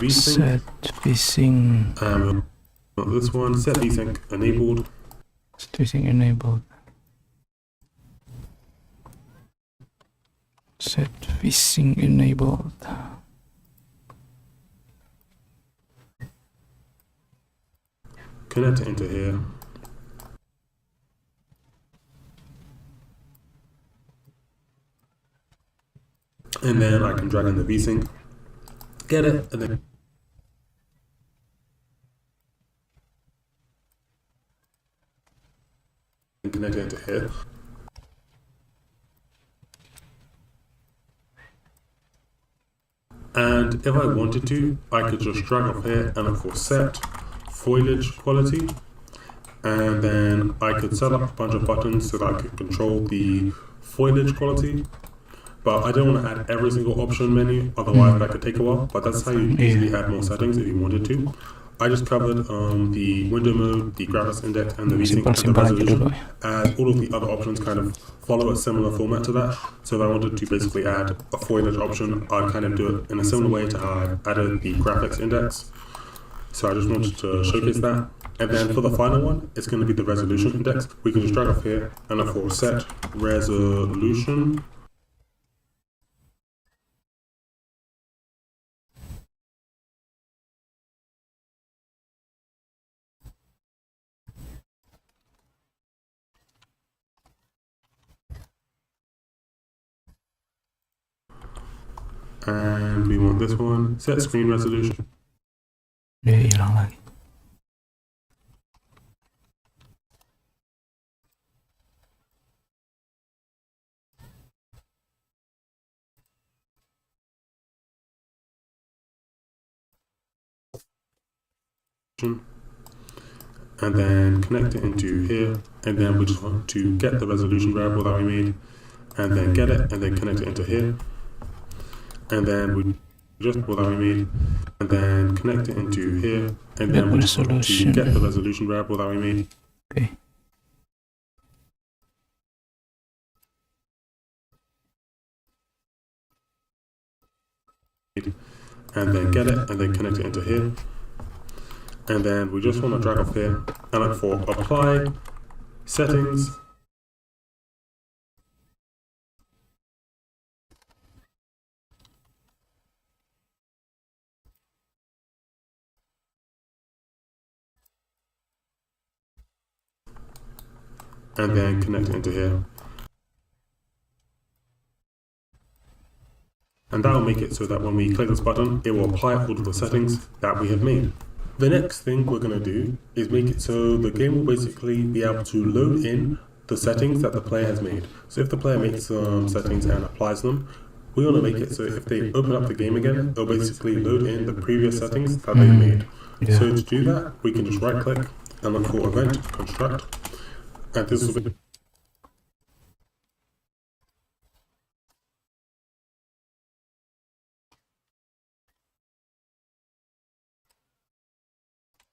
Set vsync. This one, set vsync enabled. Set vsync enabled. Set vsync enabled. Connect it into here. And then I can drag in the vsync, get it, and then connect it into here. And if I wanted to, I could just drag off here and look for set foliage quality, and then I could set up a bunch of buttons so that I could control the foliage quality. But I don't want to add every single option menu, otherwise that could take a while. But that's how you easily add more settings if you wanted to. I just covered the window mode, the graphics index, and the vsync and the resolution. As all of the other options kind of follow a similar format to that. So if I wanted to basically add a foliage option, I'd kind of do it in a similar way to how I added the graphics index. So I just wanted to showcase that. And then for the final one, it's going to be the resolution index. We can just drag off here and look for set resolution. And we want this one, set screen resolution. Dia hilang lagi. And then connect it into here, and then we just want to get the resolution variable that we made, and then get it, and then connect it into here. And then we just what we made, and then connect it into here, and then we just want to get the resolution variable that we made. Okay. And then get it, and then connect it into here. And then we just want to drag off here and look for apply settings, and then connect it into here. And that will make it so that when we click this button, it will apply all of the settings that we have made. The next thing we're going to do is make it so the game will basically be able to load in the settings that the player has made. So if the player makes some settings and applies them, we want to make it so if they open up the game again, it'll basically load in the previous settings that they made. Yeah. So to do that, we can just right click and look for event, construct, and this will be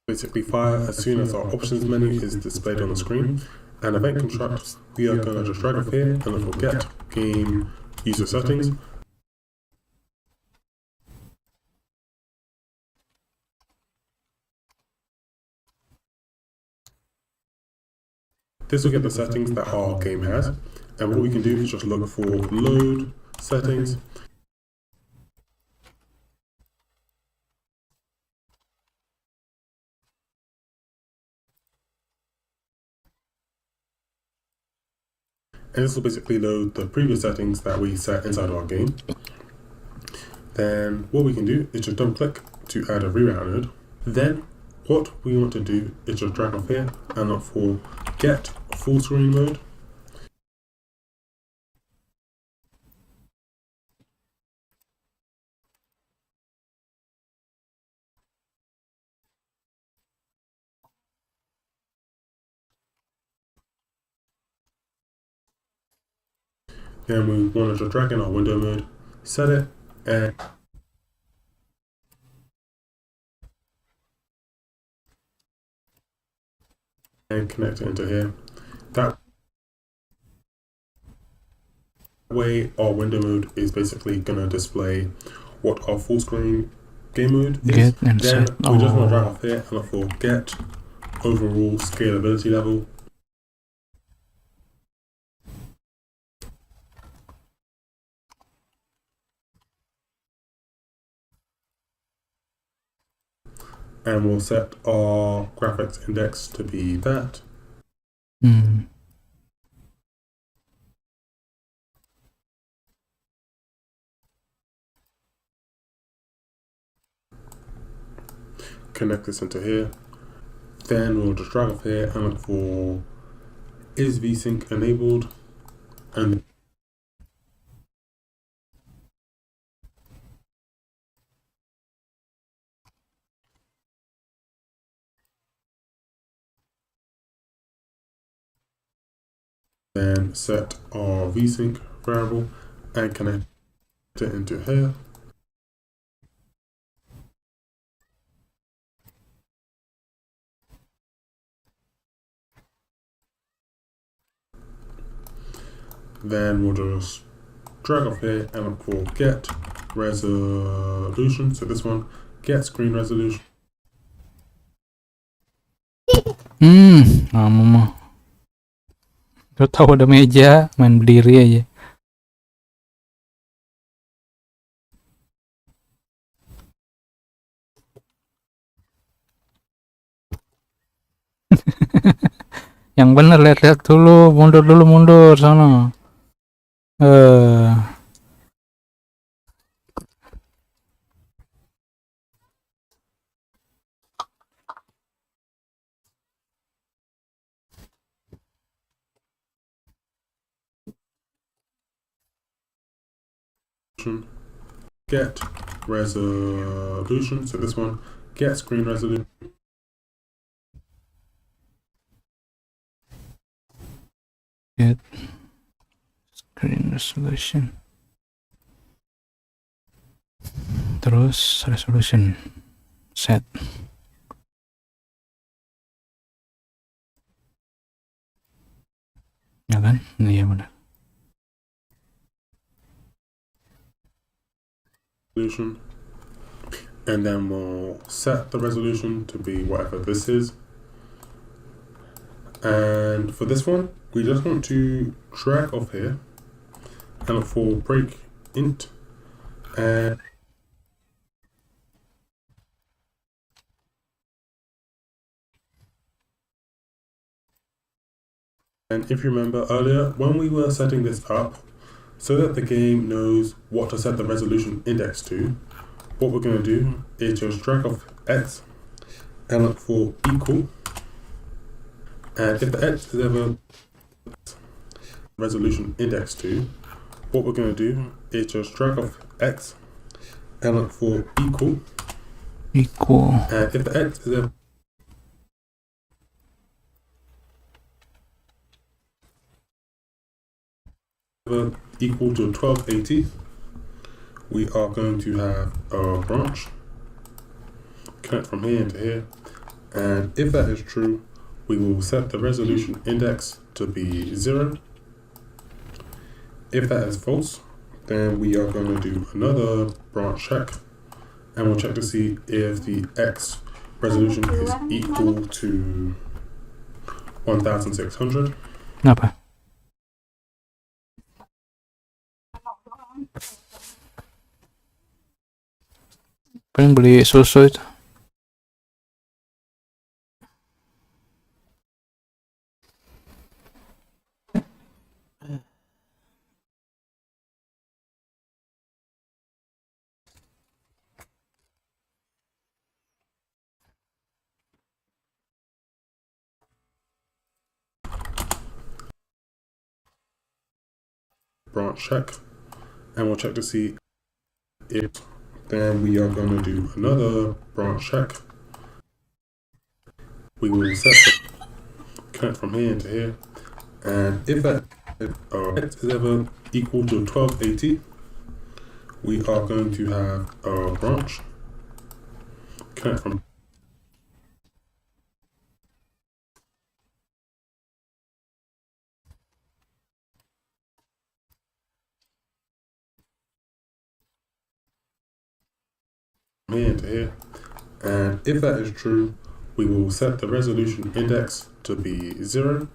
basically fire as soon as our options menu is displayed on the screen. And event construct, we are going to just drag off here and look for get game user settings. This will get the settings that our game has, and what we can do is just look for load settings. And this will basically load the previous settings that we set inside our game. Then what we can do is just double click to add a reroute node. Then what we want to do is just drag off here and look for get full screen mode. Then we want to just drag in our window mode, set it, and connect it into here. That way our window mode is basically going to display what our full screen game mode is. Then we just want to drag off here and look for get overall scalability level. And we'll set our graphics index to be that. Connect this into here. Then we'll just drag off here and look for is VSync enabled, and then set our VSync variable and connect it into here. Then we'll just drag off here and look for get resolution. So this one, get screen resolution. Kamu mah. Lo tahu ada meja, main berdiri aja. Yang bener lihat-lihat dulu, mundur sana. Get resolution. So this one, get screen resolution. Get screen resolution. Terus resolution set. Ya kan? Iya benar. And then we'll set the resolution to be whatever this is. And for this one, we just want to drag off here and look for break int, and if you remember earlier, when we were setting this up, so that the game knows what to set the resolution index to, what we're going to do is just drag off x and look for equal, and if the x is ever resolution index to, what we're going to do is just drag off x and look for equal, and if the x is ever equal to 1280, we are going to have a branch connect from here to here, and if that is true, we will set the resolution index to be 0. If that is false, then we are going to do another branch check, and we'll check to see if the x resolution is equal to 1600. Kenapa? Paling beli susu itu. Branch check, and we'll check to see if, then we are going to do another branch check. We will set the connect from here to here, and if that x is ever equal to 1280, we are going to have a branch connect from here to here, and if that is true, we will set the resolution index to be 0.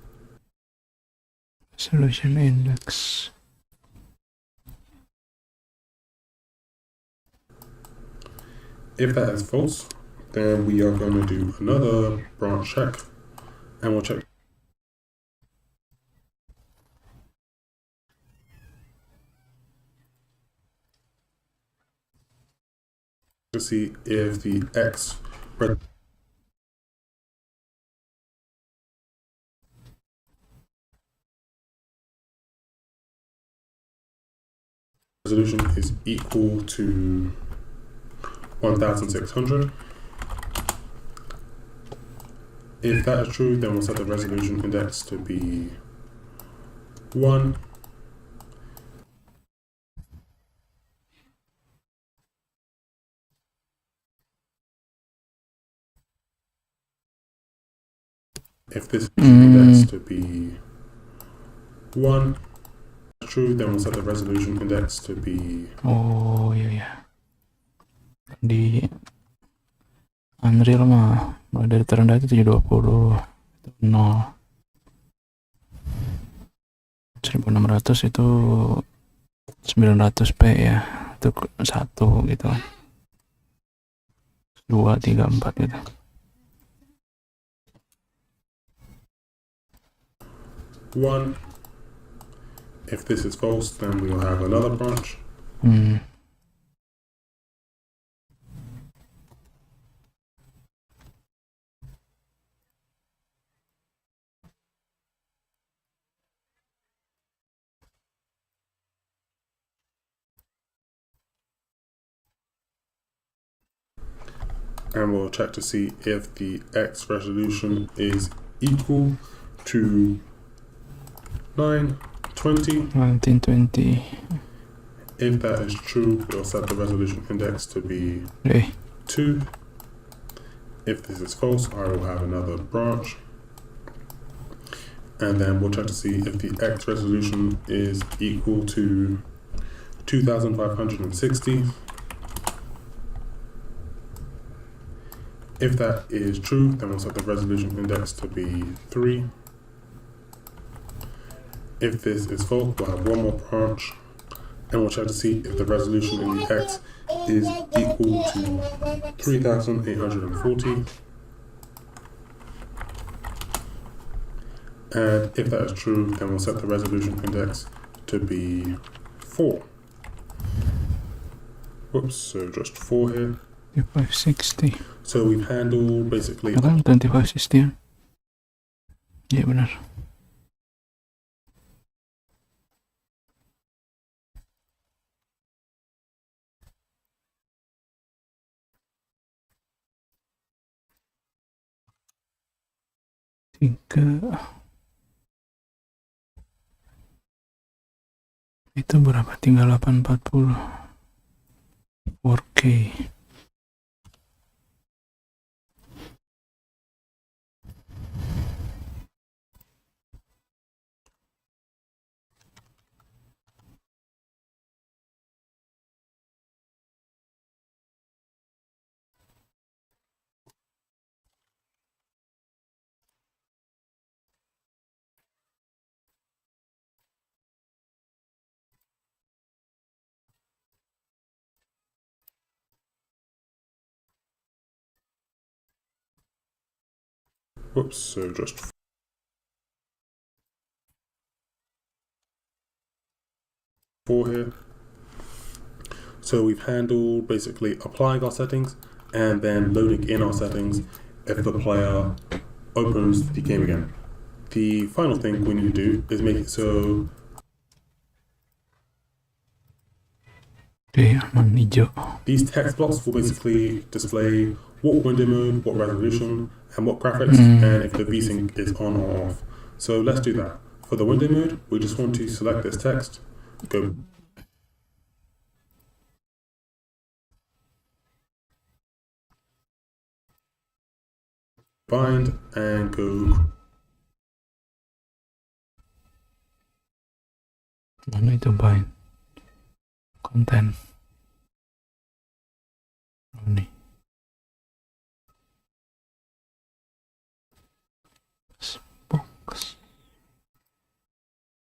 Resolution index. If that is false, then we are going to do another branch check, and we'll check to see if the x resolution is equal to 1600. If that is true, then we'll set the resolution index to be 1. If this index to be 1 true, then we'll set the resolution index to be. Oh iya ya. Di Unreal mah mulai dari terendah itu 720, itu 0. 1600 itu 900p ya, itu 1 gitu kan. 2, 3, 4 gitu. One. If this is false, then we will have another branch. And we'll check to see if the X resolution is equal to 1920. If that is true, we'll set the resolution index to be 2. If this is false, I will have another branch. And then we'll check to see if the X resolution is equal to 2560. If that is true, then we'll set the resolution index to be 3. If this is false, we'll have one more branch, and we'll check to see if the resolution in the X is equal to 3,840. And if that is true, then we'll set the resolution index to be 4. Whoops, so just 4 here. 2560. So we've handled basically... Kan 2560. Iya benar. Itu berapa? Tinggal 840. 4K. Whoops, so just 4 here. So we've handled basically applying our settings and then loading in our settings if the player opens the game again. The final thing we need to do is make it so these text blocks will basically display what window mode, what resolution, and what graphics, and if the VSync is on or off. So let's do that. For the window mode, we just want to select this text, go bind, and go. Mana itu bind? Content. Oh, nih. Box.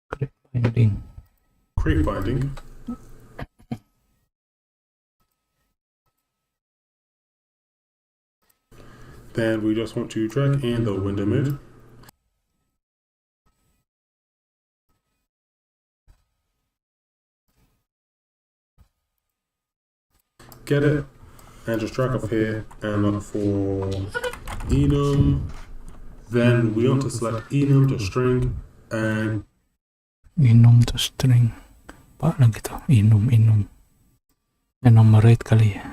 Create binding. Create binding. Then we just want to drag in the window mode. Get it, and just drag up here and look for enum. Then we want to select enum to string and enum to string. Apa lagi tuh? Enum. Enumerate kali ya.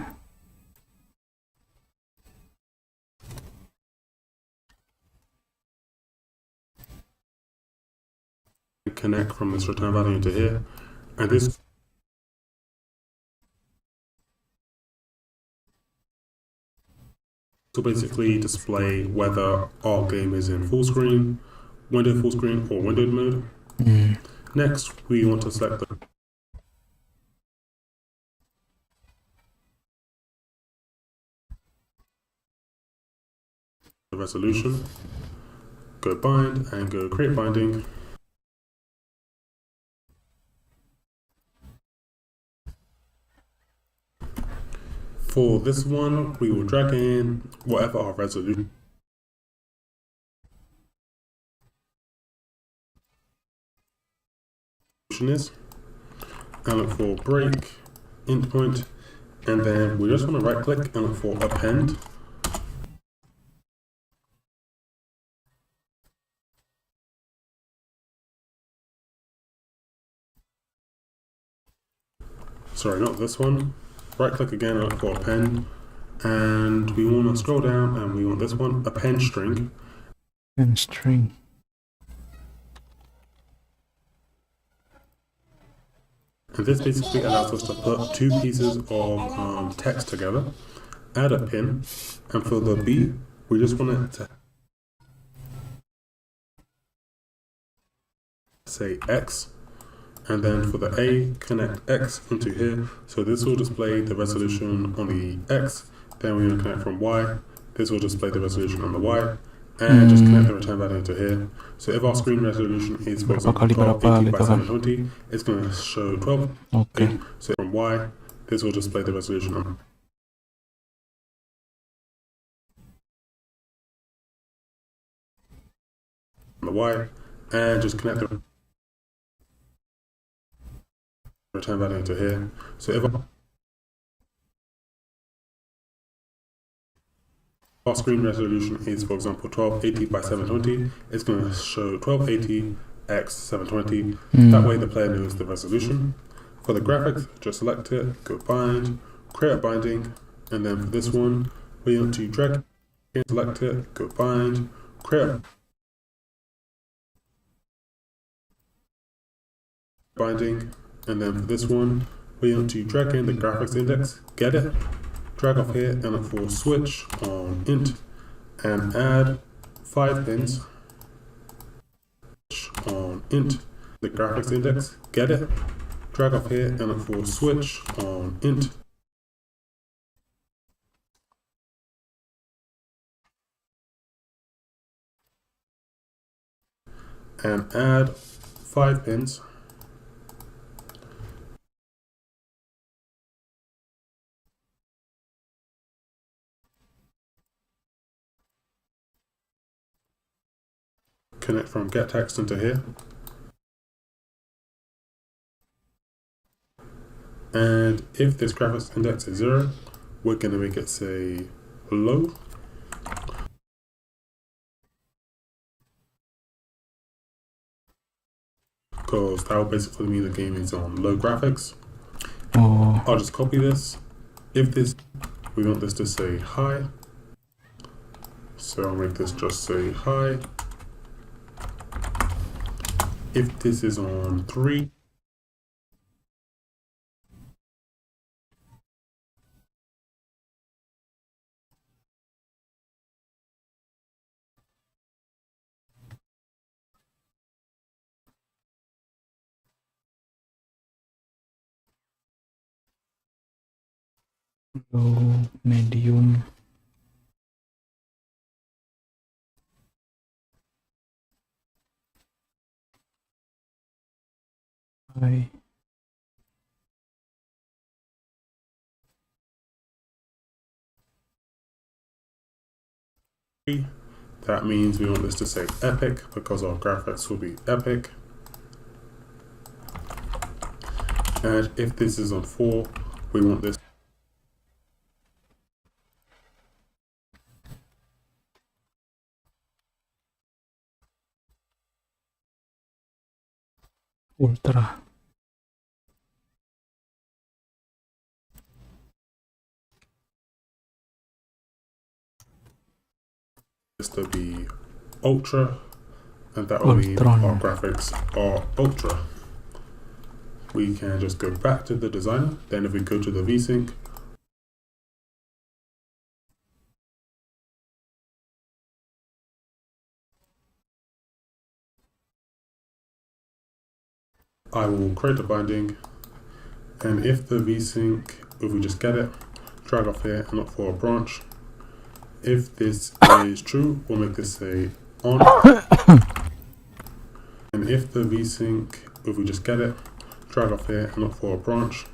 Connect from this return value into here, and this to basically display whether our game is in full screen, window full screen, or windowed mode. Next, we want to select the resolution, go bind, and go create binding. For this one, we will drag in whatever our resolution is, and look for break, endpoint, and then we just want to right click and look for append. Sorry, not this one. Right click again and look for append, and we want to scroll down and we want this one, append string. And string. And this basically allows us to put two pieces of text together, add a pin, and for the B, we just want it to say X, and then for the A, connect X into here. So this will display the resolution on the X, then we're going to connect from Y, this will display the resolution on the Y, and just connect the return value to here. So if our screen resolution is, for example, 1280 by 720, it's going to show 12. Okay. So from Y, this will display the resolution on the Y, and just connect the return value to here. So if our screen resolution is, for example, 1280 by 720, it's going to show 1280 x 720. That way the player knows the resolution. For the graphics, just select it, go bind, create a binding, and then for this one, we want to drag it, select it, go bind, create a binding, and then for this one, we want to drag in the graphics index, get it, drag off here, and look for switch on int, and add 5 pins on int, the graphics index, get it, drag off here, and look for switch on int, and add 5 pins connect from get text into here, and if this graphics index is 0, we're going to make it say low, because that will basically mean the game is on low graphics. I'll just copy this. If this, we want this to say high, so I'll make this just say high. If this is on 3, low, medium, high, that means we want this to say epic because our graphics will be epic. And if this is on 4, we want this ultra. to be ultra, and that will mean our graphics are ultra. We can just go back to the designer, then if we go to the VSync, I will create a binding, and if the VSync, if we just get it, drag off here and look for a branch. If this is true, we'll make this say on. And if the VSync, if we just get it, drag off here and look for a branch.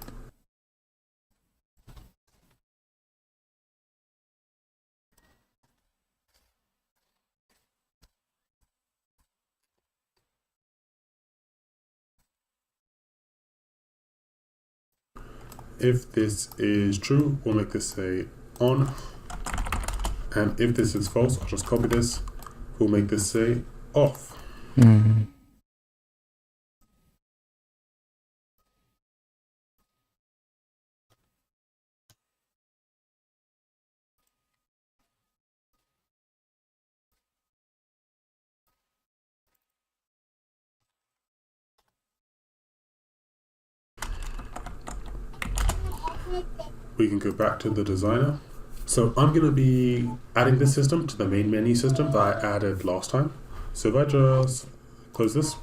If this is true, we'll make this say on. And if this is false, I'll just copy this. We'll make this say off. We can go back to the designer. So I'm going to be adding this system to the main menu system that I added last time. So if I just close this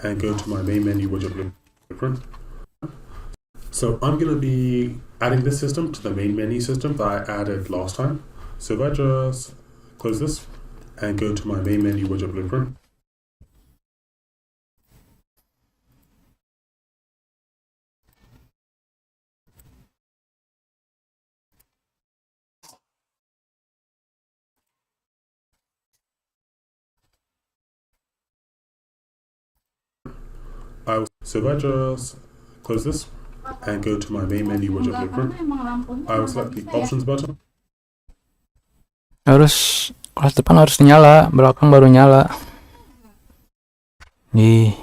and go to my main menu widget blueprint. So I'm going to be adding this system to the main menu system that I added last time. So if I just close this and go to my main menu widget blueprint. So if I just close this and go to my main menu widget blueprint, I will select the options button. Harus kelas depan harus nyala, belakang baru nyala. Nih.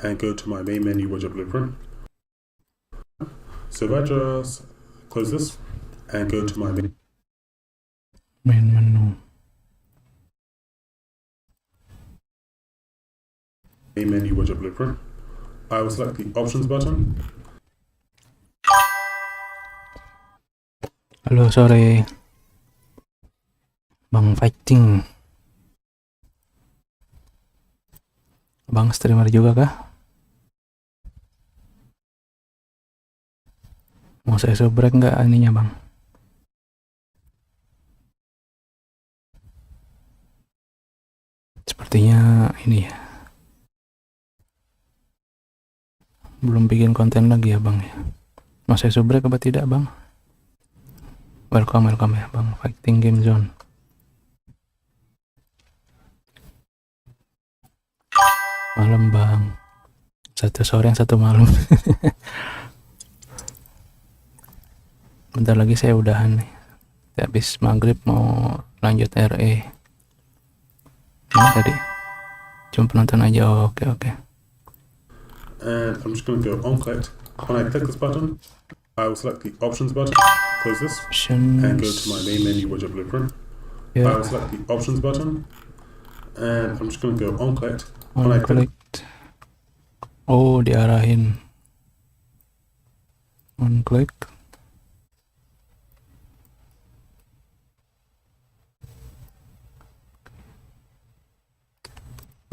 And go to my main menu widget blueprint. So if I just close this and go to my main menu widget blueprint, I will select the options button. Halo, sore. Bang Fighting. Bang streamer juga kah? Mau saya subrek nggak ininya bang? Sepertinya ini ya. Belum bikin konten lagi ya bang ya. Mau saya subrek apa tidak bang? Welcome ya bang. Fighting Game Zone. Malam bang, satu sore yang satu malam. Bentar lagi saya udahan nih. Habis maghrib mau lanjut RE. Ini tadi cuma penonton aja. Oh, oke. And I'm just going to go on click. When I click this button, I will select the options button, close this, and go to my main menu widget blueprint. Yeah. I will select the options button, and I'm just going to go on click. On click. Oh, diarahin. On click.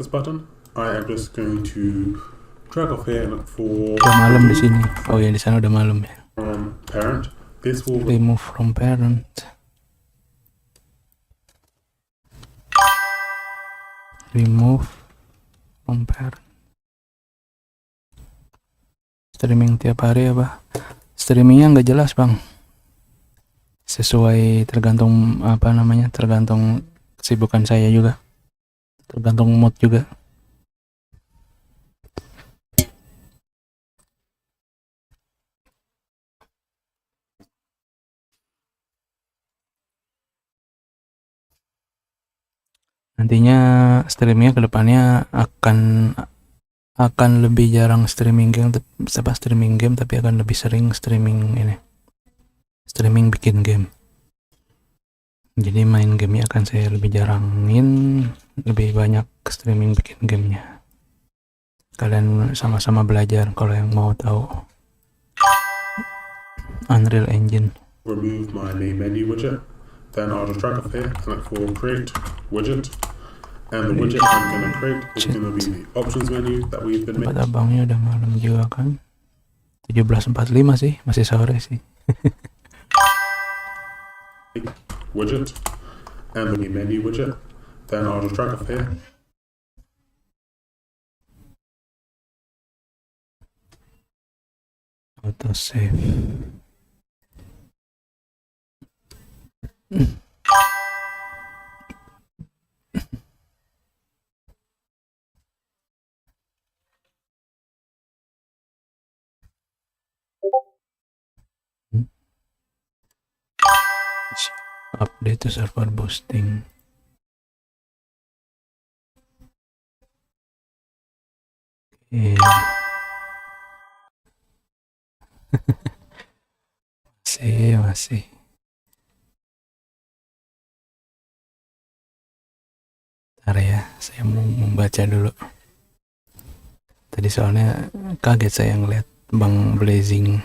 This button, I am just going to drag off here and look for. Udah malam di sini. Oh ya, di sana udah malam ya. From parent. This will remove from parent. Remove from parent. Streaming tiap hari apa? Streamingnya nggak jelas bang. Sesuai tergantung apa namanya, tergantung kesibukan saya juga. Tergantung mood juga. Nantinya streamingnya kedepannya akan lebih jarang streaming game, tapi akan lebih sering streaming bikin game. Jadi main gamenya akan saya lebih jarangin, lebih banyak streaming bikin gamenya. Kalian sama-sama belajar kalau yang mau tahu Unreal Engine. Remove my main menu widget, then I'll just drag up here and look for create widget, and the widget I'm going to create is going to be the options menu that we've been making. Tempat abangnya udah malam juga kan, 17.45 sih, masih sore sih. widget and the menu widget, then I'll just drag off here. Auto save. Update to server boosting. Okay. masih. Bentar ya, saya mau membaca dulu. Tadi soalnya kaget saya ngeliat Bang Blazing.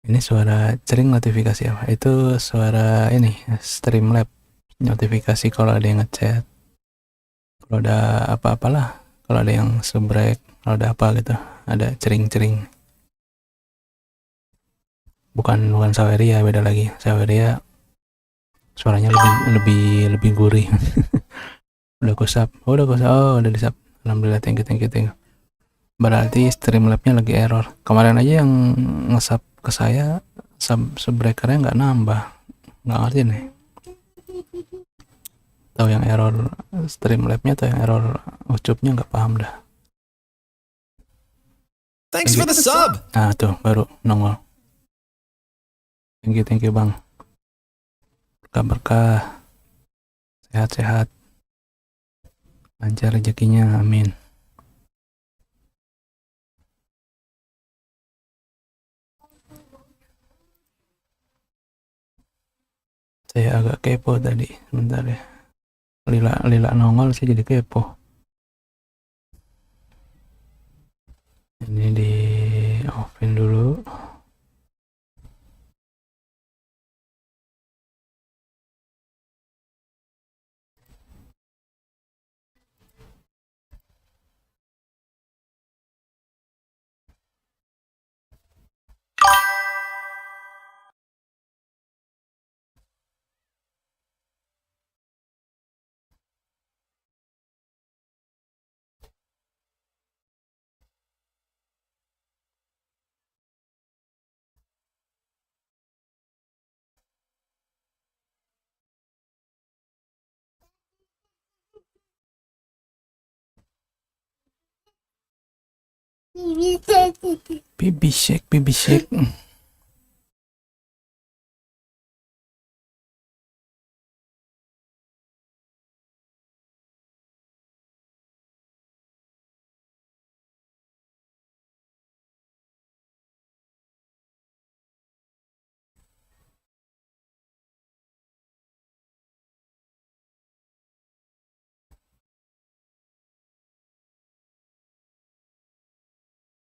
Ini suara cering notifikasi apa? Itu suara ini Streamlab notifikasi kalau ada yang ngechat, kalau ada apa-apalah, kalau ada yang subrek, kalau ada apa gitu, ada cering-cering. Bukan Saweria, beda lagi. Saweria suaranya lebih gurih. Udah kusap, udah disap. Alhamdulillah, thank you. Berarti Streamlabnya lagi error. Kemarin aja yang ngesap ke saya subbreakernya nggak nambah, nggak ngerti nih. Tahu yang error Streamlabnya atau yang error ucupnya, nggak paham dah. Thanks for the sub. Nah tuh baru nongol. Thank you bang. Berkah, sehat-sehat, lancar rezekinya, amin. Saya agak kepo tadi, sebentar ya. Lila nongol, saya jadi kepo. Ini di offin dulu. Baby shake.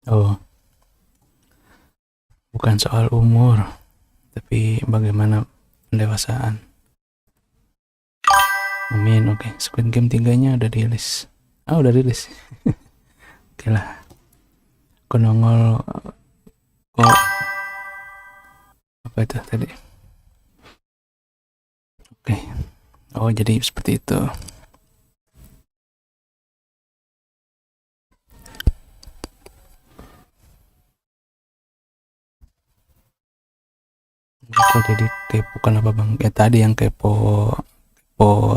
Oh, bukan soal umur, tapi bagaimana pendewasaan. Amin. Oke, Squid Game 3-nya udah rilis. Udah rilis. Oke lah. Aku nongol kok apa itu tadi? Oke. Oh, jadi seperti itu. Kok jadi kepo kenapa bang? Ya tadi yang kepo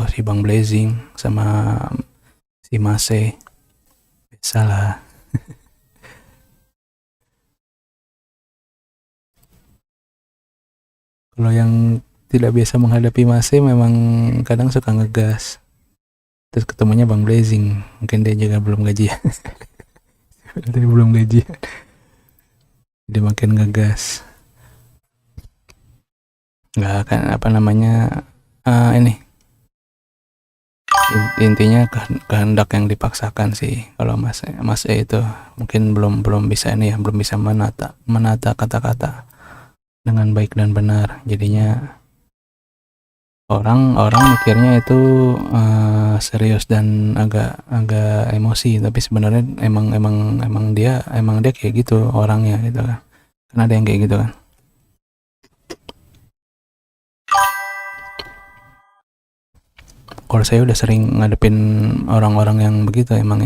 si Bang Blazing sama si Mase. Biasalah. Kalau yang tidak biasa menghadapi Mase memang kadang suka ngegas. Terus ketemunya Bang Blazing, mungkin dia juga belum gajian. Dia belum gajian. Dia makin ngegas. Nggak akan ini intinya kehendak yang dipaksakan sih. Kalau Mas E itu mungkin belum bisa ini ya, belum bisa menata kata-kata dengan baik dan benar. Jadinya orang mikirnya itu serius dan agak emosi, tapi sebenarnya emang dia kayak gitu orangnya gitu kan. Karena ada yang kayak gitu kan. Kalau saya udah sering ngadepin orang-orang yang begitu, emang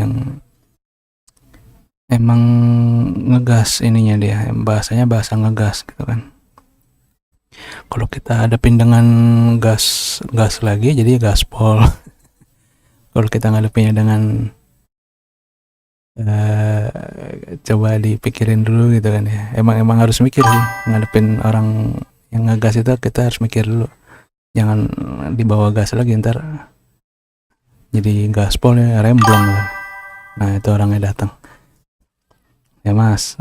ngegas ininya dia, bahasanya bahasa ngegas gitu kan. Kalau kita hadapin dengan gas lagi jadi gaspol. Kalau kita ngadepinnya dengan coba dipikirin dulu gitu kan ya. Emang harus mikir sih ngadepin orang yang ngegas itu, kita harus mikir dulu. Jangan dibawa gas lagi, ntar jadi gaspol ya, remblong kan. Nah itu orangnya datang. Ya mas,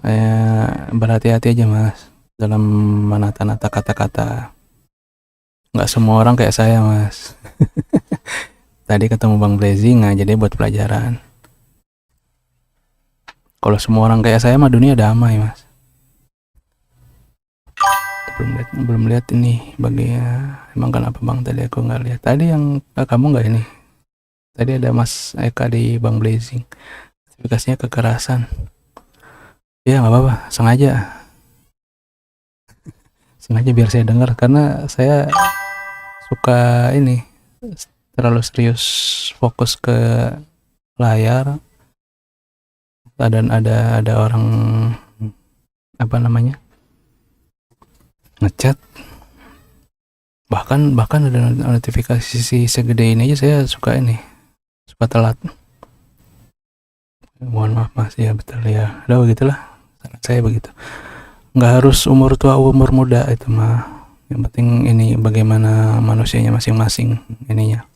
berhati-hati aja mas dalam menata-nata kata-kata. Nggak semua orang kayak saya mas. Tadi ketemu Bang Blazing, nah jadi buat pelajaran. Kalau semua orang kayak saya mah dunia damai mas. Belum lihat ini bagian. Emang kenapa bang tadi aku nggak lihat? Tadi yang kamu nggak ini? Tadi ada Mas Eka di Bang Blazing. Notifikasinya kekerasan. Ya nggak apa-apa, sengaja biar saya dengar, karena saya suka ini terlalu serius fokus ke layar. Dan ada orang apa namanya ngechat, bahkan ada notifikasi segede ini aja saya suka telat. Mohon maaf mas, ya betul ya, udah begitulah saya begitu. Nggak harus umur tua umur muda itu mah, yang penting ini bagaimana manusianya masing-masing ininya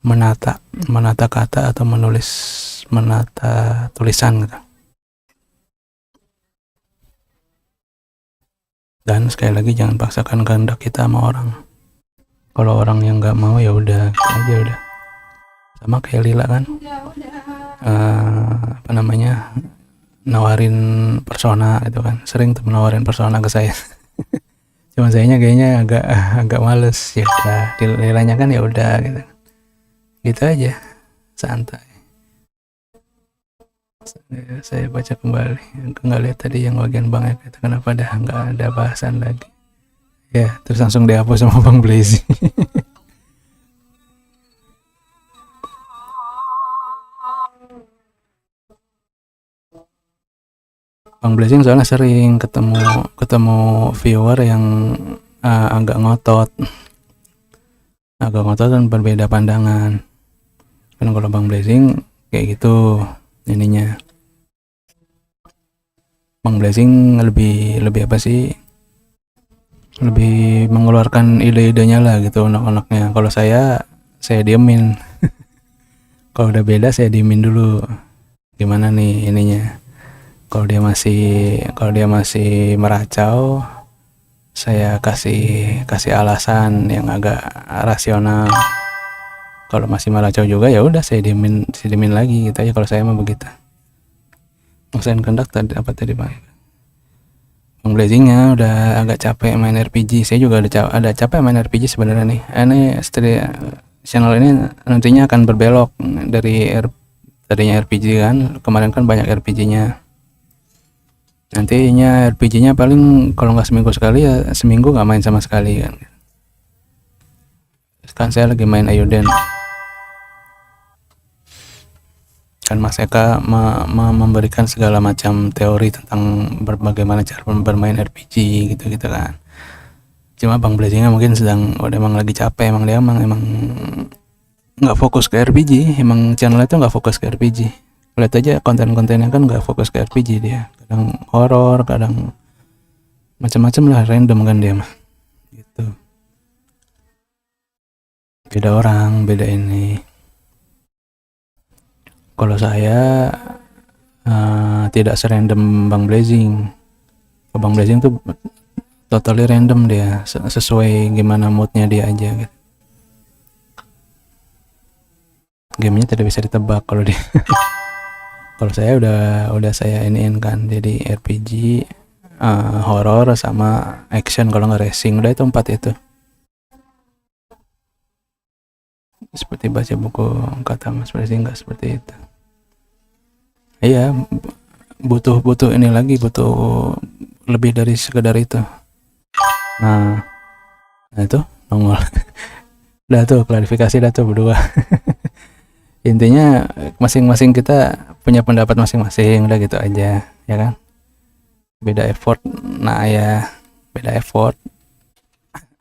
menata kata atau menata tulisan gitu. Dan sekali lagi jangan paksakan kehendak kita sama orang. Kalau orang yang nggak mau ya udah aja udah. Sama kayak Lila kan, apa namanya, nawarin persona itu kan, sering tuh menawarin persona ke saya. Cuma sayanya kayaknya agak males ya. Lilanya kan ya udah gitu aja, santai. Saya baca kembali, aku nggak lihat tadi yang bagian Bang Eka itu, kenapa nggak ada bahasan lagi ya, terus langsung dihapus sama Bang Blazy. Bang Blazing soalnya sering ketemu viewer yang agak ngotot dan berbeda pandangan. Kan kalau Bang Blazing kayak gitu ininya. Bang Blazing lebih apa sih? Lebih mengeluarkan ide-idenya lah gitu, unek-uneknya. Kalau saya diemin. Kalau udah beda saya diemin dulu. Gimana nih ininya? Kalau dia masih meracau, saya kasih alasan yang agak rasional. Kalau masih meracau juga ya udah saya diemin lagi gitu aja. Kalau saya mah begitu. Maksain kendak tadi apa tadi Bang? Bang Blazingnya udah agak capek main RPG. Saya juga ada capek main RPG sebenarnya nih. Ini channel ini nantinya akan berbelok dari tadinya RPG kan. Kemarin kan banyak RPG-nya. Nantinya RPG-nya paling kalau nggak seminggu sekali ya seminggu nggak main sama sekali kan. Kan saya lagi main Ayuden. Kan Mas Eka memberikan segala macam teori tentang bagaimana cara bermain RPG gitu kan. Cuma Bang Blazingnya mungkin emang lagi capek, emang dia emang nggak fokus ke RPG, emang channel itu nggak fokus ke RPG. Lihat aja konten-kontennya kan nggak fokus ke RPG dia, kadang horor, kadang macam-macam lah, random kan dia mah gitu. Beda orang, beda ini. Kalau saya tidak serandom Bang Blazing. Bang Blazing tuh totally random dia, sesuai gimana moodnya dia aja gitu. Gamenya tidak bisa ditebak kalau dia. Kalau saya udah saya iniin kan, jadi RPG, horror sama action, kalau nggak racing, udah itu 4 itu. Seperti baca buku kata Mas Blazing nggak seperti itu. Iya, butuh ini lagi, butuh lebih dari sekedar itu. Nah itu nongol. Udah tuh klarifikasi dah tuh berdua. Intinya masing-masing kita punya pendapat masing-masing, udah gitu aja ya kan. Beda effort, nah ya beda effort,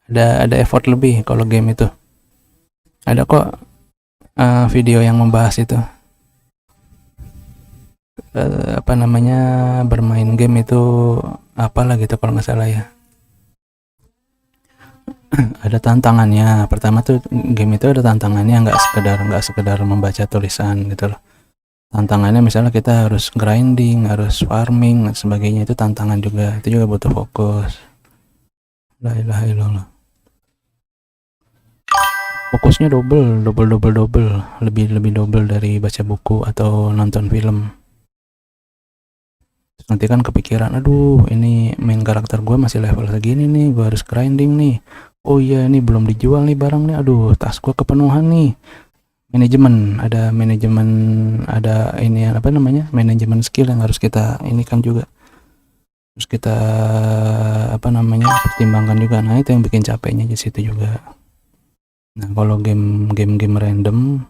ada effort lebih kalau game itu. Ada kok video yang membahas itu, apa namanya, bermain game itu apalah gitu kalau nggak salah ya. Ada tantangannya. Pertama tuh game itu ada tantangannya, nggak sekedar membaca tulisan gitu loh. Tantangannya misalnya kita harus grinding, harus farming dan sebagainya, itu tantangan juga, itu juga butuh fokus. La ilaha illallah. Fokusnya double, lebih double dari baca buku atau nonton film. Terus nanti kan kepikiran, aduh ini main karakter gue masih level segini nih, gue harus grinding nih. Oh iya, ini belum dijual nih barang nih, aduh tas gue kepenuhan nih. Manajemen, ada ini apa namanya, manajemen skill yang harus kita ini kan juga, terus kita apa namanya, pertimbangkan juga. Nah itu yang bikin capeknya di situ juga. Nah kalau game random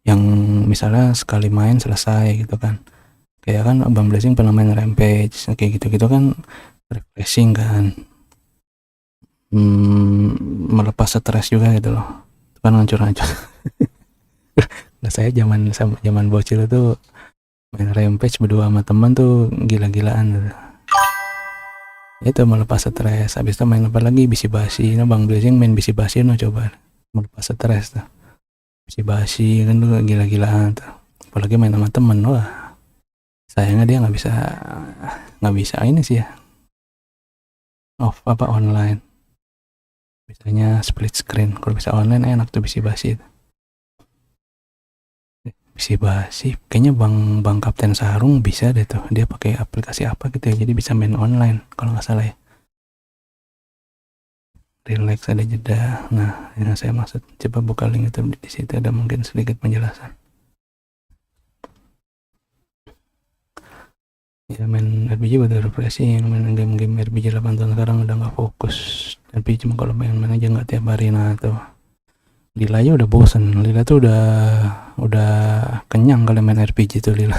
yang misalnya sekali main selesai gitu kan, kayak kan Bang Blessing pernah main Rampage, kayak gitu kan refreshing kan, melepas stres juga gitu loh, itu kan hancur-hancur. Nah saya zaman bocil itu main Rampage berdua sama teman tuh gila-gilaan gitu. Itu melepas stres. Habis itu main apa lagi, bisi-basi. Nah Bang Blessing main bisi-basi, no coba melepas stres tuh, bisi-basi kan tuh gila-gilaan tuh. Apalagi main sama temen, wah sayangnya dia nggak bisa ini sih ya, off apa online, biasanya split screen. Kalau bisa online enak tuh bisi-basi itu. Bisi-basi kayaknya bang Kapten Sarung bisa deh tuh, dia pakai aplikasi apa gitu ya, jadi bisa main online kalau nggak salah ya. Relax, ada jeda. Nah yang saya maksud, coba buka link itu, di situ ada mungkin sedikit penjelasan. Ya main RPG betul refreshing, main game RPG 8 tahun sekarang udah nggak fokus. Tapi cuma kalau main aja nggak tiap hari. Nah tuh Lila aja udah bosen, Lila tuh udah kenyang kalau main RPG tuh Lila.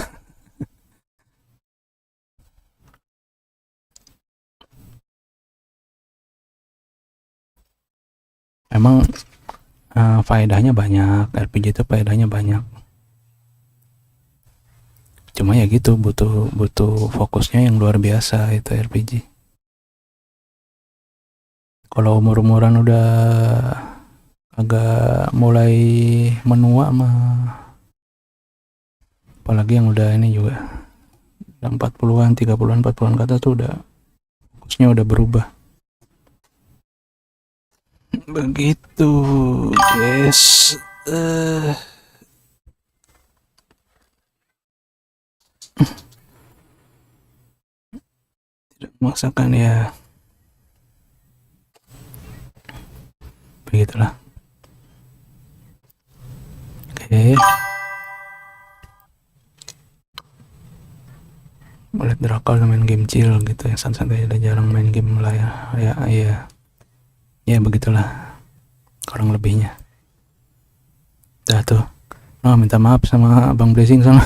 Emang faedahnya banyak, RPG itu faedahnya banyak. Cuma ya gitu, butuh fokusnya yang luar biasa itu RPG. Kalau umur-umuran udah agak mulai menua mah, apalagi yang udah ini juga, yang 40-an, 30-an, 40-an kata tuh udah fokusnya udah berubah. Begitu guys. Tidak memaksakan ya, begitulah. Oke. Melihat drakor main game chill gitu ya, santai-santai, udah jarang main game lah ya begitulah kurang lebihnya. Dah tuh, minta maaf sama Bang Blessing sana.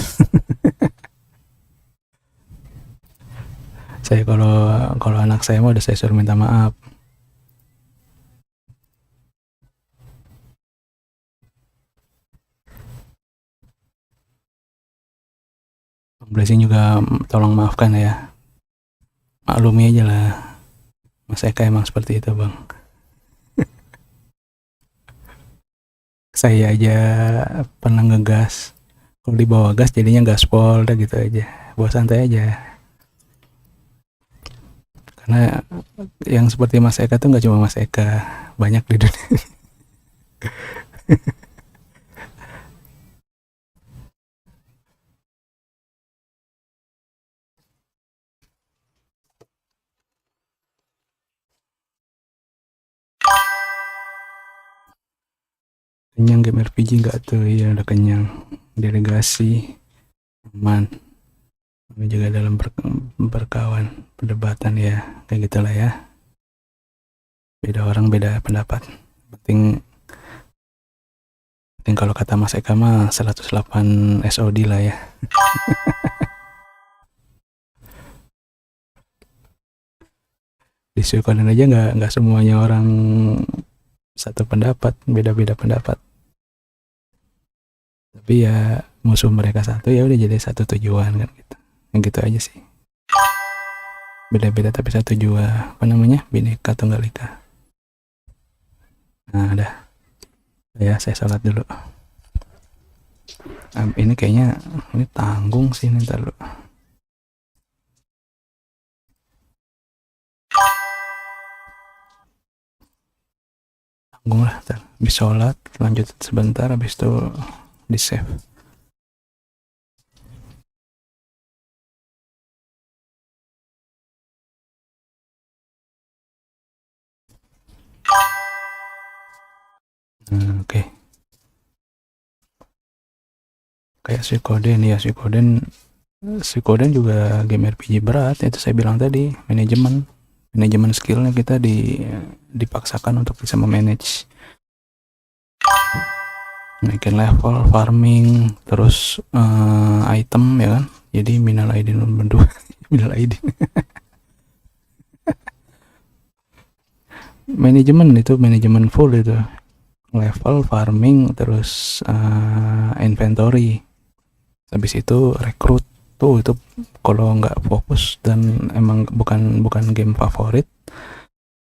Saya kalau anak saya mau udah saya suruh minta maaf. Bang Blessing juga tolong maafkan ya, maklumi aja lah, Mas Eka emang seperti itu Bang. Saya aja pernah ngegas, kalau dibawa gas jadinya gaspol, udah gitu aja, bawa santai aja. Karena yang seperti Mas Eka tuh nggak cuma Mas Eka, banyak di dunia. Kenyang game RPG nggak tuh? Iya udah kenyang. Delegasi aman, juga dalam berkawan, perdebatan ya, kayak gitulah ya. Beda orang beda pendapat. penting kalau kata Mas Eka mah 108 SOD lah ya. Di Suikoden aja nggak semuanya orang satu pendapat, beda-beda pendapat. Tapi ya musuh mereka satu, ya udah jadi satu tujuan kan gitu. Yang gitu aja sih. Beda-beda tapi satu jua, apa namanya, Bhinneka Tunggal Ika. Nah dah ya, saya sholat dulu. Ini kayaknya ini tanggung sih, nih ntar dulu. Tanggung lah, ntar habis sholat lanjut sebentar, habis itu di save. Oke. Kayak Suikoden juga game RPG berat, itu saya bilang tadi, manajemen skillnya kita dipaksakan untuk bisa memanage, naikin level, farming, terus item ya kan. Jadi minal aidin wal minal aidin. manajemen full itu, level, farming, terus inventory, habis itu rekrut. Tuh itu kalau nggak fokus dan emang bukan game favorit,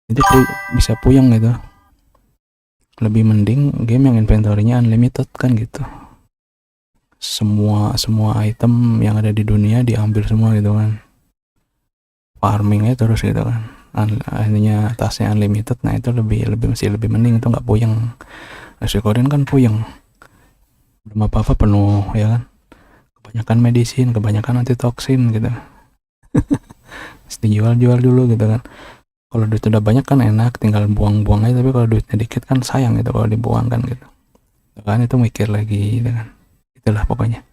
itu bisa puyeng gitu. Lebih mending game yang inventory-nya unlimited kan gitu, semua item yang ada di dunia diambil semua gitu kan, farmingnya terus gitu kan, akhirnya tasnya unlimited. Nah itu masih lebih mending, itu nggak puyeng. Suikoden kan puyeng, belum apa-apa penuh ya kan, kebanyakan medisin, kebanyakan antitoksin gitu. Mesti jual dulu gitu kan. Kalau duit udah banyak kan enak, tinggal buang-buang aja, tapi kalau duitnya dikit kan sayang gitu kalau dibuang kan gitu. Kan itu mikir lagi gitu kan. Itulah pokoknya.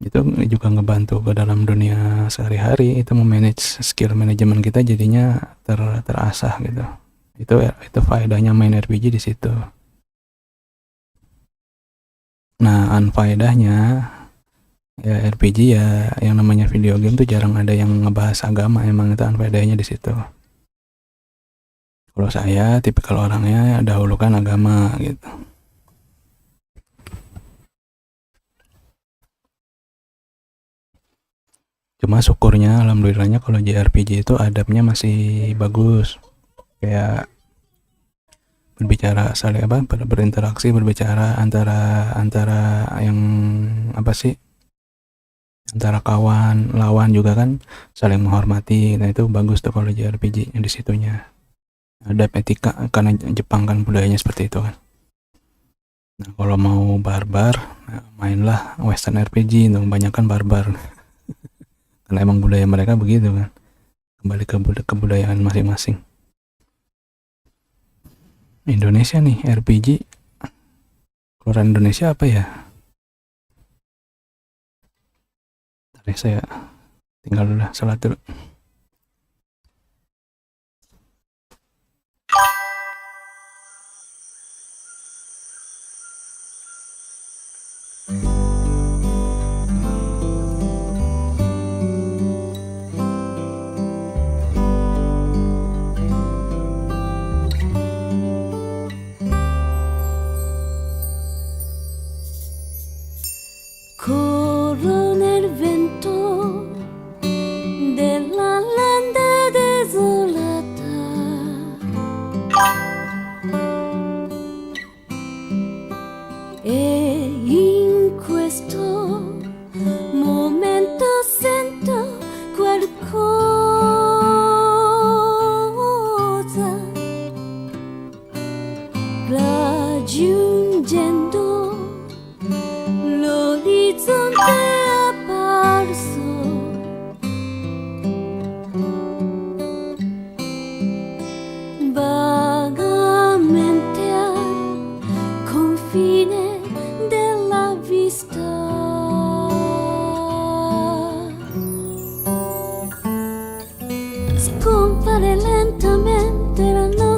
Itu juga ngebantu ke dalam dunia sehari-hari, itu memanage skill manajemen kita jadinya terasah gitu. Itu faedahnya main RPG di situ. Nah, unfaedahnya ya RPG ya, yang namanya video game tuh jarang ada yang ngebahas agama, emang itu unfaedahnya di situ. Kalau saya tipikal orangnya dahulukan agama gitu. Cuma syukurnya, alhamdulillahnya kalau JRPG itu adabnya masih bagus, kayak berbicara saling berinteraksi, berbicara antara yang apa sih, antara kawan lawan juga kan saling menghormati. Nah itu bagus tuh kalau JRPG yang di situnya ada etika, karena Jepang kan budayanya seperti itu kan. Nah kalau mau barbar, nah, mainlah Western RPG, dong, banyak kan barbar. Karena emang budaya mereka begitu kan, kembali ke kebudayaan masing-masing. Indonesia nih RPG, keluaran Indonesia apa ya? Tadi saya tinggal dulu, salat dulu. Scompare lentamente la notte.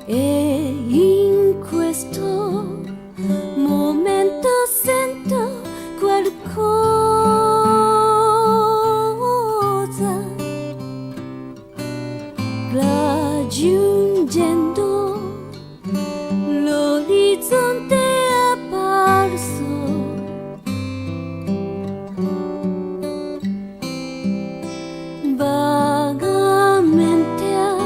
E in questo momento sento qualcosa raggiungendo l'orizzonte apparso. Vagamente al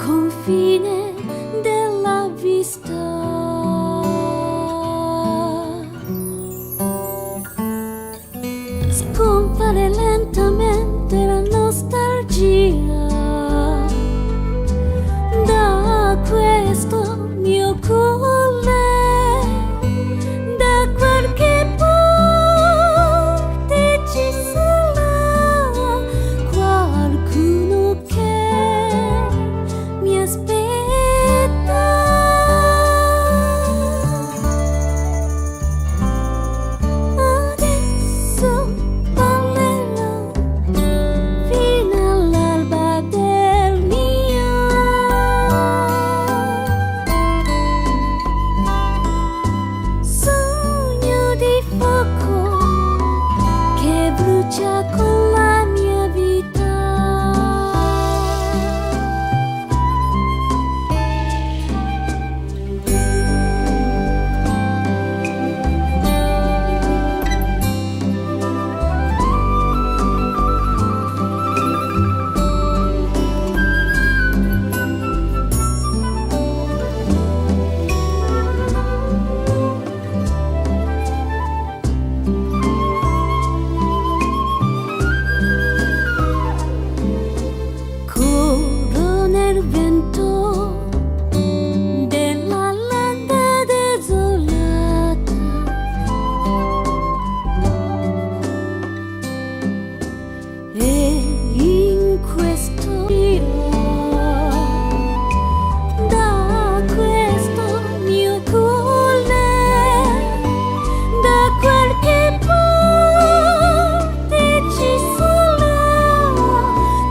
confine della vista. Scompare lentamente la nostalgia da questo mio cuore, da qualche parte ci sarà qualcuno che mi aspetta. Adesso parlerò fino all'alba del mio sogno di fuoco che brucia con la mia vita. Corona il vento della landa desolata e in questo io da questo mio cuore, da qualche parte ci sarà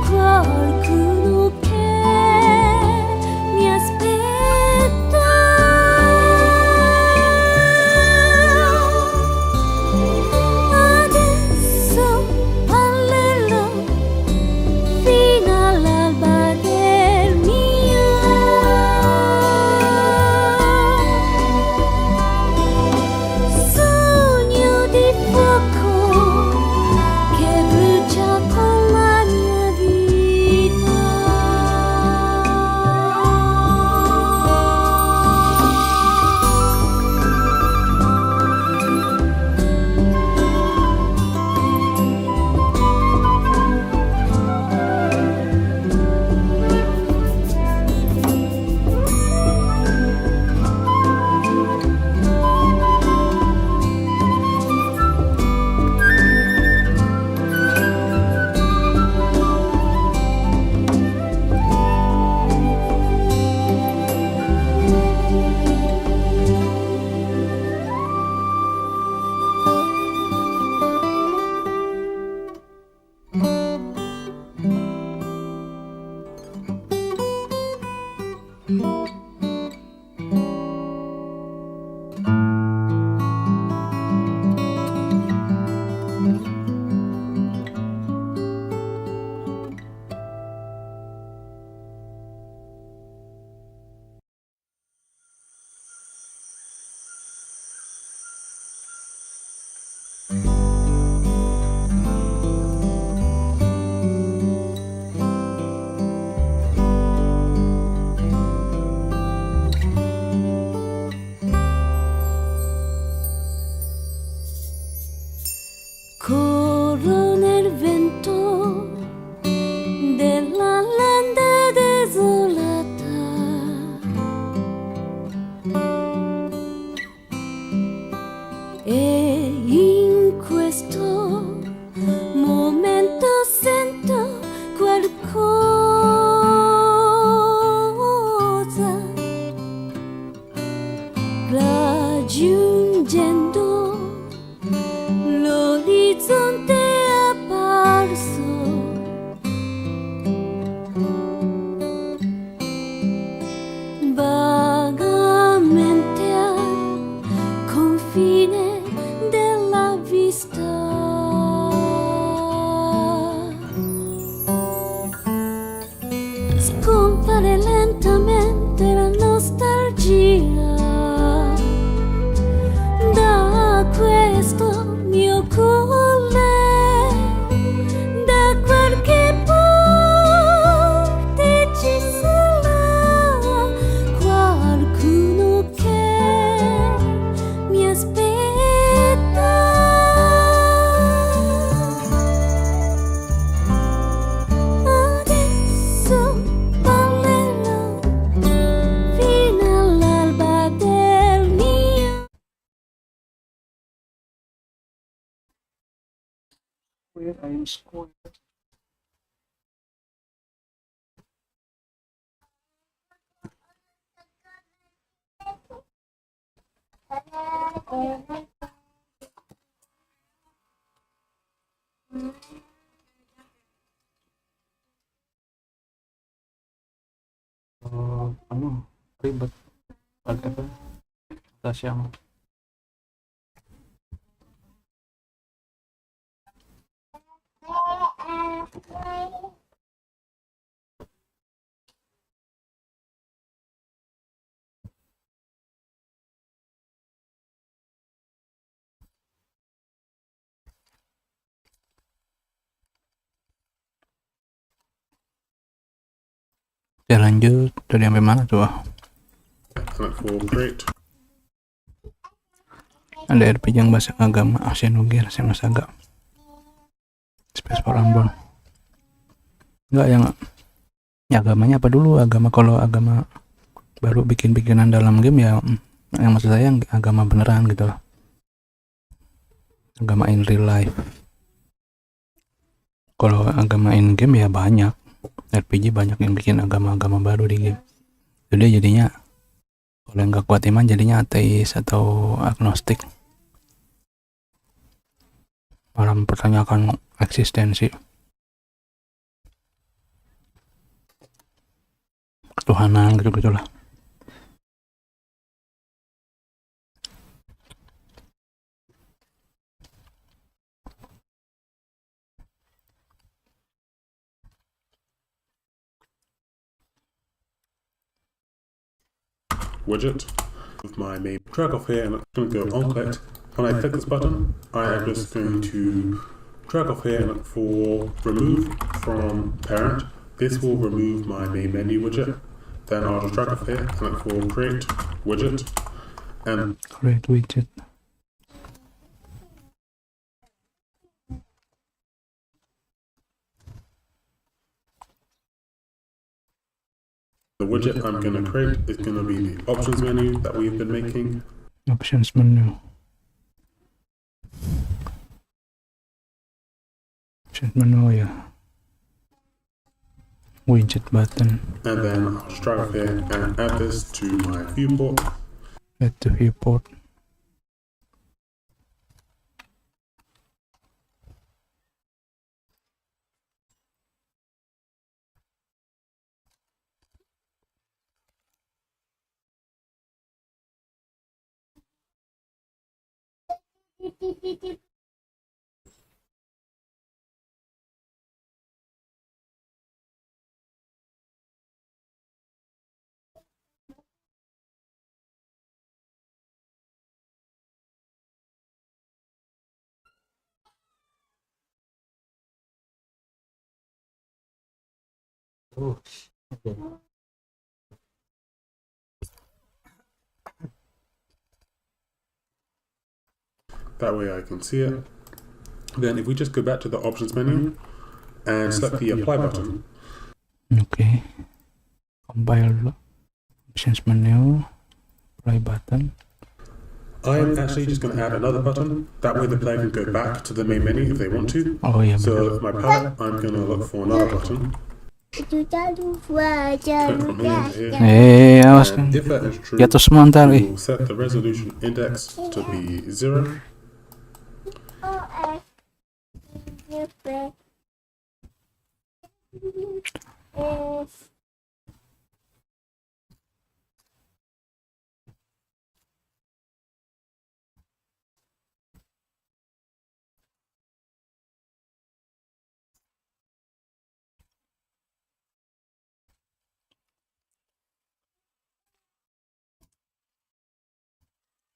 qualcuno che mi aspetta. Adesso parlerò fino all'alba del mio sogno di fuoco che brucia con la mia vita. compare lentamente la nostalgia da questo mio cuore, da qualche parte ci sarà qualcuno che mi aspetta. Adesso parlerò fino all'alba del mio. Where I am square. Ribet whatever tas yang ya lanjut dari sampai mana tuh? Ada RPG yang bahasa agama, I&II, saya mas agak space for unborn. Enggak yang ya, agamanya apa dulu? Agama, kalau agama baru bikin-bikinan dalam game ya, yang maksud saya yang agama beneran gitu loh, agama in real life. Kalau agama in game ya banyak, RPG banyak yang bikin agama-agama baru di game. Jadi jadinya kalau yang gak kuat iman jadinya ateis atau agnostik, malah mempertanyakan eksistensi ketuhanan gitu-gitulah. Widget with my main drag off here, and I'm going to go on collect. When I click this button, I am just going to drag off here and look for remove from parent. This will remove my main menu widget. Then I'll just drag off here and look for create widget, and create widget. the widget I'm going to create is going to be the options menu that we've been making. Options menu. Options menu, yeah. Widget button. And then I'll just drag off here and add this to my viewport. Add to viewport. Oh, okay. That way I can see it. Then if we just go back to the options menu and select the apply button. Okay. Compile options menu, apply button. I'm actually just going to add another button. That way the player can go back to the main menu if they want to. Oh yeah. So with my palette, I'm going to look for another button. Awas kan. Jatuh semua ntar. We'll set the resolution index to be 0.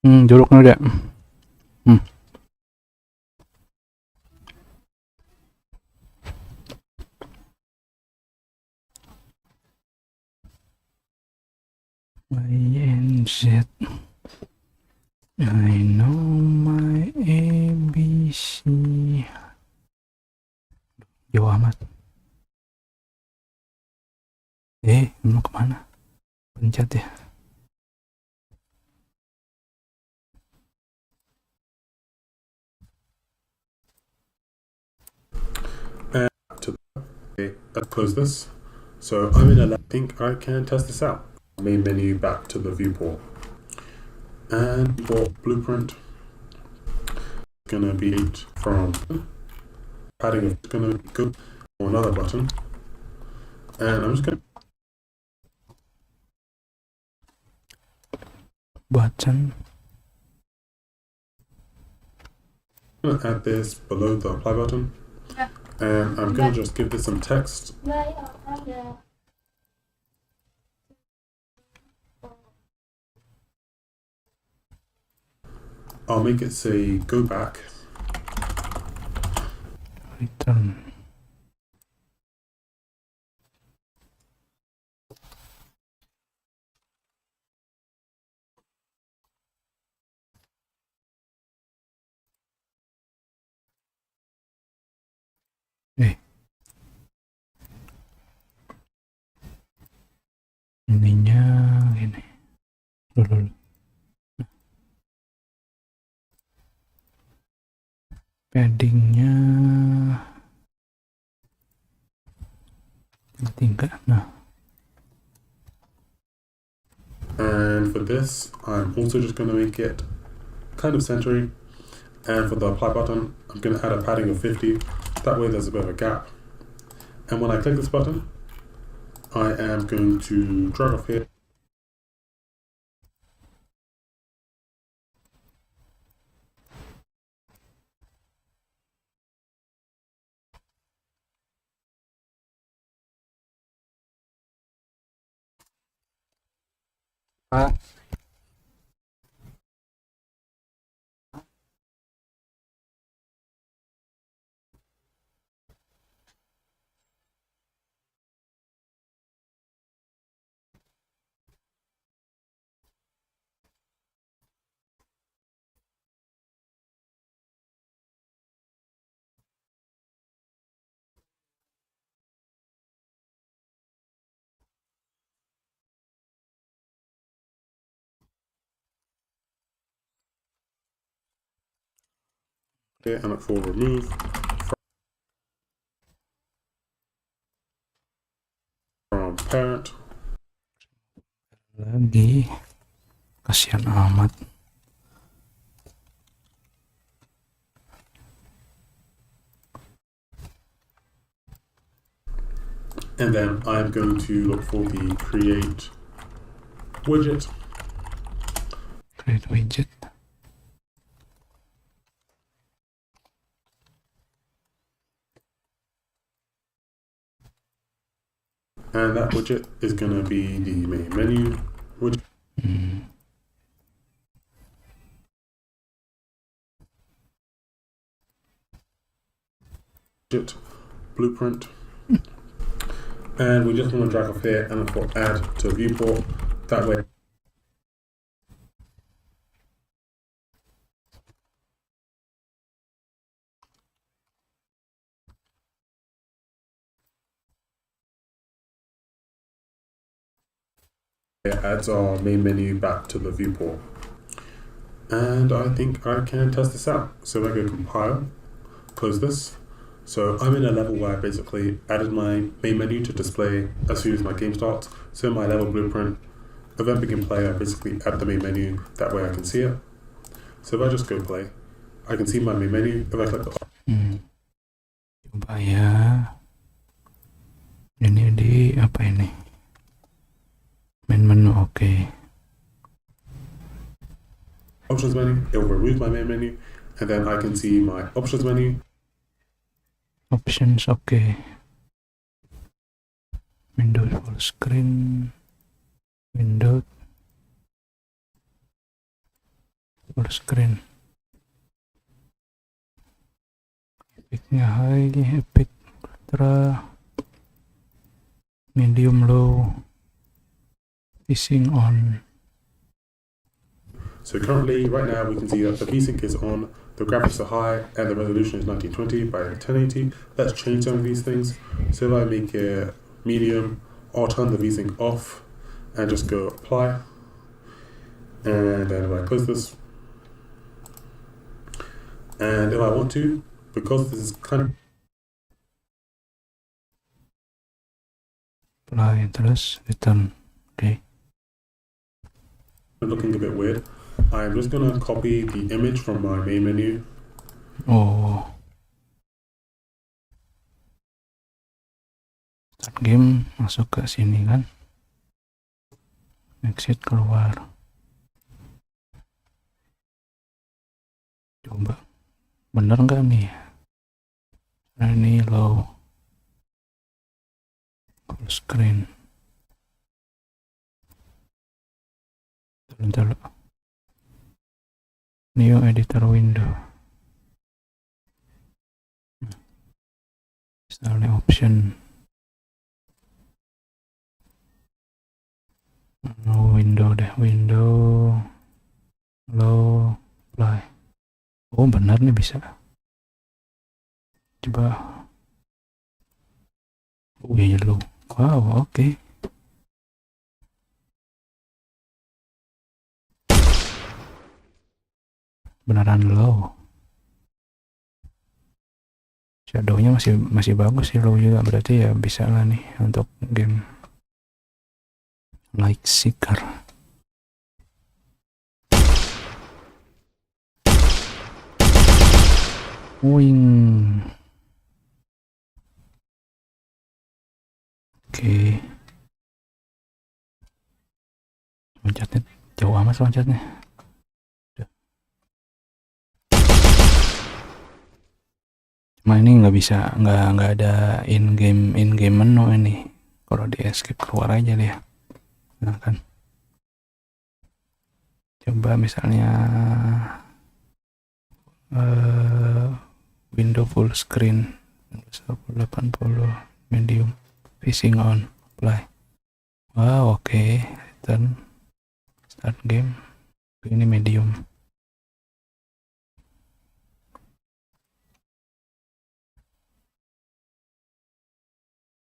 Jeruknya udah. I&Z. I know my ABC. Jauh amat. Mau kemana? Pencet ya. Let's close this. So I'm in a lab. I think I can test this out. Main menu, back to the viewport. And for blueprint, gonna be from padding of gonna go on another button. And I'm just gonna add this below the apply button. And I'm gonna just give this some text. I'll make it say go back. Return. Ininya gini. Dulu. Paddingnya tinggal. And for this, I'm also just going to make it kind of centering. And for the apply button, I'm going to add a padding of 50. That way there's a bit of a gap. And when I click this button, I am going to drag off here. And for remove from parent. Lagi kasihan amat. And then I'm going to look for the create widget. Create widget. And that widget is going to be the main menu widget. Widget, blueprint. And we just want to drag off here and look for add to viewport. That way. It adds our main menu back to the viewport. And I think I can test this out. So I go compile, close this. So I'm in a level where I basically added my main menu to display as soon as my game starts. So in my level blueprint, event begin play, I basically add the main menu, that way I can see it. So if I just go play, I can see my main menu. If I click the Coba ya. Ini di apa ini? Main menu, okay. options menu, it will remove my main menu, and then I can see my options menu. Options, okay. Windows full screen. Windows. full screen. Epicnya high, epic ultra, medium low, VSync on. So currently, right now, we can see that the VSync is on, the graphics are high, and the resolution is 1920 by 1080. Let's change some of these things. So if I make it medium, I'll turn the VSync off and just go apply. And then if I close this, and if I want to, because this is kind of apply, terus return. Okay. looking a bit weird, I'm just gonna copy the image from my main menu. Oh. Start game, masuk ke sini kan. Exit keluar. Coba. Bener nggak nih? Nah, ini low. Full screen. Bentar. New editor window. Misalnya option. Window deh, window low apply. Oh benar nih bisa. Coba. Oh iya low. Wow, oke. Okay. Beneran low. Shadownya masih bagus sih, low juga, berarti ya bisa lah nih untuk game like seeker. Wing. Oke. Loncatnya jauh amat loncatnya. Cuma ini nggak bisa, nggak ada in game menu ini. Kalau di escape keluar aja deh. Nah kan. Coba misalnya window full screen 80 medium VSync on apply. Wow, oke. Return start game. Ini medium.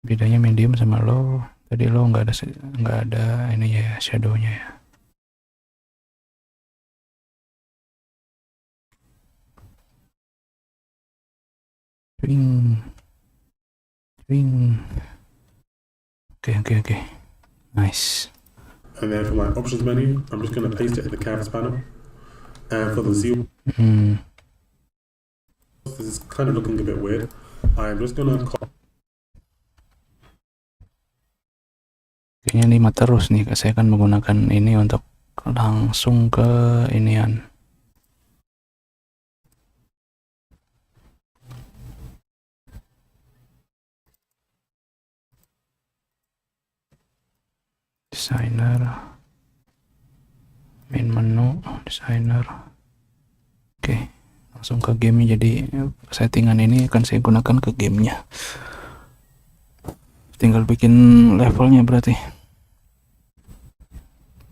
Bedanya medium sama low. Tadi low nggak ada ini ya, shadownya ya. Swing. Okay. Nice. And then for my options menu, I'm just going to paste it in the canvas panel. And for the Z, this is kind of looking a bit weird. I'm just going to Kayaknya 5 terus nih, saya akan menggunakan ini untuk langsung ke inian. Designer, main menu, designer. Oke, langsung ke game. Jadi settingan ini akan saya gunakan ke gamenya. Tinggal bikin levelnya berarti.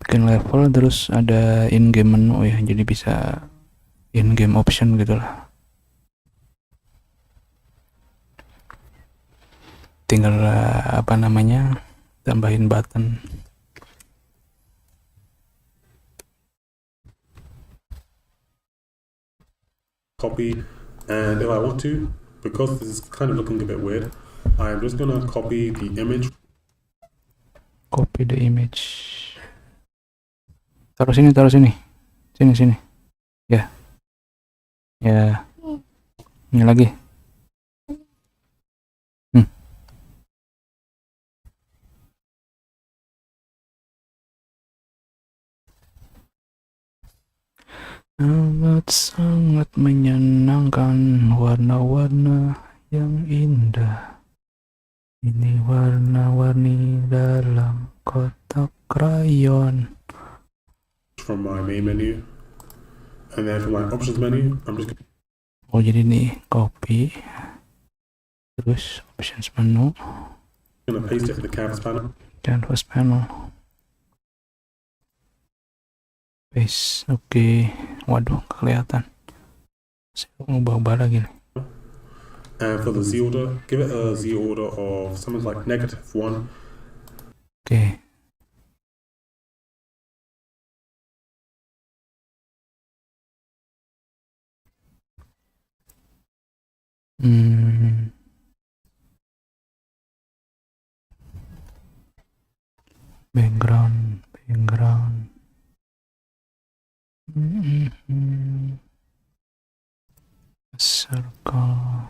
Bikin level terus ada in game menu ya, jadi bisa in game option gitu lah. Tinggal tambahin button. copy, and if I want to, because this is kind of looking a bit weird, I'm just gonna copy the image. Copy the image. Taruh sini. Sini. Ya. Ini lagi. Sangat menyenangkan, warna-warna yang indah. Ini warna-warni dalam kotak krayon. From my main menu, And then for my options menu, I'm just Oh, jadi nih copy, terus options menu, gonna paste it in the canvas panel. canvas panel, paste. Oke. Waduh, kelihatan. Saya ngubah-ubah lagi nih. And for the Z order, give it a Z order of something like -1. Oke. Background. Circle.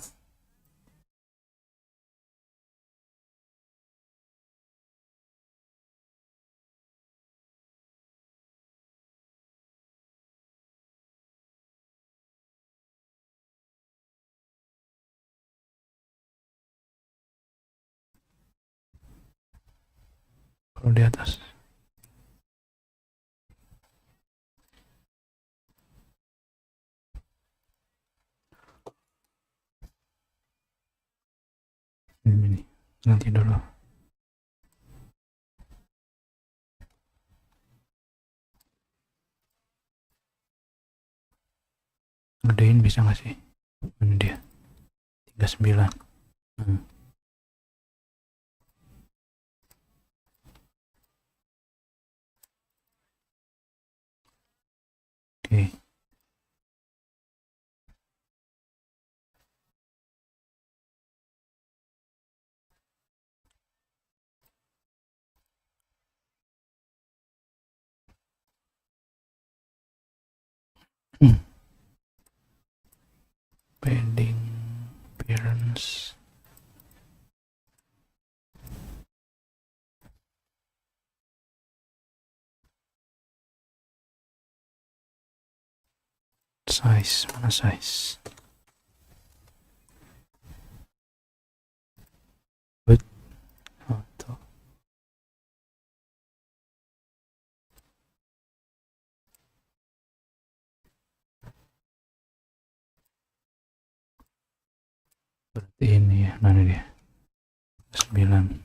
Kalau di atas. Ini nanti dulu. Gedein bisa nggak sih? Ini dia 39. Oke. Padding, appearance. Size, mana size? But, oh, tuh. Berarti ini ya, nah ini dia 9.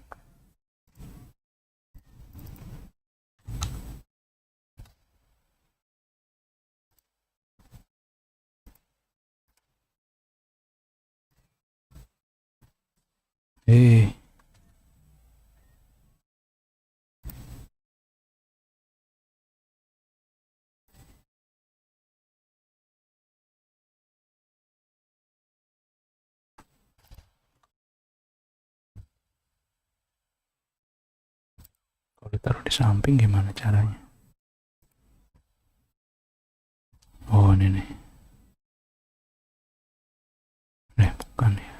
Kalau ditaruh di samping gimana caranya? Oh, ini nih. Bukan ya.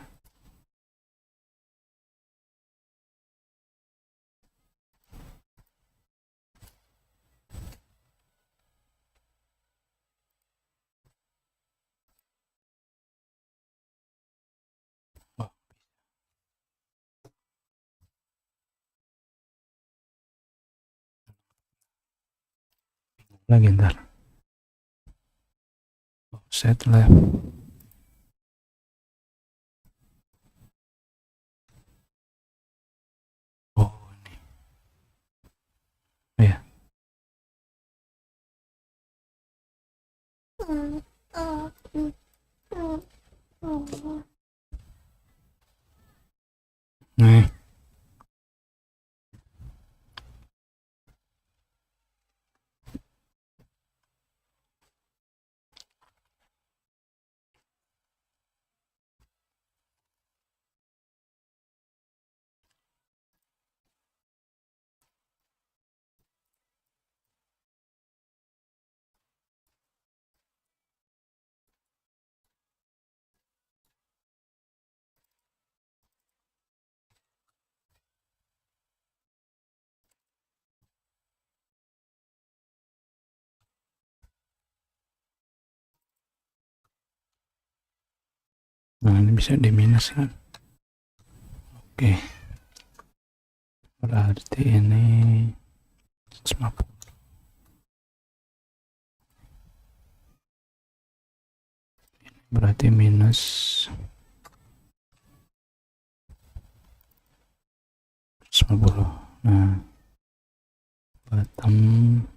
Lagi ntar. Set left. Oh, ini. Ya. Nih. Nah, ini bisa di minus kan? Oke. Berarti ini 150. berarti minus 50. Nah, bottom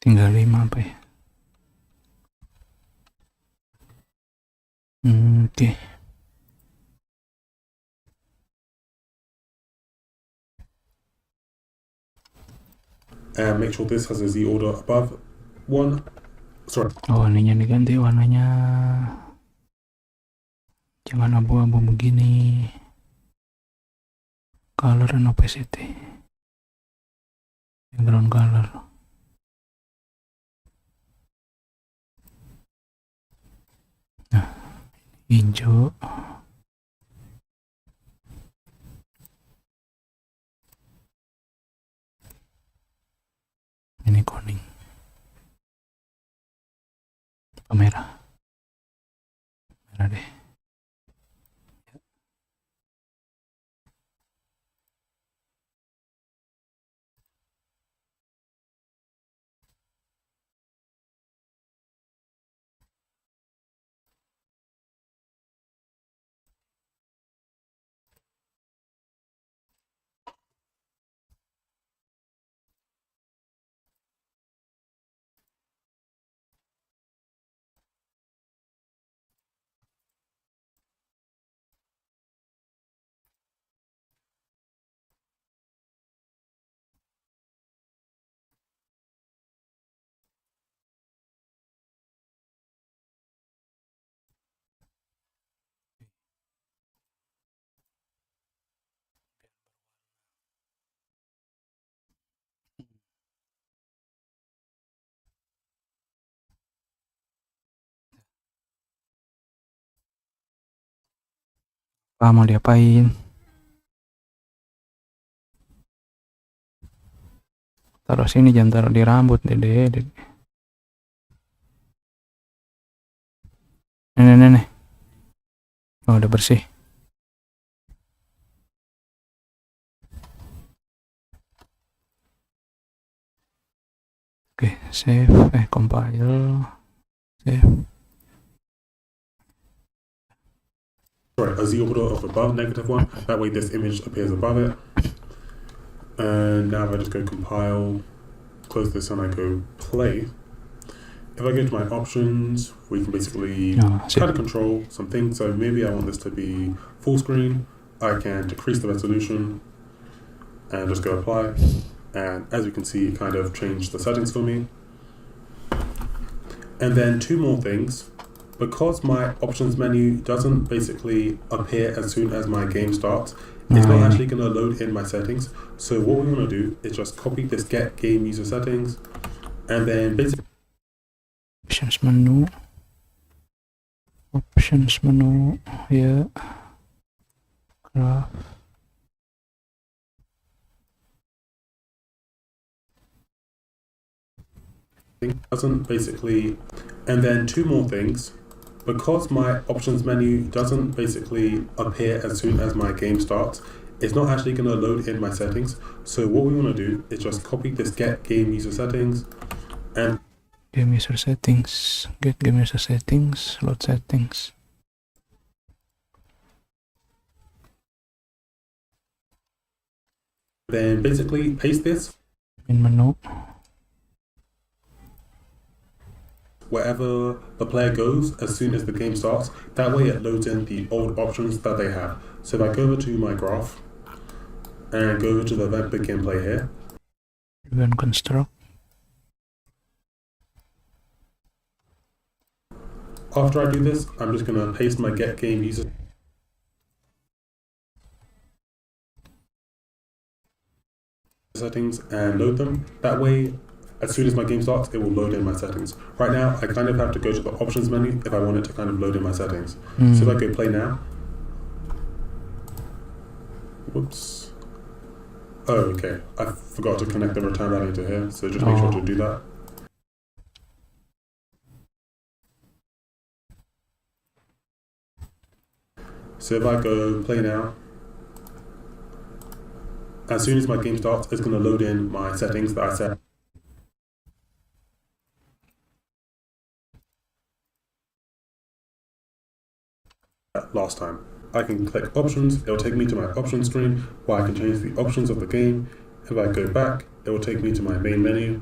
tinggal 5 apa ya? Oke. And make sure this has a Z order above 1. Sorry. Oh, ininya diganti warnanya. Jangan abu-abu begini. Color and opacity. Background color. Nah, hijau. Ini kuning. Merah. Merah deh. Apa mau diapain? Taruh sini, jangan taruh di rambut, Dede. Nih. Oh, udah bersih. Oke, save, compile, save. Sorry, a Z order of above -1. That way this image appears above it. And now if I just go compile, close this and I go play. If I go to my options, we can basically kind of control some things. So maybe I want this to be full screen. I can decrease the resolution and just go apply. And as you can see, it kind of changed the settings for me. And then 2 more things. Because my options menu doesn't basically appear as soon as my game starts, it's not actually going to load in my settings. So what we want to do is just copy this get game user settings, and then basically options menu, ya, graph. doesn't basically, and then 2 more things. Because my options menu doesn't basically appear as soon as my game starts, it's not actually going to load in my settings. So what we want to do is just copy this get game user settings and game user settings, get game user settings, load settings. Then basically paste this in menu. Wherever the player goes as soon as the game starts, that way it loads in the old options that they have. So if I go over to my graph and go over to the event begin play here, event construct. After I do this, I'm just going to paste my get game user settings and load them. That way, As soon as my game starts, it will load in my settings. Right now, I kind of have to go to the options menu if I want it to kind of load in my settings. So if I go play now. Whoops. Oh, okay. I forgot to connect the return value to here, so just make sure to do that. So if I go play now, as soon as my game starts, it's going to load in my settings that I set. Last time. I can click options, it will take me to my options screen where I can change the options of the game. If I go back, it will take me to my main menu.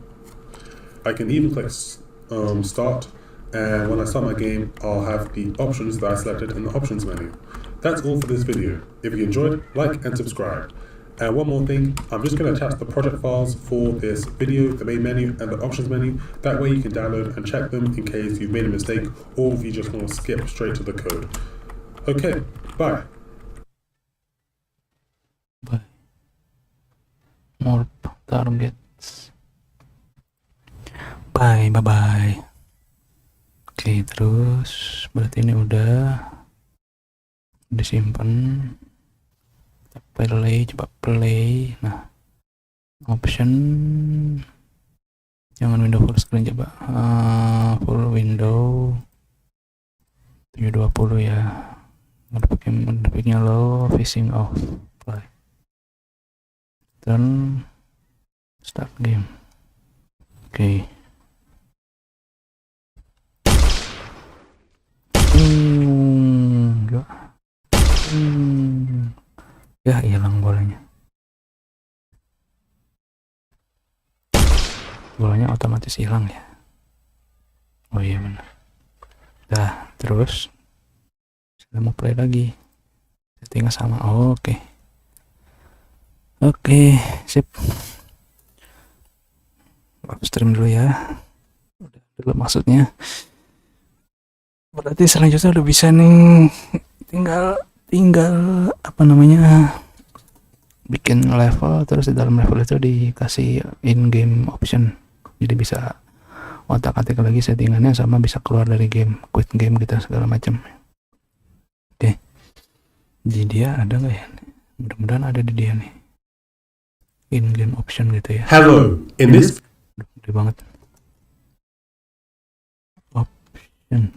I can even click start, and when I start my game, I'll have the options that I selected in the options menu. That's all for this video. If you enjoyed, like and subscribe. And one more thing, I'm just going to attach the project files for this video, the main menu and the options menu. That way you can download and check them in case you've made a mistake or if you just want to skip straight to the code. Okay, bye. Bye. More targets. Bye. Oke, terus berarti ini udah disimpan. Kita coba play. Nah, option jangan window full screen, coba full window 720 ya. Grafiknya low, facing off, play, turn, start game. Oke. Ya, hilang bolanya. Bolanya otomatis hilang ya. Oh iya benar. Dah, terus saya mau play lagi. Settingnya sama. Oke. Oke, sip. Upstream dulu ya. Udah dulu maksudnya. Berarti selanjutnya udah bisa nih. Tinggal apa namanya, bikin level, terus di dalam level itu dikasih in game option, jadi bisa otak-atik lagi settingannya, sama bisa keluar dari game, quit game gitu segala macam. Oke, di dia ada nggak ya? Mudah-mudahan ada di dia nih, in game option gitu ya. Hello, in this gede banget option.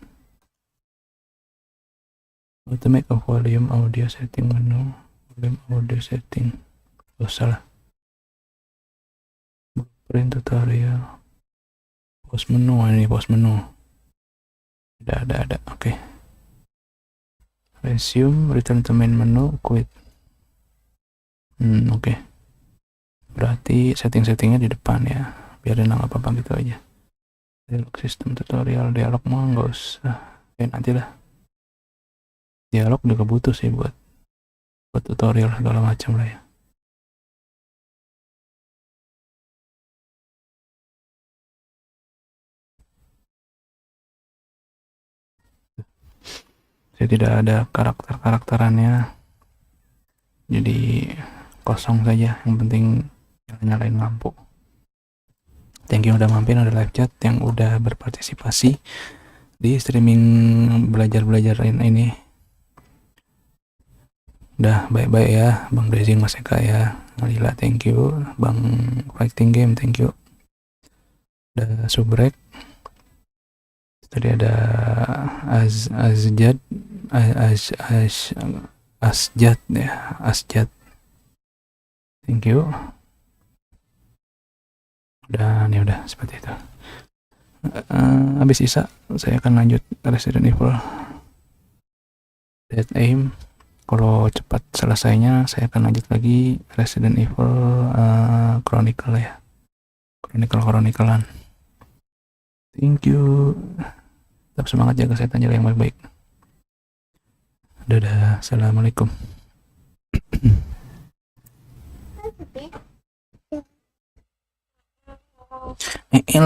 Automate of volume audio setting menu, volume audio setting. Oh salah. Print tutorial. Pause menu, ini pause menu. Ada. Oke. Resume, return to main menu, quit. Oke. Berarti setting-settingnya di depan ya. Biarin nggak apa-apa gitu aja. Dialog sistem tutorial, dialog mah nggak usah. Nanti lah. Dialog juga butuh sih buat tutorial segala macam lah ya. Saya tidak ada karakterannya, jadi kosong saja. Yang penting nyalain lampu. Thank you udah mampir, ada live chat, yang udah berpartisipasi di streaming belajar ini. Udah baik-baik ya, Bang Dezing, Mas Eka ya, Lila thank you, Bang Fighting Game thank you, udah subrek. Tadi ada Asjad ya, Asjad thank you. Udah seperti itu. Habis Isa saya akan lanjut Resident Evil Dead Aim. Kalau cepat selesainya saya akan lanjut lagi Resident Evil Chronicle ya, Chronicle-an. Thank you. Tetap semangat, jaga kesehatan, jaga yang baik-baik. Dadah, assalamualaikum.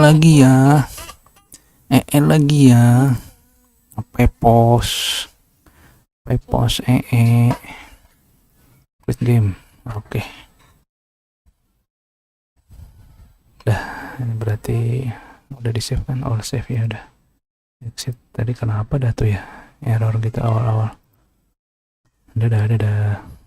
lagi ya. Pepos quit game. Oke. Dah, ini berarti udah di save kan, all save ya udah. Exit tadi kenapa dah tuh ya error gitu awal-awal. Dadah.